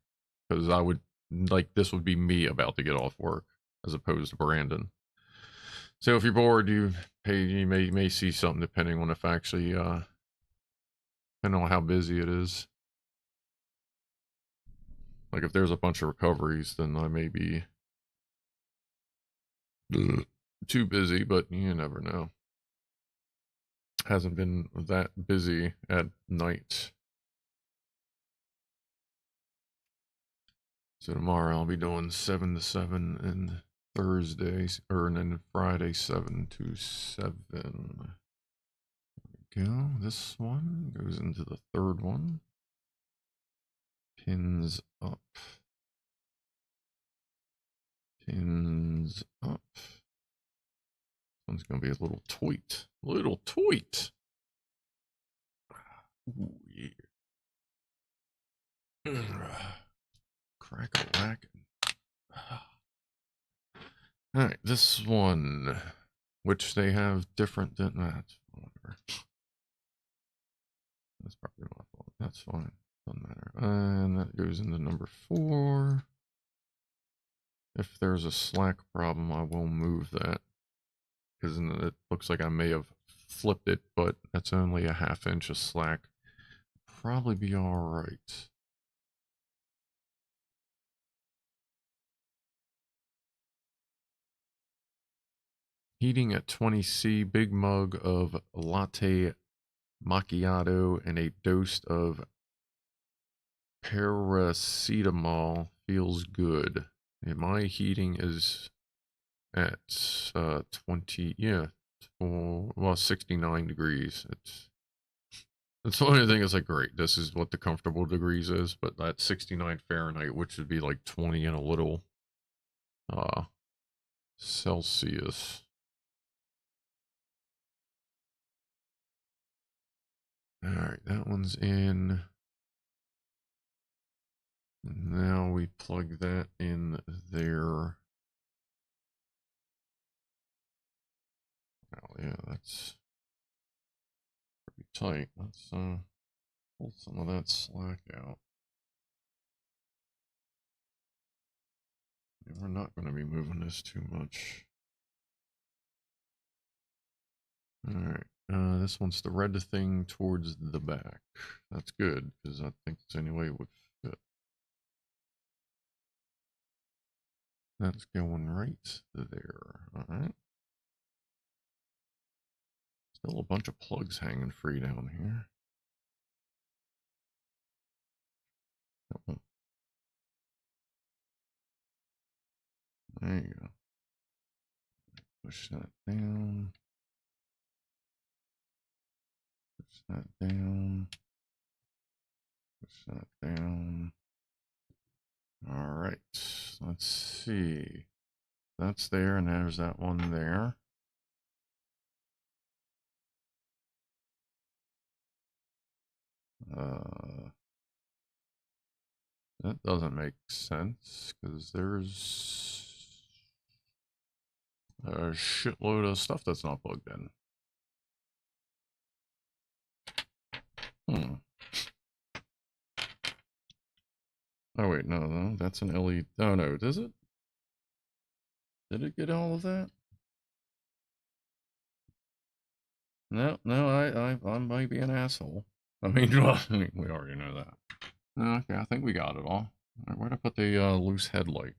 [SPEAKER 2] because I would like this would be me about to get off work as opposed to Brandon. So if you're bored, you may see something depending on if actually depending on how busy it is. Like if there's a bunch of recoveries, then I may be too busy, but you never know. Hasn't been that busy at night. So tomorrow I'll be doing 7 to 7 and Thursdays, and then Friday 7 to 7. There we go. This one goes into the third one. Pins up. Pins up. This one's gonna be a little tweet. Little tweet. Ooh, yeah. Crack-a-lack. Alright, this one, which they have different than that. Whatever. That's probably my fault. That's fine. Doesn't matter. And that goes into number 4. If there's a slack problem, I will move that. Because it looks like I may have flipped it, but that's only a ½ inch of slack. Probably be alright. Heating at 20°, big mug of latte macchiato and a dose of paracetamol feels good. And my heating is at 20, yeah, well, 69 degrees. It's the only thing is like, great, this is what the comfortable degrees is, but that's 69 Fahrenheit, which would be like 20 and a little Celsius. All right, that one's in. Now we plug that in there. Oh yeah, that's pretty tight. Let's pull some of that slack out. Yeah, we're not going to be moving this too much. All right, this one's the red thing towards the back. That's good because I think it's anyway would fit. That's going right there. All right. Still a bunch of plugs hanging free down here. Oh. There you go. Push that down. Push that down. Push that down. All right. Let's see. That's there, and there's that one there. That doesn't make sense because there's a shitload of stuff that's not plugged in. Oh wait, no, that's an LED. Oh no, does it? Did it get all of that? No, I might be an asshole. I mean, well, we already know that. Okay, I think we got it all. All right, where'd I put the loose headlight?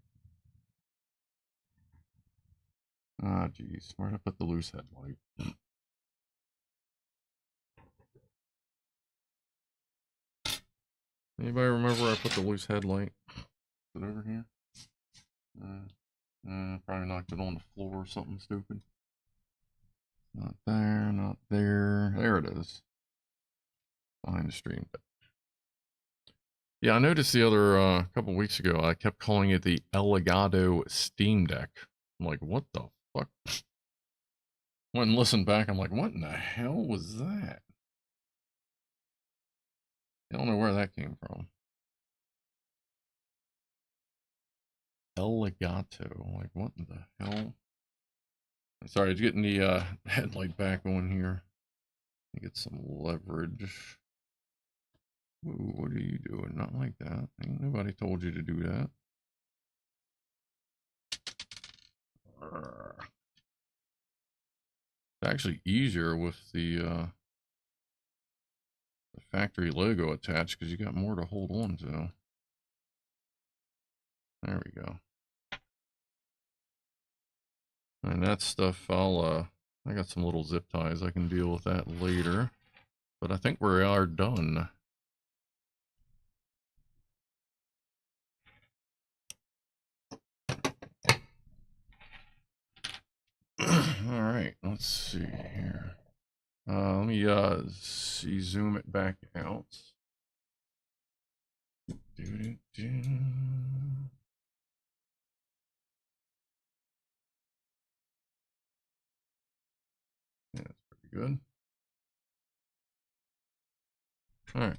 [SPEAKER 2] Ah, geez, where'd I put the loose headlight? Anybody remember where I put the loose headlight? Is it over here? Probably knocked it on the floor or something stupid. Not there, not there. There it is. Behind the stream. Yeah, I noticed the other couple weeks ago, I kept calling it the Elgato Steam Deck. I'm like, what the fuck? Went and listened back, I'm like, what in the hell was that? I don't know where that came from. Elgato, like what in the hell? Sorry, it's getting the headlight back on here. Get some leverage. Ooh, what are you doing? Not like that. Ain't nobody told you to do that. It's actually easier with the factory logo attached because you got more to hold on to. There we go. And that stuff, I got some little zip ties. I can deal with that later. But I think we are done. All right, let's see here. Let me zoom it back out. Yeah, that's pretty good. Alright.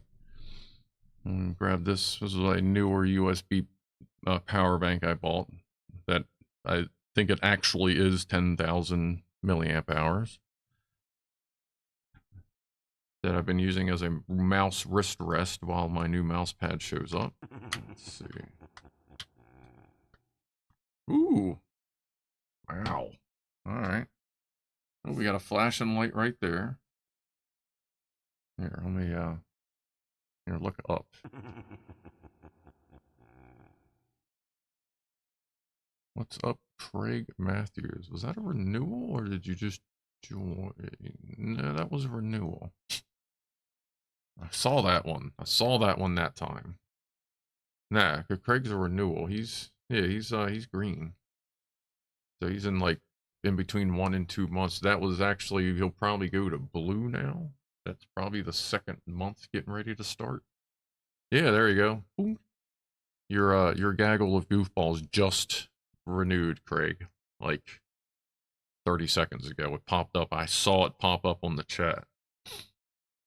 [SPEAKER 2] Grab this. This is a newer USB power bank I bought. That I think it actually is 10,000 milliamp hours. That I've been using as a mouse wrist rest while my new mouse pad shows up. Let's see. Ooh. Wow. Alright. Oh, we got a flashing light right there. Here, let me, here, look up. What's up, Craig Matthews? Was that a renewal, or did you just join? No, that was a renewal. I saw that one. I saw that one that time. Nah, Craig's a renewal. He's green. So he's in like in between 1 and 2 months. That was actually, he'll probably go to blue now. That's probably the second month getting ready to start. Yeah, there you go. Boom. Your gaggle of goofballs just renewed, Craig. Like 30 seconds ago. It popped up. I saw it pop up on the chat.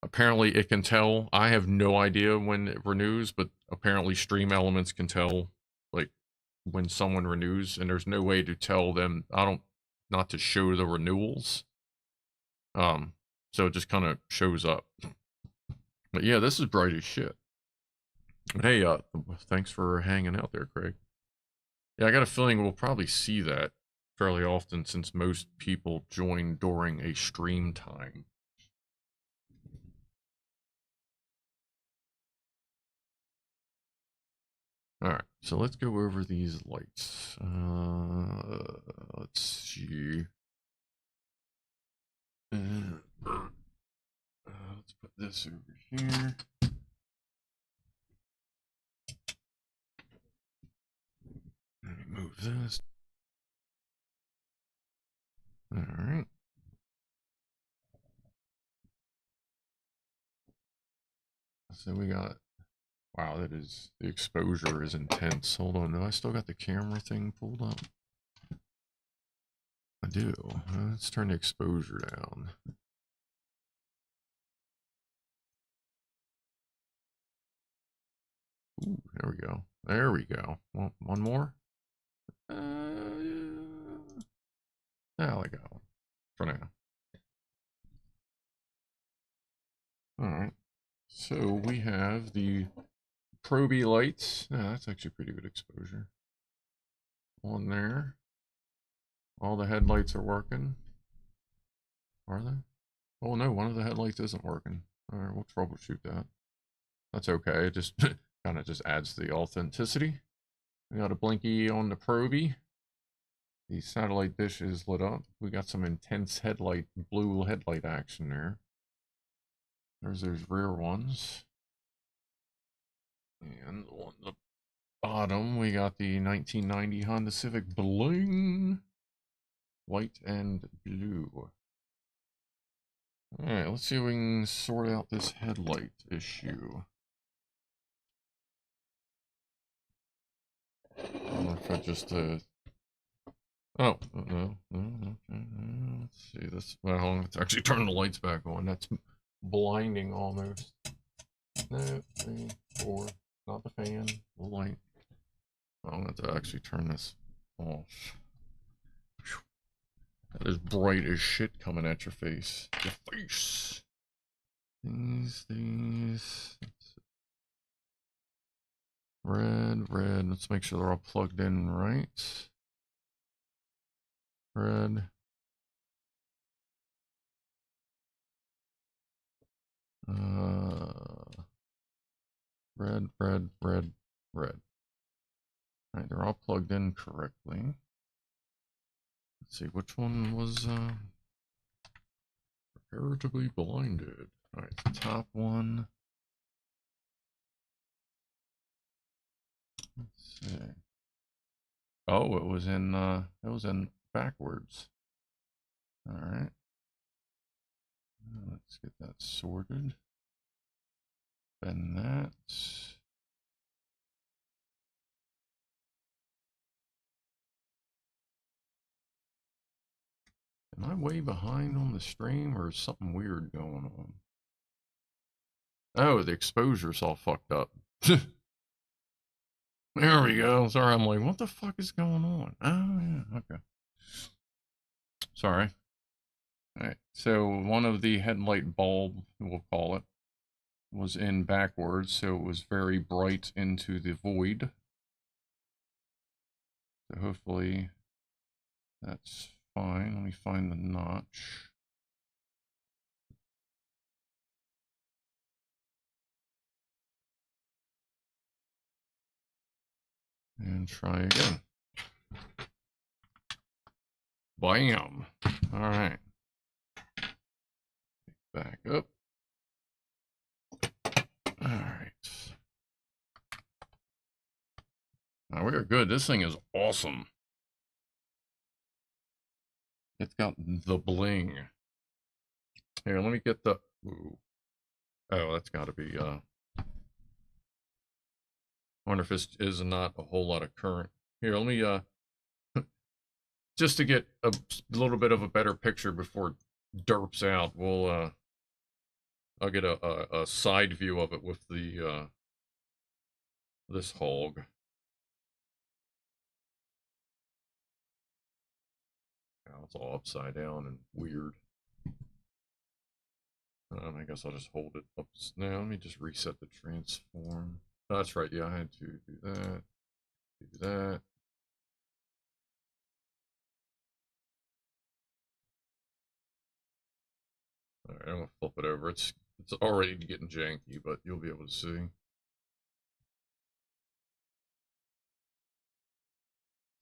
[SPEAKER 2] Apparently it can tell. I have no idea when it renews, but apparently Stream Elements can tell like when someone renews, and there's no way to tell them not to show the renewals. So it just kind of shows up. But yeah, this is bright as shit. But hey, thanks for hanging out there, Craig. Yeah, I got a feeling we'll probably see that fairly often since most people join during a stream time. Alright, so let's go over these lights. Let's see. Let's put this over here. Let me move this. Alright. So we got, wow, that is, the exposure is intense. Hold on, do I still got the camera thing pulled up? I do. Let's turn the exposure down. Ooh, there we go. There we go. Well, one more. Yeah, I like that one for now. Alright. So we have the Proby lights. Yeah, that's actually pretty good exposure. On there. All the headlights are working. Are they? Oh no, one of the headlights isn't working. Alright, we'll troubleshoot that. That's okay. It just kind of just adds to the authenticity. We got a blinky on the Proby. The satellite dish is lit up. We got some intense headlight, blue headlight action there. There's those rear ones. And on the bottom, we got the 1990 Honda Civic Bling. White and blue. Alright, let's see if we can sort out this headlight issue. I don't know if I just, oh, no, let's see this. Well, let's actually turn the lights back on. That's blinding almost. No, 3, 4, not the fan, the light. I'm going to actually turn this off. That is bright as shit coming at your face. Your face. These. Red. Let's make sure they're all plugged in right. Red. Red. Alright, they're all plugged in correctly. Let's see, which one was comparatively blinded? Alright, the top one. Let's see. Oh, it was in backwards. Alright. Let's get that sorted. Bend that. Am I way behind on the stream, or is something weird going on? Oh, the exposure's all fucked up. There we go. Sorry, I'm like, what the fuck is going on? Oh, yeah, okay. Sorry. Alright, so one of the headlight bulb, we'll call it, was in backwards, so it was very bright into the void. So hopefully that's fine. Let me find the notch. And try again. Bam! Alright. Back up. Alright. Now we are good. This thing is awesome. It's got the bling. Here, let me get the... Ooh. Oh, that's gotta be, I wonder if this is not a whole lot of current. Here, let me, just to get a little bit of a better picture before it derps out, we'll, I'll get a side view of it with the, this hog. Now it's all upside down and weird. I guess I'll just hold it up. Now, let me just reset the transform. Oh, that's right, yeah, I had to do that. Do that. Alright, I'm gonna flip it over. It's already getting janky, but you'll be able to see.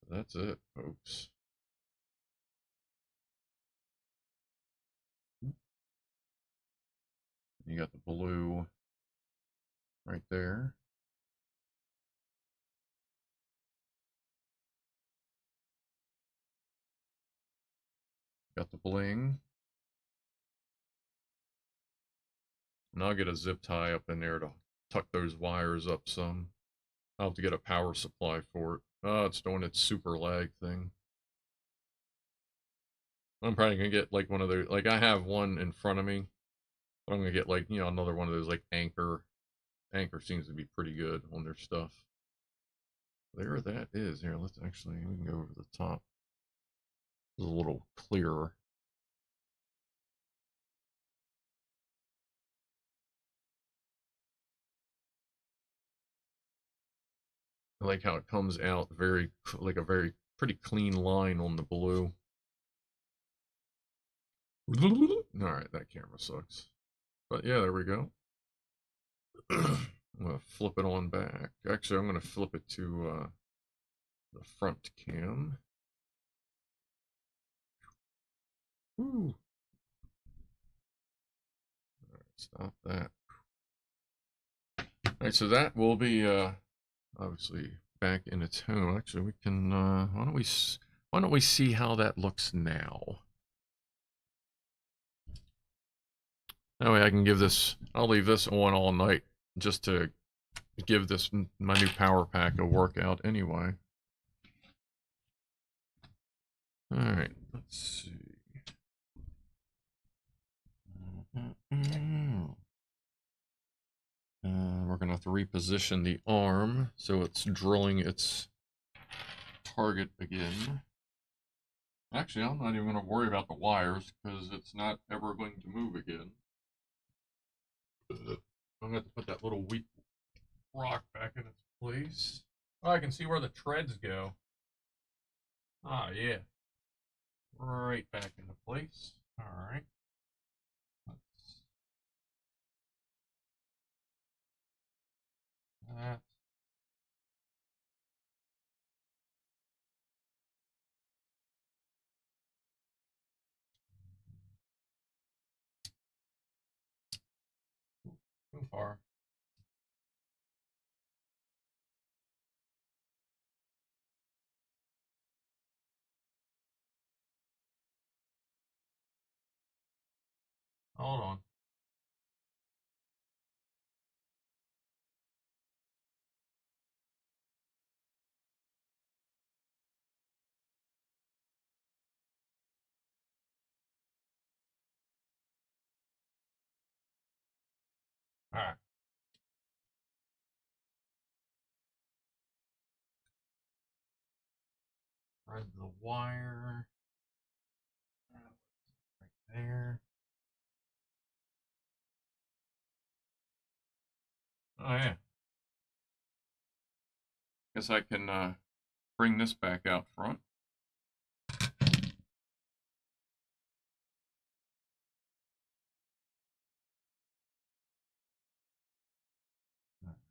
[SPEAKER 2] That's it, folks. You got the blue right there. Got the bling. And I'll get a zip tie up in there to tuck those wires up some. I'll have to get a power supply for it. Oh, it's doing its super lag thing. I'm probably gonna get like one of those, like I have one in front of me, but I'm gonna get like, you know, another one of those like Anchor. Anchor seems to be pretty good on their stuff. There that is. Here, let's actually, we can go over the top. It's a little clearer. I like how it comes out very, like a very pretty clean line on the blue. Alright, that camera sucks. But yeah, there we go. I'm gonna flip it on back. Actually, I'm gonna flip it to the front cam. Woo. Alright, stop that. Alright, so that will be obviously back in its home. Actually, we can why don't we see how that looks now? That way I can give this, I'll leave this on all night just to give this, my new power pack, a workout anyway. Alright, let's see. We're going to have to reposition the arm so it's drilling its target again. Actually, I'm not even going to worry about the wires because it's not ever going to move again. I'm going to have to put that little weak rock back in its place. Oh, I can see where the treads go. Ah, yeah. Right back into place. Alright. That. Too far. Hold on. Alright. thread the wire right there. Oh yeah. Guess I can bring this back out front.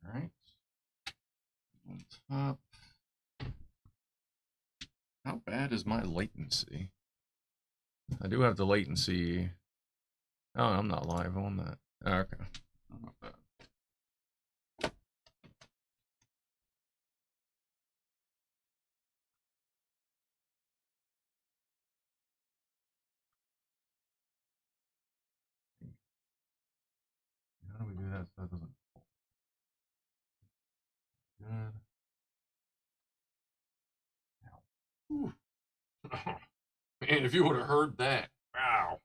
[SPEAKER 2] All right. On top. How bad is my latency? I do have the latency. Oh, I'm not live on that. Okay. Not bad. How do we do that so it doesn't fall? Good. Ow. Man, if you would have heard that. Wow.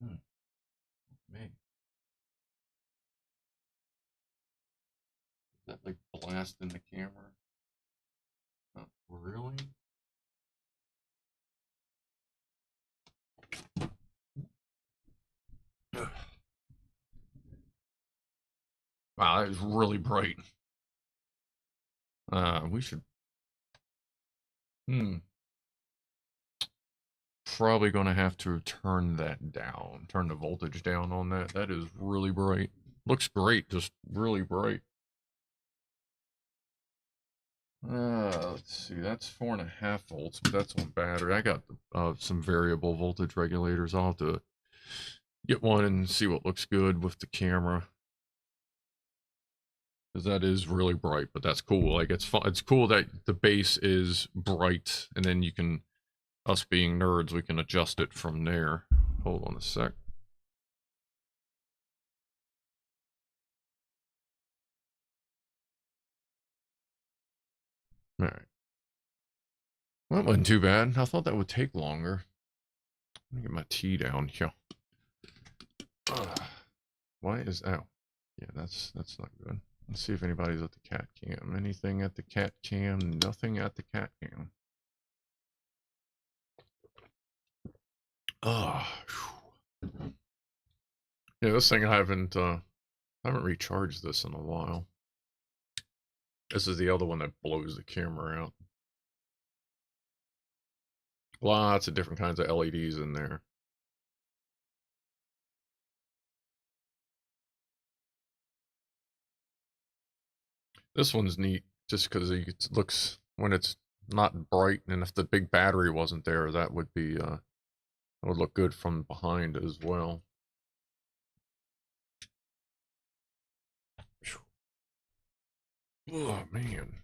[SPEAKER 2] Man. Is that like blasting the camera? Oh, really? Wow, that is really bright. We should. Probably gonna have to turn that down. Turn the voltage down on that. That is really bright. Looks great, just really bright. Let's see. That's 4.5 volts, but that's on battery. I got some variable voltage regulators. I'll have to get one and see what looks good with the camera. Because that is really bright, but that's cool. Like it's cool that the base is bright, and then you can, us being nerds, we can adjust it from there. Hold on a sec. All right. Well, that wasn't too bad. I thought that would take longer. Let me get my tea down here. Why is ow? Yeah, that's not good. Let's see if anybody's at the cat cam. Anything at the cat cam? Nothing at the cat cam. Yeah, this thing I haven't recharged this in a while. This is the other one that blows the camera out. Lots of different kinds of LEDs in there. This one's neat just because it looks, when it's not bright, and if the big battery wasn't there, that would be that would look good from behind as well. Oh man.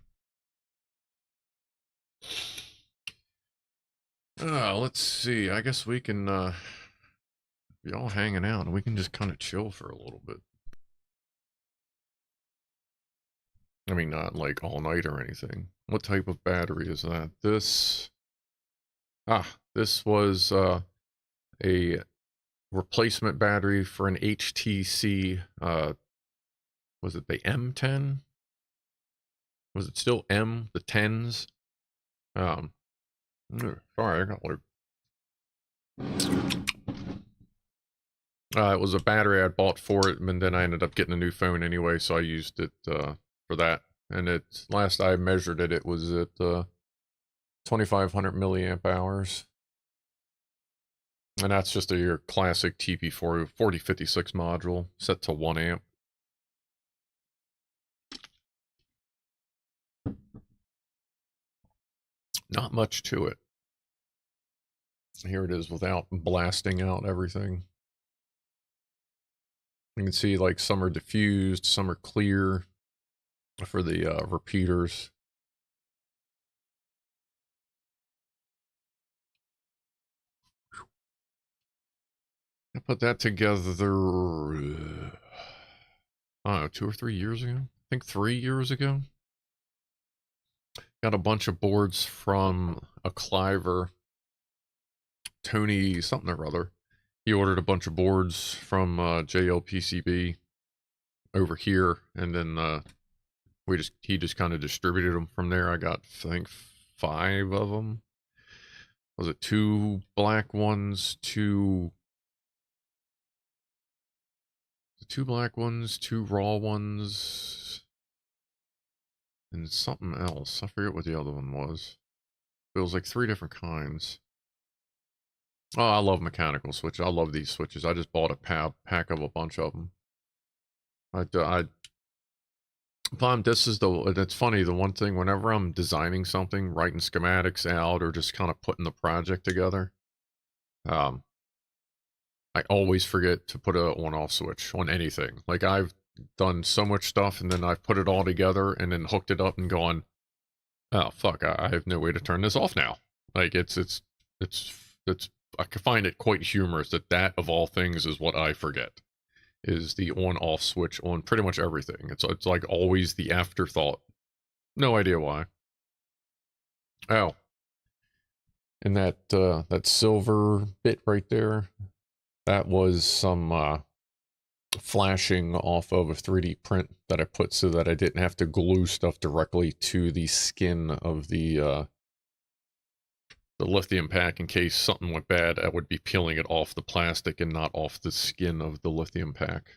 [SPEAKER 2] Let's see. I guess we can be all hanging out and we can just kind of chill for a little bit. I mean, not like all night or anything. What type of battery is that? This was a replacement battery for an HTC, was it the M10? Was it still M, the 10s? Sorry, I got like... it was a battery I bought for it, and then I ended up getting a new phone anyway, so I used it for that. And it's, last I measured it, it was at 2,500 milliamp hours. And that's just your classic TP4056 module set to 1 amp. Not much to it. Here it is without blasting out everything. You can see like some are diffused, some are clear for the repeaters. I put that together, I don't know, 2 or 3 years ago? I think 3 years ago. Got a bunch of boards from a Cliver, Tony something or other. He ordered a bunch of boards from JLPCB over here, and then he just kind of distributed them from there. I got, I think, 5 of them. Was it 2 black ones, 2 black ones, 2 raw ones, and something else. I forget what the other one was. It was like 3 different kinds. Oh, I love mechanical switches. I love these switches. I just bought a pack of a bunch of them. That's funny, the one thing, whenever I'm designing something, writing schematics out, or just kind of putting the project together, I always forget to put a on-off switch on anything. Like, I've done so much stuff, and then I've put it all together, and then hooked it up and gone, oh, fuck, I have no way to turn this off now. Like, it's, I can find it quite humorous that of all things is what I forget. Is the on-off switch on pretty much everything. It's like always the afterthought. No idea why. Oh. And that silver bit right there, that was some flashing off of a 3D print that I put so that I didn't have to glue stuff directly to the skin of the lithium pack in case something went bad. I would be peeling it off the plastic and not off the skin of the lithium pack,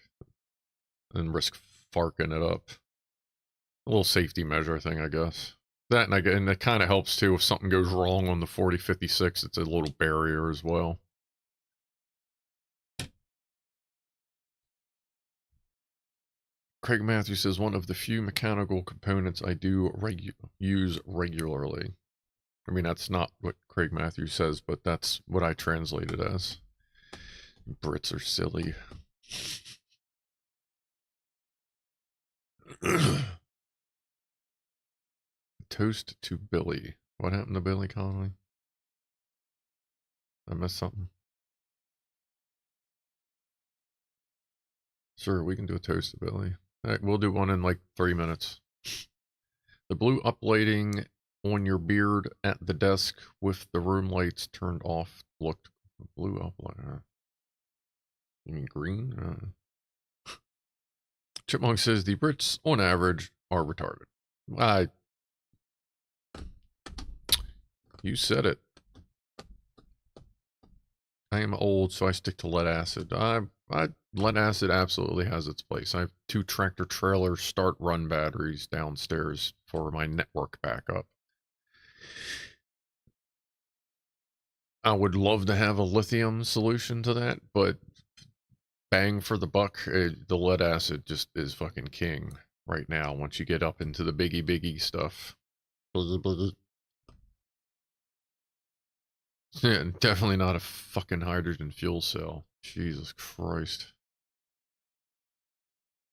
[SPEAKER 2] and risk farking it up. A little safety measure thing, I guess. That, and it kind of helps too if something goes wrong on the 4056. It's a little barrier as well. Craig Matthews says, one of the few mechanical components I do use regularly. I mean, that's not what Craig Matthews says, but that's what I translate it as. Brits are silly. Toast to Billy. What happened to Billy Connolly? I missed something. Sure, we can do a toast to Billy. Right, we'll do one in like 3 minutes. The blue uplighting on your beard at the desk with the room lights turned off looked blue uplighting. You mean green? Chipmunk says the Brits, on average, are retarded. You said it. I am old, so I stick to lead acid. Lead acid absolutely has its place. I have 2 tractor trailer start-run batteries downstairs for my network backup. I would love to have a lithium solution to that, but bang for the buck, the lead acid just is fucking king right now once you get up into the biggie stuff. Yeah, definitely not a fucking hydrogen fuel cell. Jesus Christ.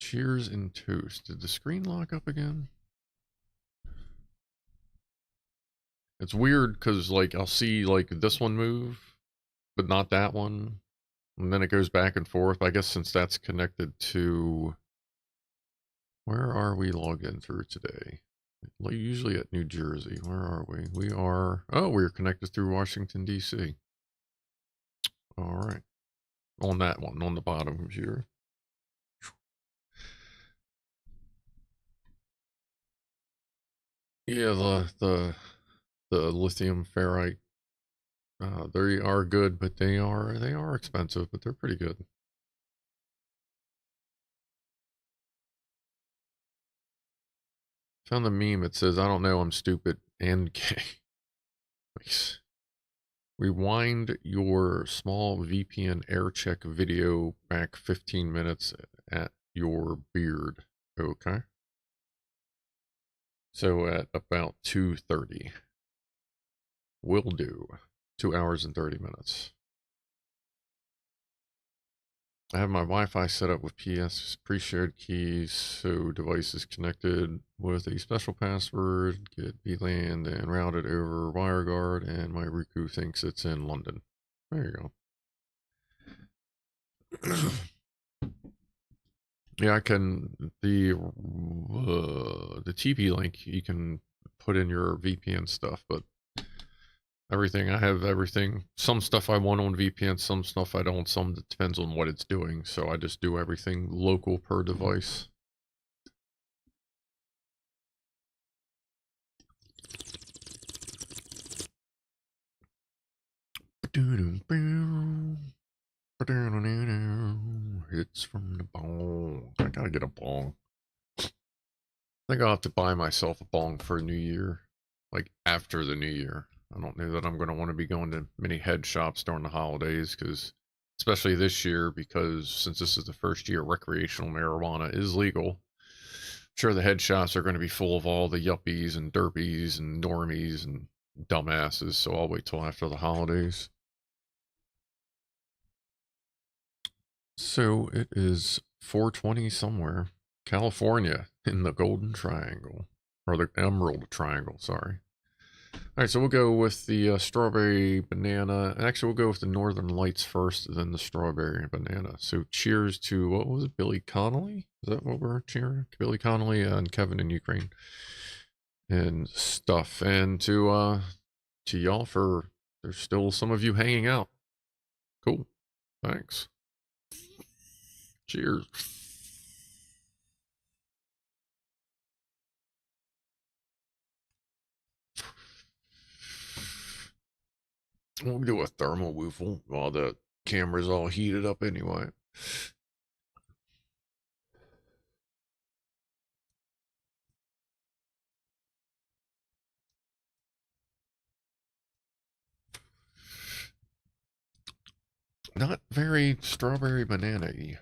[SPEAKER 2] Cheers and toast. Did the screen lock up again? It's weird because, like, I'll see, like, this one move, but not that one. And then it goes back and forth. I guess since that's connected to... Where are we logged in through today? Usually at New Jersey. Where are we? We are... Oh, we're connected through Washington, D.C. All right. On that one, on the bottom computer. Yeah, the lithium ferrite, they are good, but they are expensive, but they're pretty good. Found the meme. It says, "I don't know, I'm stupid and gay." Nice. Rewind your small VPN air check video back 15 minutes at your beard. Okay. So at about 2:30. Will do. 2 hours and 30 minutes. I have my Wi-Fi set up with PS pre-shared keys, so devices connected with a special password get VLAN and routed over WireGuard, and my Riku thinks it's in London. There you go. Yeah, I can, the TP link, you can put in your VPN stuff, but everything, I have everything. Some stuff I want on VPN, some stuff I don't. Some depends on what it's doing. So I just do everything local per device. Hits from the bong. I gotta get a bong. I think I'll have to buy myself a bong for New Year. Like after the New Year. I don't know that I'm going to want to be going to many head shops during the holidays, because especially this year, because since this is the first year recreational marijuana is legal, I'm sure the head shops are going to be full of all the yuppies and derpies and normies and dumbasses, so I'll wait till after the holidays. So it is 4:20 somewhere. California in the Golden Triangle. Or the Emerald Triangle, sorry. Alright, so we'll go with the strawberry banana. And actually, we'll go with the Northern Lights first, then the strawberry banana. So cheers to, what was it, Billy Connolly? Is that what we're cheering? Billy Connolly and Kevin in Ukraine. And stuff. And to y'all for, there's still some of you hanging out. Cool. Thanks. Cheers. We'll do a thermal woofle while the camera's all heated up anyway. Not very strawberry banana-y.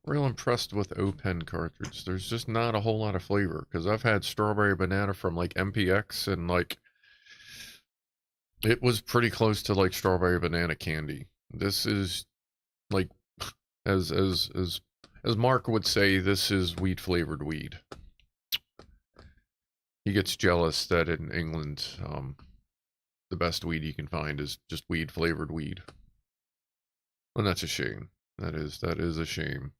[SPEAKER 2] Real impressed with O-Pen cartridge. There's just not a whole lot of flavor, because I've had strawberry banana from like MPX, and like it was pretty close to like strawberry banana candy. This is like, as Mark would say, this is weed flavored weed. He gets jealous that in England, the best weed you can find is just weed flavored weed. And that's a shame. That is a shame.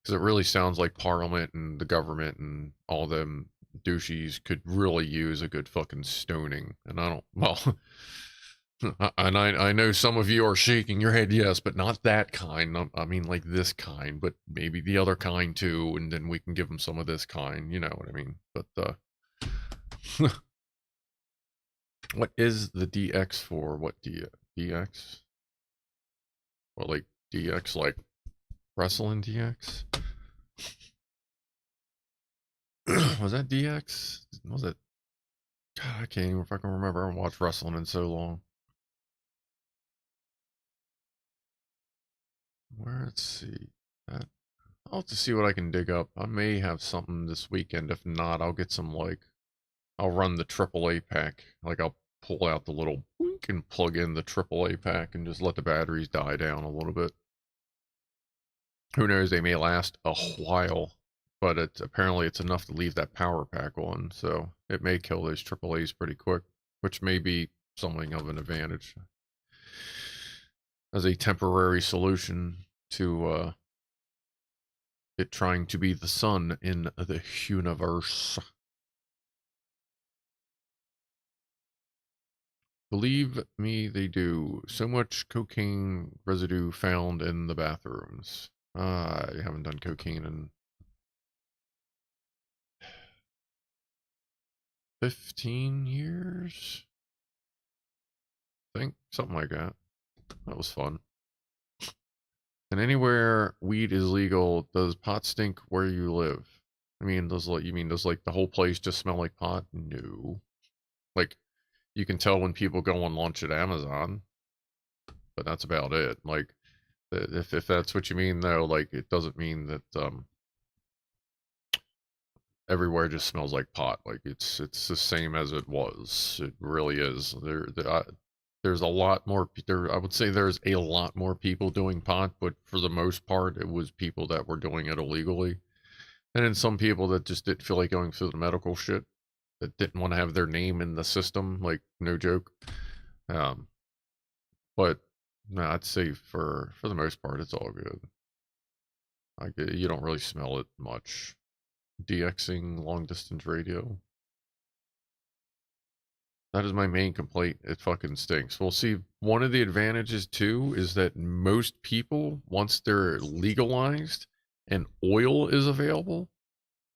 [SPEAKER 2] Because it really sounds like Parliament and the government and all them douchies could really use a good fucking stoning. And I don't, well, and I know some of you are shaking your head, yes, but not that kind. I mean, like this kind, but maybe the other kind too, and then we can give them some of this kind, you know what I mean? But, what is the DX for? What DX? Well, like DX, like wrestling DX? Was that DX? Was it? God, I can't even fucking remember. I haven't watched wrestling in so long. Let's see. I'll have to see what I can dig up. I may have something this weekend. If not, I'll get some, like, I'll run the AAA pack. Like, I'll pull out the little boink and plug in the AAA pack and just let the batteries die down a little bit. Who knows, they may last a while, but apparently it's enough to leave that power pack on, so it may kill those AAAs pretty quick, which may be something of an advantage as a temporary solution to it trying to be the sun in the universe. Believe me, they do. So much cocaine residue found in the bathrooms. I haven't done cocaine in 15 years? I think, something like that. That was fun. And anywhere weed is legal, does pot stink where you live? I mean, does like the whole place just smell like pot? No. Like, you can tell when people go on lunch at Amazon, but that's about it. Like, if that's what you mean, though, like, it doesn't mean that everywhere just smells like pot. Like, it's the same as it was. It really is. There's a lot more. I would say there's a lot more people doing pot, but for the most part, it was people that were doing it illegally, and then some people that just didn't feel like going through the medical shit, that didn't want to have their name in the system. Like, no joke. But no, I'd say for the most part, it's all good. Like, you don't really smell it much. DXing long distance radio. That is my main complaint. It fucking stinks. Well, see, one of the advantages too is that most people, once they're legalized and oil is available,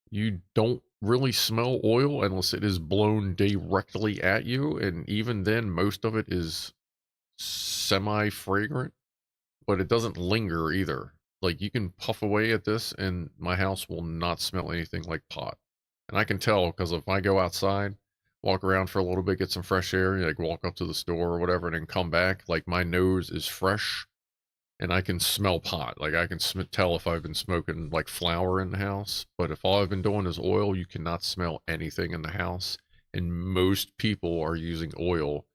[SPEAKER 2] you don't really smell oil unless it is blown directly at you. And even then, most of it is semi-fragrant, but it doesn't linger either. Like, you can puff away at this and my house will not smell anything like pot. And I can tell because if I go outside, walk around for a little bit, get some fresh air, like walk up to the store or whatever, and then come back, like my nose is fresh and I can smell pot. Like I can tell if I've been smoking like flour in the house. But if all I've been doing is oil, you cannot smell anything in the house. And most people are using oil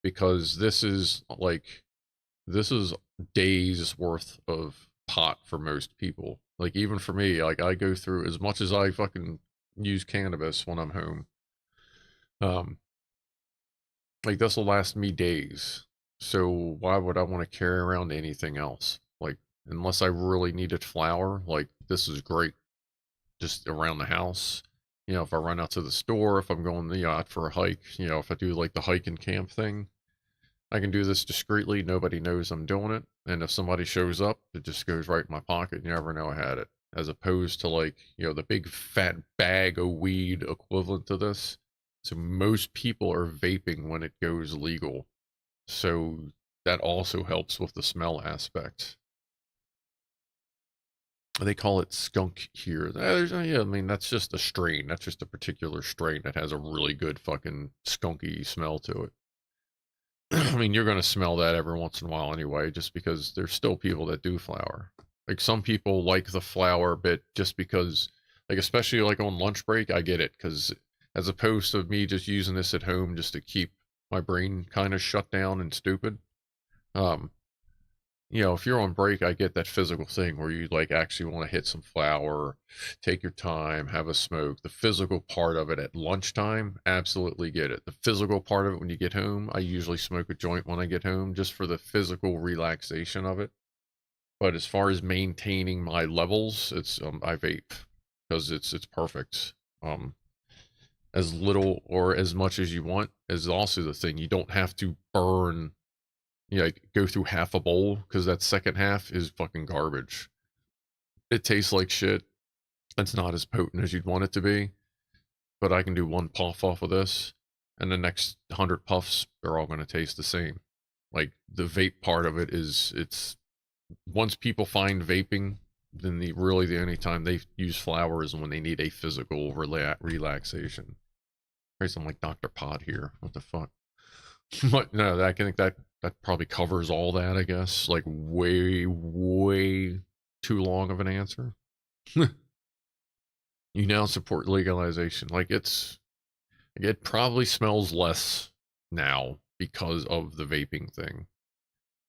[SPEAKER 2] because this is days worth of pot for most people. Like even for me, like I go through as much as I fucking use cannabis when I'm home. Like this will last me days. So why would I want to carry around anything else? Like unless I really needed flour, like this is great just around the house. You know, if I run out to the store, if I'm going out for a hike, you know, if I do like the hike and camp thing, I can do this discreetly. Nobody knows I'm doing it. And if somebody shows up, it just goes right in my pocket. You never know I had it. As opposed to like, you know, the big fat bag of weed equivalent to this. So most people are vaping when it goes legal. So that also helps with the smell aspect. They call it skunk here. Yeah, I mean, that's just a strain. That's just a particular strain that has a really good fucking skunky smell to it. I mean, you're going to smell that every once in a while anyway, just because there's still people that do flower. Like some people like the flower bit just because, like, especially like on lunch break, I get it. Because as opposed to me just using this at home just to keep my brain kind of shut down and stupid. You know, if you're on break, I get that physical thing where you like actually want to hit some flour, take your time, have a smoke. The physical part of it at lunchtime, absolutely get it. The physical part of it when you get home, I usually smoke a joint when I get home just for the physical relaxation of it. But as far as maintaining my levels, it's I vape because it's perfect. As little or as much as you want is also the thing. You don't have to burn, you know, like go through half a bowl because that second half is fucking garbage. It tastes like shit. It's not as potent as you'd want it to be, but I can do one puff off of this, and the next 100 puffs are all going to taste the same. Like the vape part of it is, it's once people find vaping, then the only time they use flower is when they need a physical relaxation. Christ, I'm like Dr. Pod here. What the fuck? But no, I think that probably covers all that, I guess. Like way too long of an answer. You now support legalization. Like it probably smells less now because of the vaping thing.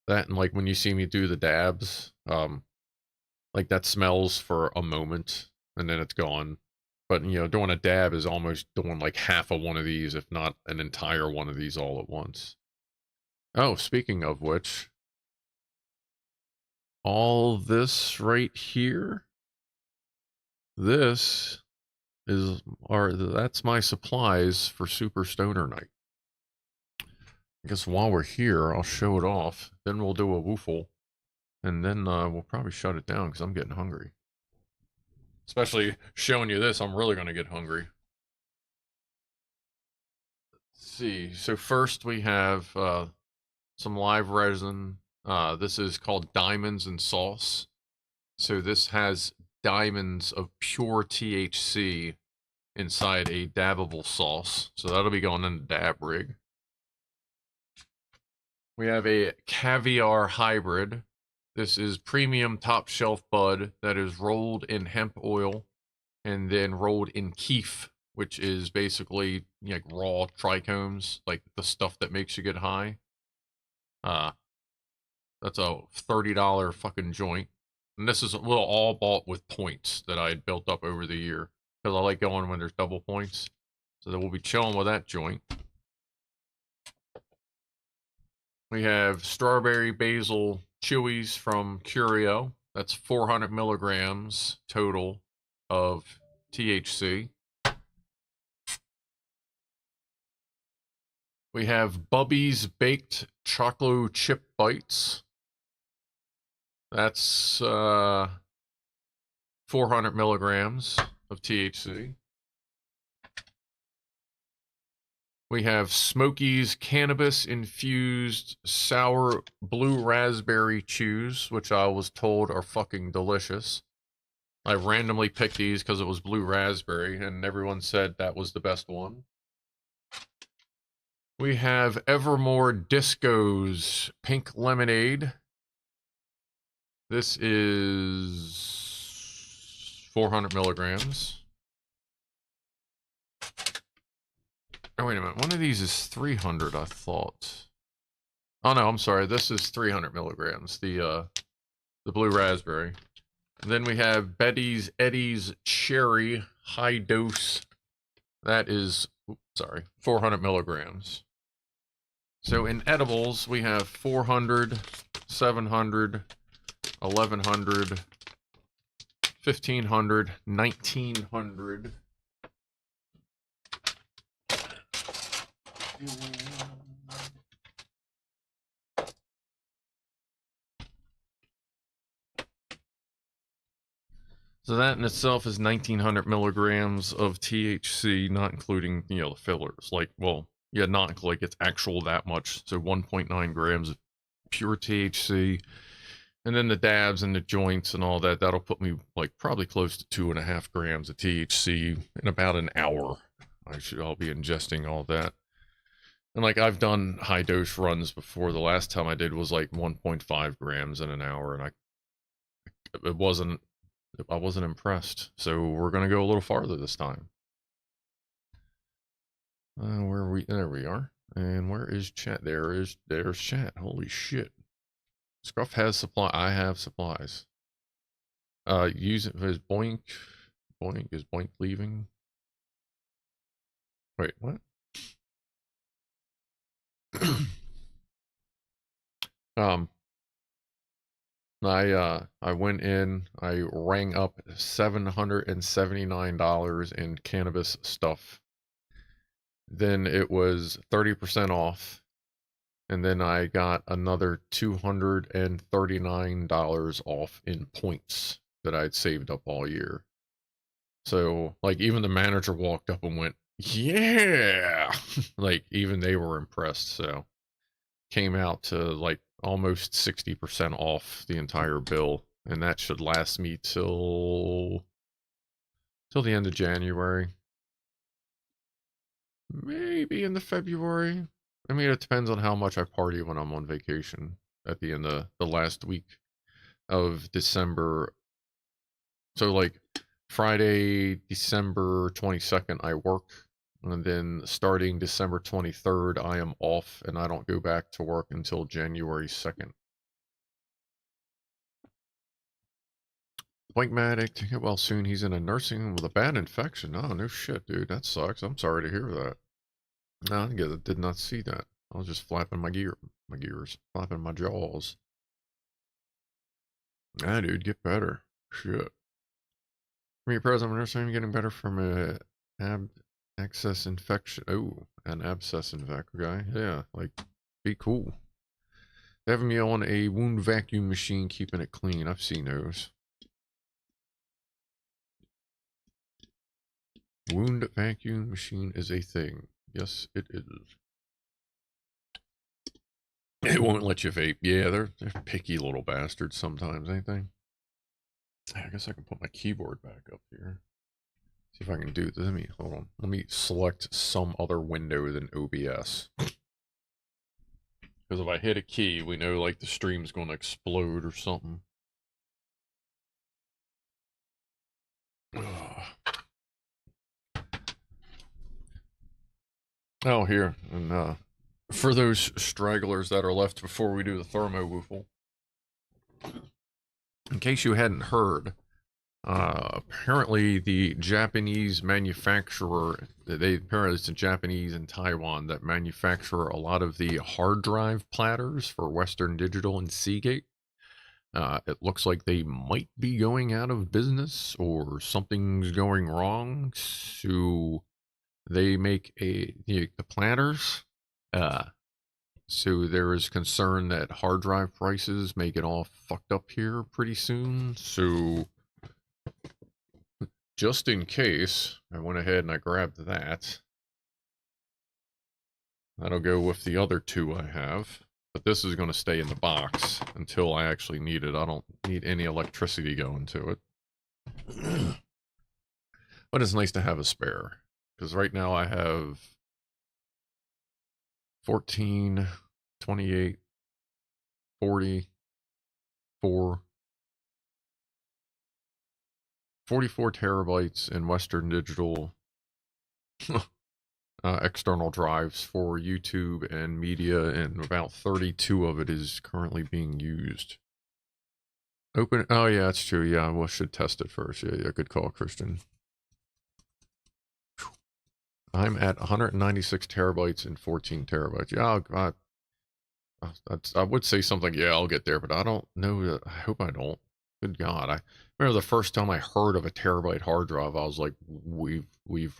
[SPEAKER 2] That and like when you see me do the dabs, like that smells for a moment and then it's gone. But you know, doing a dab is almost doing like half of one of these, if not an entire one of these all at once. Oh, speaking of which, all this right here, this that's my supplies for Super Stoner Night. I guess while we're here, I'll show it off. Then we'll do a woofle, and then we'll probably shut it down because I'm getting hungry. Especially showing you this, I'm really gonna get hungry. Let's see. So first we have some live resin. This is called Diamonds and Sauce. So this has diamonds of pure THC inside a dabbable sauce. So that'll be going in the dab rig. We have a caviar hybrid. This is premium top shelf bud that is rolled in hemp oil and then rolled in keef, which is basically like raw trichomes, like the stuff that makes you get high. That's a $30 fucking joint. And this is all bought with points that I had built up over the year. Because I like going when there's double points. So then we'll be chilling with that joint. We have strawberry basil chewies from Curio. That's 400 milligrams total of THC. We have Bubby's Baked Chocolate Chip Bites. That's 400 milligrams of THC. We have Smoky's Cannabis Infused Sour Blue Raspberry Chews, which I was told are fucking delicious. I randomly picked these because it was blue raspberry, and everyone said that was the best one. We have Evermore Disco's Pink Lemonade. This is 400 milligrams. Oh, wait a minute. One of these is 300, I thought. Oh, no, I'm sorry. This is 300 milligrams, the blue raspberry. And then we have Betty's Eddie's Cherry High Dose. That is, oops, sorry, 400 milligrams. So in edibles, we have 400, 700, 1100, 1500, 1900. So that in itself is 1900 milligrams of THC, not including, you know, the fillers. Like, well, yeah, not like it's actual that much. So 1.9 grams of pure THC. And then the dabs and the joints and all that, that'll put me like probably close to 2.5 grams of THC in about an hour. I'll be ingesting all that. And like I've done high dose runs before. The last time I did was like 1.5 grams in an hour, and I wasn't impressed. So we're gonna go a little farther this time. Where are we? There we are. And where is chat? There's chat. Holy shit. Scruff has supply. I have supplies. Use it as Boink. Boink is Boink leaving. Wait, what? I went in, I rang up $779 in cannabis stuff. Then it was 30% off. And then I got another $239 off in points that I'd saved up all year. So, like, even the manager walked up and went, yeah! Like, even they were impressed. So, came out to like almost 60% off the entire bill, and that should last me till the end of January, maybe into February. I mean, it depends on how much I party when I'm on vacation at the end of the last week of December. So like Friday, December 22nd, I work. And then starting December 23rd, I am off, and I don't go back to work until January 2nd. Blankmatic to get well soon. He's in a nursing home with a bad infection. Oh, no shit, dude. That sucks. I'm sorry to hear that. No, I did not see that. I was just flapping my gears, flapping my jaws. Ah, dude, get better. Shit. For me, present, I'm nursing, getting better from a abscess infection. Oh, an abscess infection, guy. Yeah, like, be cool. They have me on a wound vacuum machine, keeping it clean. I've seen those. Wound vacuum machine is a thing. Yes, it is. It won't let you vape. Yeah, they're picky little bastards sometimes, ain't they? I guess I can put my keyboard back up here. See if I can do this. Hold on. Let me select some other window than OBS. Because if I hit a key, we know like the stream's going to explode or something. Oh, here. And for those stragglers that are left before we do the thermowoofle, in case you hadn't heard, apparently the Japanese manufacturer, apparently it's a Japanese in Taiwan that manufacture a lot of the hard drive platters for Western Digital and Seagate. It looks like they might be going out of business or something's going wrong. So they make the platters. So there is concern that hard drive prices may get all fucked up here pretty soon. So just in case, I went ahead and I grabbed that. That'll go with the other two I have. But this is going to stay in the box until I actually need it. I don't need any electricity going to it. But it's nice to have a spare. Because right now I have 14, 28, 40, 44 terabytes in Western Digital external drives for YouTube and media, and about 32 of it is currently being used. Open. Oh, yeah, that's true. Yeah, we should test it first. Yeah, good call, Christian. I'm at 196 terabytes and 14 terabytes. Yeah, I would say something. Yeah, I'll get there, but I don't know. I hope I don't. Good God, I remember the first time I heard of a terabyte hard drive, I was like, we've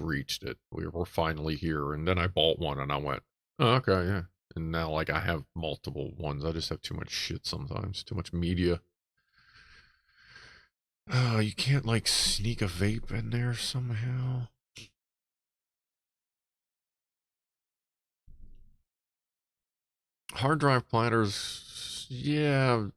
[SPEAKER 2] reached it. We're finally here. And then I bought one, and I went, oh, okay, yeah. And now, like, I have multiple ones. I just have too much shit sometimes, too much media. You can't, like, sneak a vape in there somehow. Hard drive platters, yeah,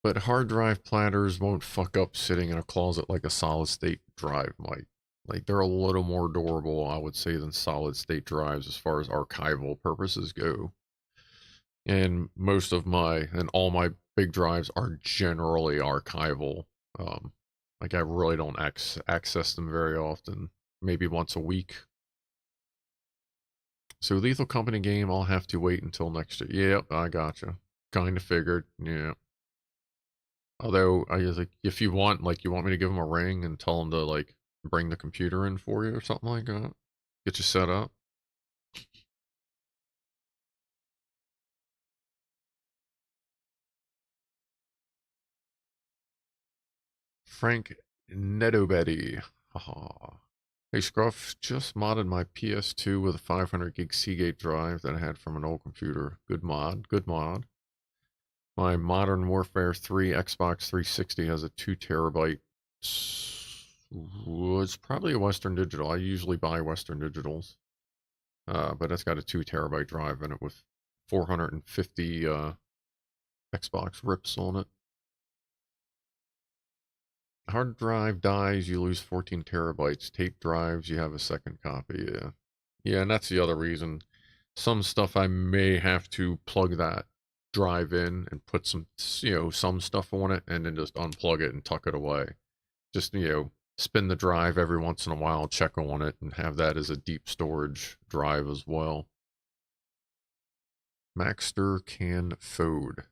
[SPEAKER 2] but hard drive platters won't fuck up sitting in a closet like a solid state drive might. Like, they're a little more durable, I would say, than solid state drives as far as archival purposes go. And most of and all my big drives are generally archival. Like, I really don't access them very often, maybe once a week. So Lethal Company game, I'll have to wait until next year. Yep, I gotcha. Kind of figured, yeah. Although, I was like, if you want, like, you want me to give them a ring and tell them to, like, bring the computer in for you or something like that? Get you set up? Frank Nedobetty. Haha. Hey, Scruff, just modded my PS2 with a 500 gig Seagate drive that I had from an old computer. Good mod, good mod. My Modern Warfare 3 Xbox 360 has a 2 terabyte. It's probably a Western Digital. I usually buy Western Digitals. But it's got a 2 terabyte drive in it with 450 Xbox rips on it. Hard drive dies, you lose 14 terabytes. Tape drives, you have a second copy. Yeah. Yeah, and that's the other reason. Some stuff I may have to plug that drive in and put some, some stuff on it and then just unplug it and tuck it away. Just, spin the drive every once in a while, check on it, and have that as a deep storage drive as well. Maxter can Fode.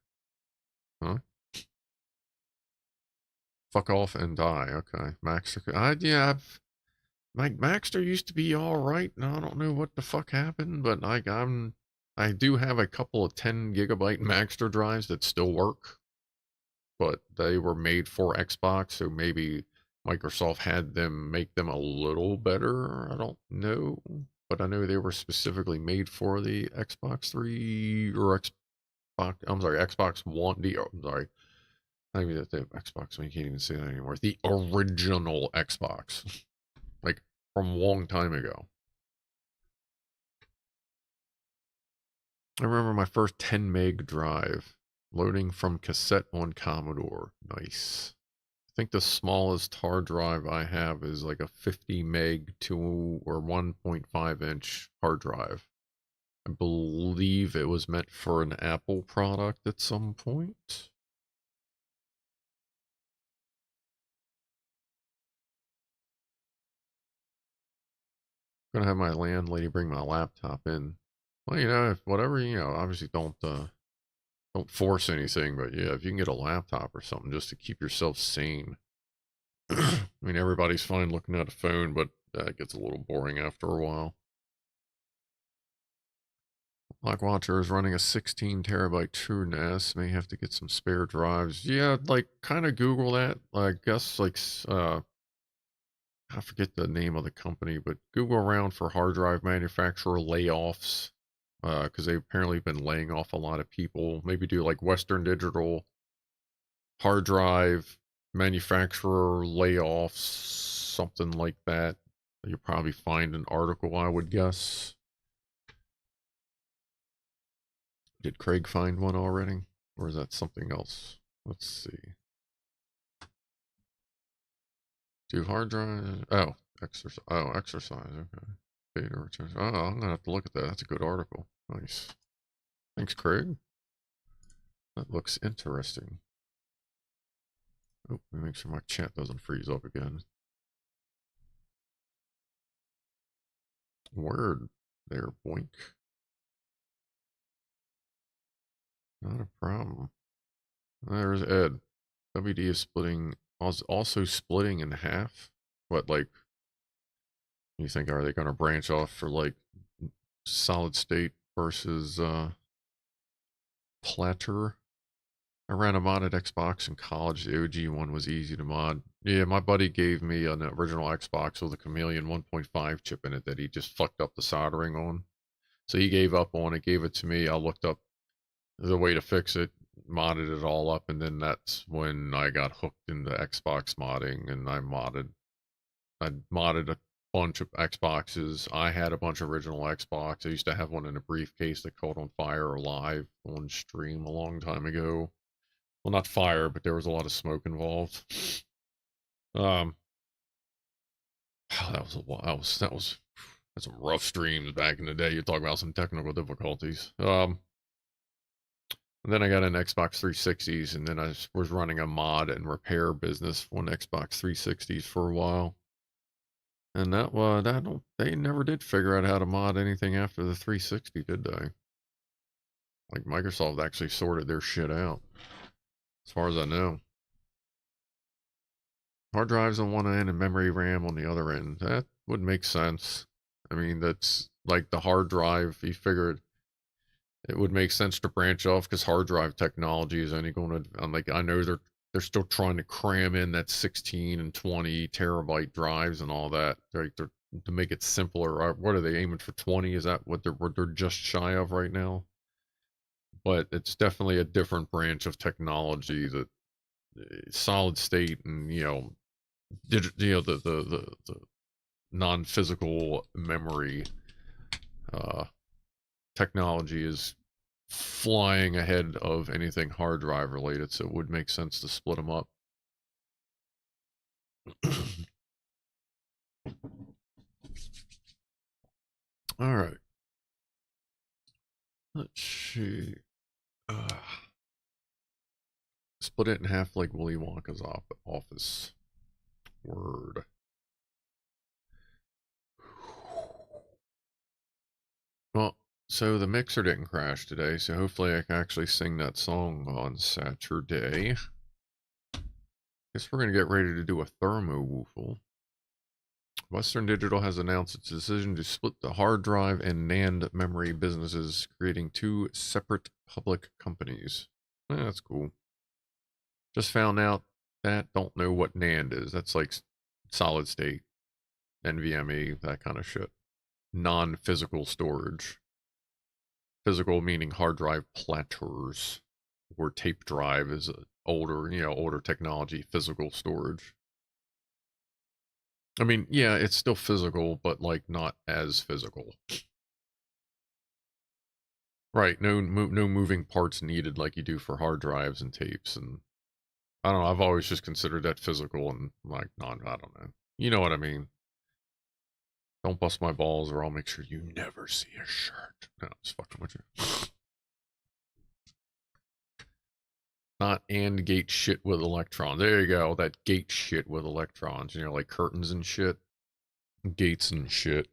[SPEAKER 2] Huh? Fuck off and die. Okay. Maxter. Yeah, Maxter used to be alright. Now I don't know what the fuck happened, but I do have a couple of 10 gigabyte Maxter drives that still work. But they were made for Xbox, so maybe Microsoft had them make them a little better. I don't know. But I know they were specifically made for the Xbox 3 or Xbox One. I'm sorry. I mean, the Xbox, you can't even say that anymore. The original Xbox. Like, from a long time ago. I remember my first 10 meg drive loading from cassette on Commodore. Nice. I think the smallest hard drive I have is like a 50 meg 2 or 1.5 inch hard drive. I believe it was meant for an Apple product at some point. I'm gonna have my landlady bring my laptop in. Well, if whatever, obviously don't force anything, but yeah, if you can get a laptop or something just to keep yourself sane. I mean, everybody's fine looking at a phone, but that gets a little boring after a while. Blackwatcher is running a 16 terabyte True NAS. May have to get some spare drives. Yeah, like, kind of Google that. I guess, like, I forget the name of the company, but Google around for hard drive manufacturer layoffs. Because they've apparently been laying off a lot of people. Maybe do like Western Digital hard drive manufacturer layoffs, something like that. You'll probably find an article, I would guess. Did Craig find one already? Or is that something else? Let's see. Do hard drive. Oh, exercise. Oh, exercise. Okay. Data return. Oh, I'm gonna have to look at that. That's a good article. Nice. Thanks, Craig. That looks interesting. Oh, let me make sure my chat doesn't freeze up again. Word there, boink. Not a problem. There's Ed. WD is splitting, also splitting in half. What, like, you think, are they going to branch off for, like, solid state versus platter? I ran a modded Xbox in college. The OG one was easy to mod. Yeah, my buddy gave me an original Xbox with a Chameleon 1.5 chip in it that he just fucked up the soldering on. So he gave up on it, gave it to me. I looked up the way to fix it, modded it all up, and then that's when I got hooked into Xbox modding, and I modded a bunch of Xboxes. I had a bunch of original Xbox. I used to have one in a briefcase that caught on fire live on stream a long time ago. Well, not fire, but there was a lot of smoke involved. That was that's some rough streams back in the day. You talk about some technical difficulties. And then I got an Xbox 360s, and then I was running a mod and repair business on Xbox 360s for a while. And they never did figure out how to mod anything after the 360, did they? Like, Microsoft actually sorted their shit out, as far as I know. Hard drives on one end and memory RAM on the other end. That would make sense. I mean, that's like the hard drive. You figured it would make sense to branch off because hard drive technology is only going to, like, I know they're still trying to cram in that 16 and 20 terabyte drives and all that. They're to make it simpler. What are they aiming for? 20? Is that what they're just shy of right now? But it's definitely a different branch of technology that solid state and, the non-physical memory technology is flying ahead of anything hard drive related, so it would make sense to split them up. All right. Let's see. Split it in half like Willy Wonka's office. Word. Well, so the mixer didn't crash today, so hopefully I can actually sing that song on Saturday. Guess we're going to get ready to do a thermo-woofle. Western Digital has announced its decision to split the hard drive and NAND memory businesses, creating two separate public companies. That's cool. Just found out that. Don't know what NAND is. That's like solid state, NVMe, that kind of shit. Non-physical storage. Physical meaning hard drive platters, or tape drive is older technology. Physical storage. I mean, yeah, it's still physical, but like not as physical. Right, no moving parts needed like you do for hard drives and tapes, and I don't know, I've always just considered that physical and like I don't know. You know what I mean? Don't bust my balls or I'll make sure you never see a shirt. No, I'm just fucking with you. Not and gate shit with electrons. There you go, that gate shit with electrons, like curtains and shit. Gates and shit.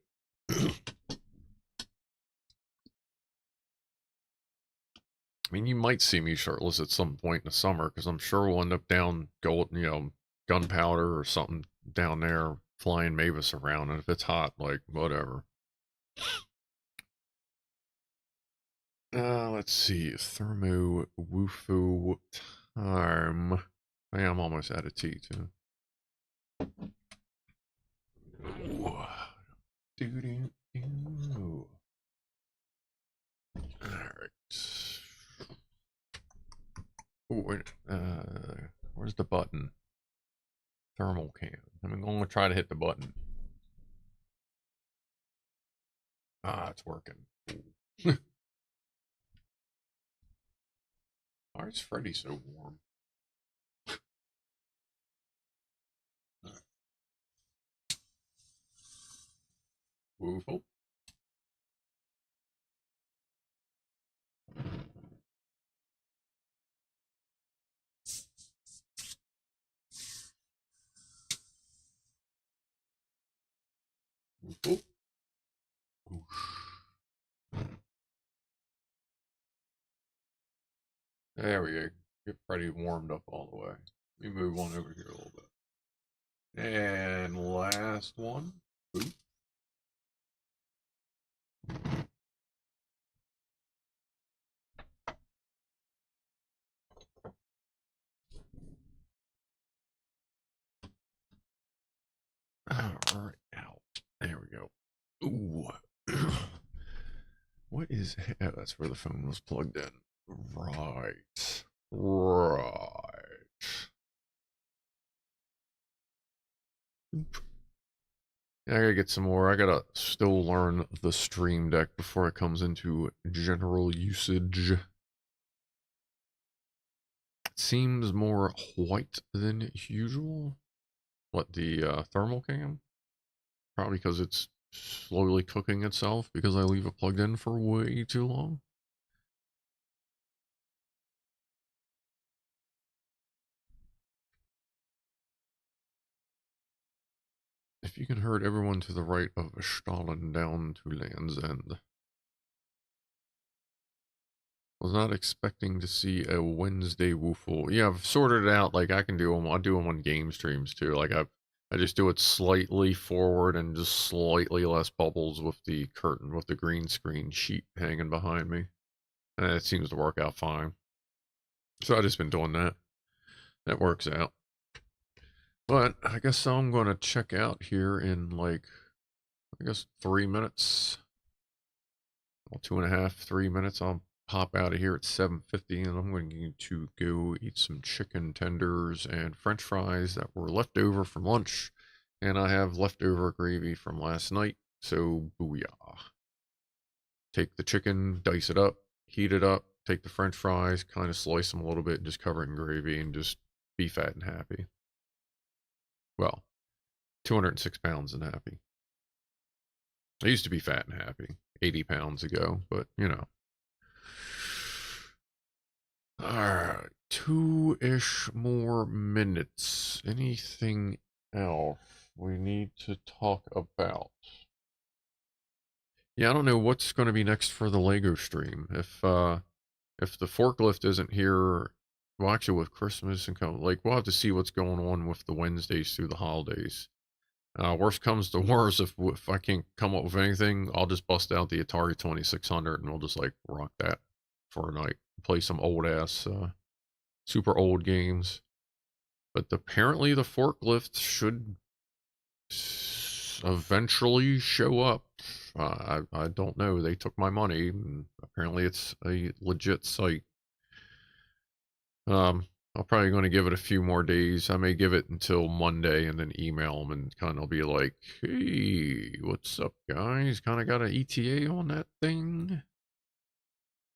[SPEAKER 2] I mean, you might see me shirtless at some point in the summer, because I'm sure we'll end up down gunpowder or something down there, flying Mavis around, and if it's hot, like, whatever. Let's see, thermo woofoo time. I am almost out of tea, too. Alright. Oh, wait, where's the button? Thermal can. I'm going to try to hit the button. Ah, it's working. Why is Freddy so warm? Woofle. Woofle. There we go. Get Freddy warmed up all the way. Let me move on over here a little bit. And last one. Boop. All right, out. There we go. Ooh. What is... Oh, that's where the phone was plugged in. Right. Right. Oop. I gotta get some more. I gotta still learn the Stream Deck before it comes into general usage. It seems more white than usual. What, the thermal cam? Probably because it's slowly cooking itself because I leave it plugged in for way too long. If you can herd everyone to the right of Stalin down to Land's End. Was not expecting to see a Wednesday woofle. Yeah, I've sorted it out. Like I can do them. I do them on game streams too. Like I just do it slightly forward and just slightly less bubbles with the curtain, with the green screen sheet hanging behind me. And it seems to work out fine. So I've just been doing that. That works out. But I guess I'm going to check out here in like, I guess 3 minutes. Well, 2.5, 3 minutes. I'll pop out of here at 7:50 and I'm going to go eat some chicken tenders and french fries that were left over from lunch. And I have leftover gravy from last night. So booyah. Take the chicken, dice it up, heat it up, take the french fries, kind of slice them a little bit, and just cover it in gravy and just be fat and happy. Well, 206 pounds and happy. I used to be fat and happy 80 pounds ago, but you know. Alright, 2-ish more minutes. Anything else we need to talk about? Yeah, I don't know what's going to be next for the Lego stream. If the forklift isn't here, well, actually with Christmas and like we'll have to see what's going on with the Wednesdays through the holidays. Worst comes to worst, if I can't come up with anything, I'll just bust out the Atari 2600 and we'll just like rock that for a night. Play some old ass, super old games. But apparently the forklift should eventually show up. I don't know. They took my money. And apparently it's a legit site. I'm probably going to give it a few more days. I may give it until Monday and then email them and kind of be like, hey, what's up, guys? Kind of got an ETA on that thing.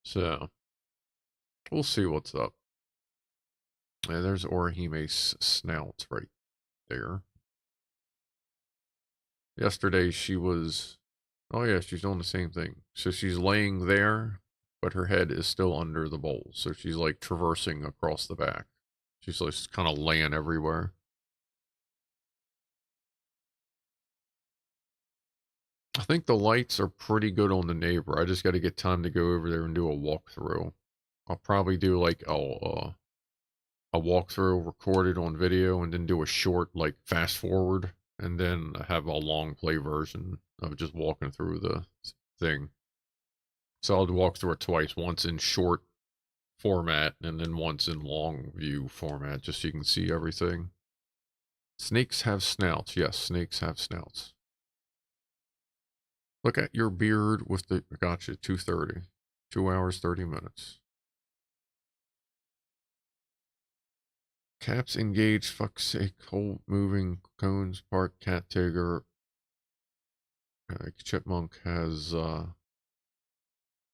[SPEAKER 2] So, we'll see what's up. Yeah, there's Orihime's snout right there. Yesterday she was, oh yeah, she's doing the same thing. So she's laying there, but her head is still under the bowl. So she's like traversing across the back. She's like kind of laying everywhere. I think the lights are pretty good on the neighbor. I just got to get time to go over there and do a walkthrough. I'll probably do like a walkthrough recorded on video and then do a short like fast forward and then have a long play version of just walking through the thing. So I'll walk through it twice, once in short format and then once in long view format, just so you can see everything. Snakes have snouts. Yes, snakes have snouts. Look at your beard with the, gotcha, 2:30. 2 hours, 30 minutes. Caps engaged, fuck's sake, hold moving, cones, park, cat tiger. Chipmunk has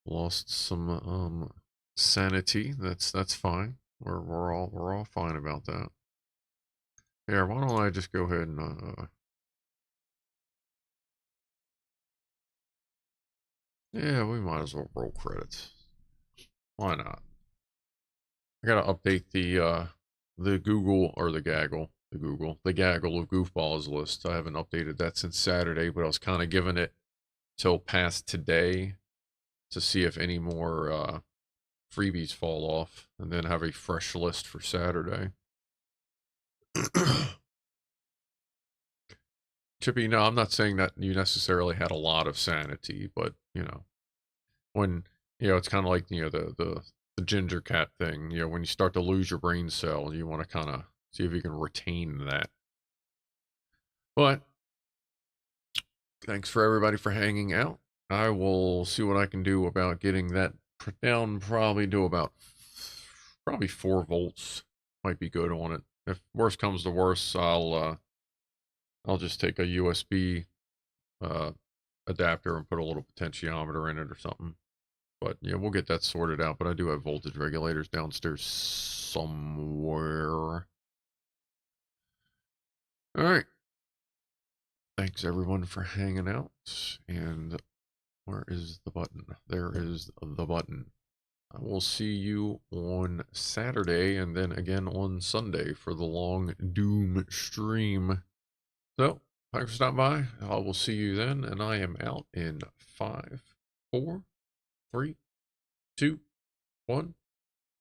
[SPEAKER 2] lost some sanity. That's fine. We're all fine about that. Here, why don't I just go ahead and yeah, we might as well roll credits. Why not? I gotta update the Google or the Gaggle. The Gaggle of Goofballs list. I haven't updated that since Saturday, but I was kind of giving it till past today to see if any more freebies fall off, and then have a fresh list for Saturday. Chippy, no, I'm not saying that you necessarily had a lot of sanity, but you know, when it's kind of like the ginger cat thing. When you start to lose your brain cell, you want to kind of see if you can retain that. But thanks for everybody for hanging out. I will see what I can do about getting that down, probably to about 4 volts. Might be good on it. If worse comes to worse, I'll just take a USB adapter and put a little potentiometer in it or something. But yeah, we'll get that sorted out. But I do have voltage regulators downstairs somewhere. All right. Thanks everyone for hanging out. And where is the button? There is the button. I will see you on Saturday and then again on Sunday for the long Doom stream. So, thanks for stopping by. I will see you then, and I am out in 5, 4, 3, 2, 1.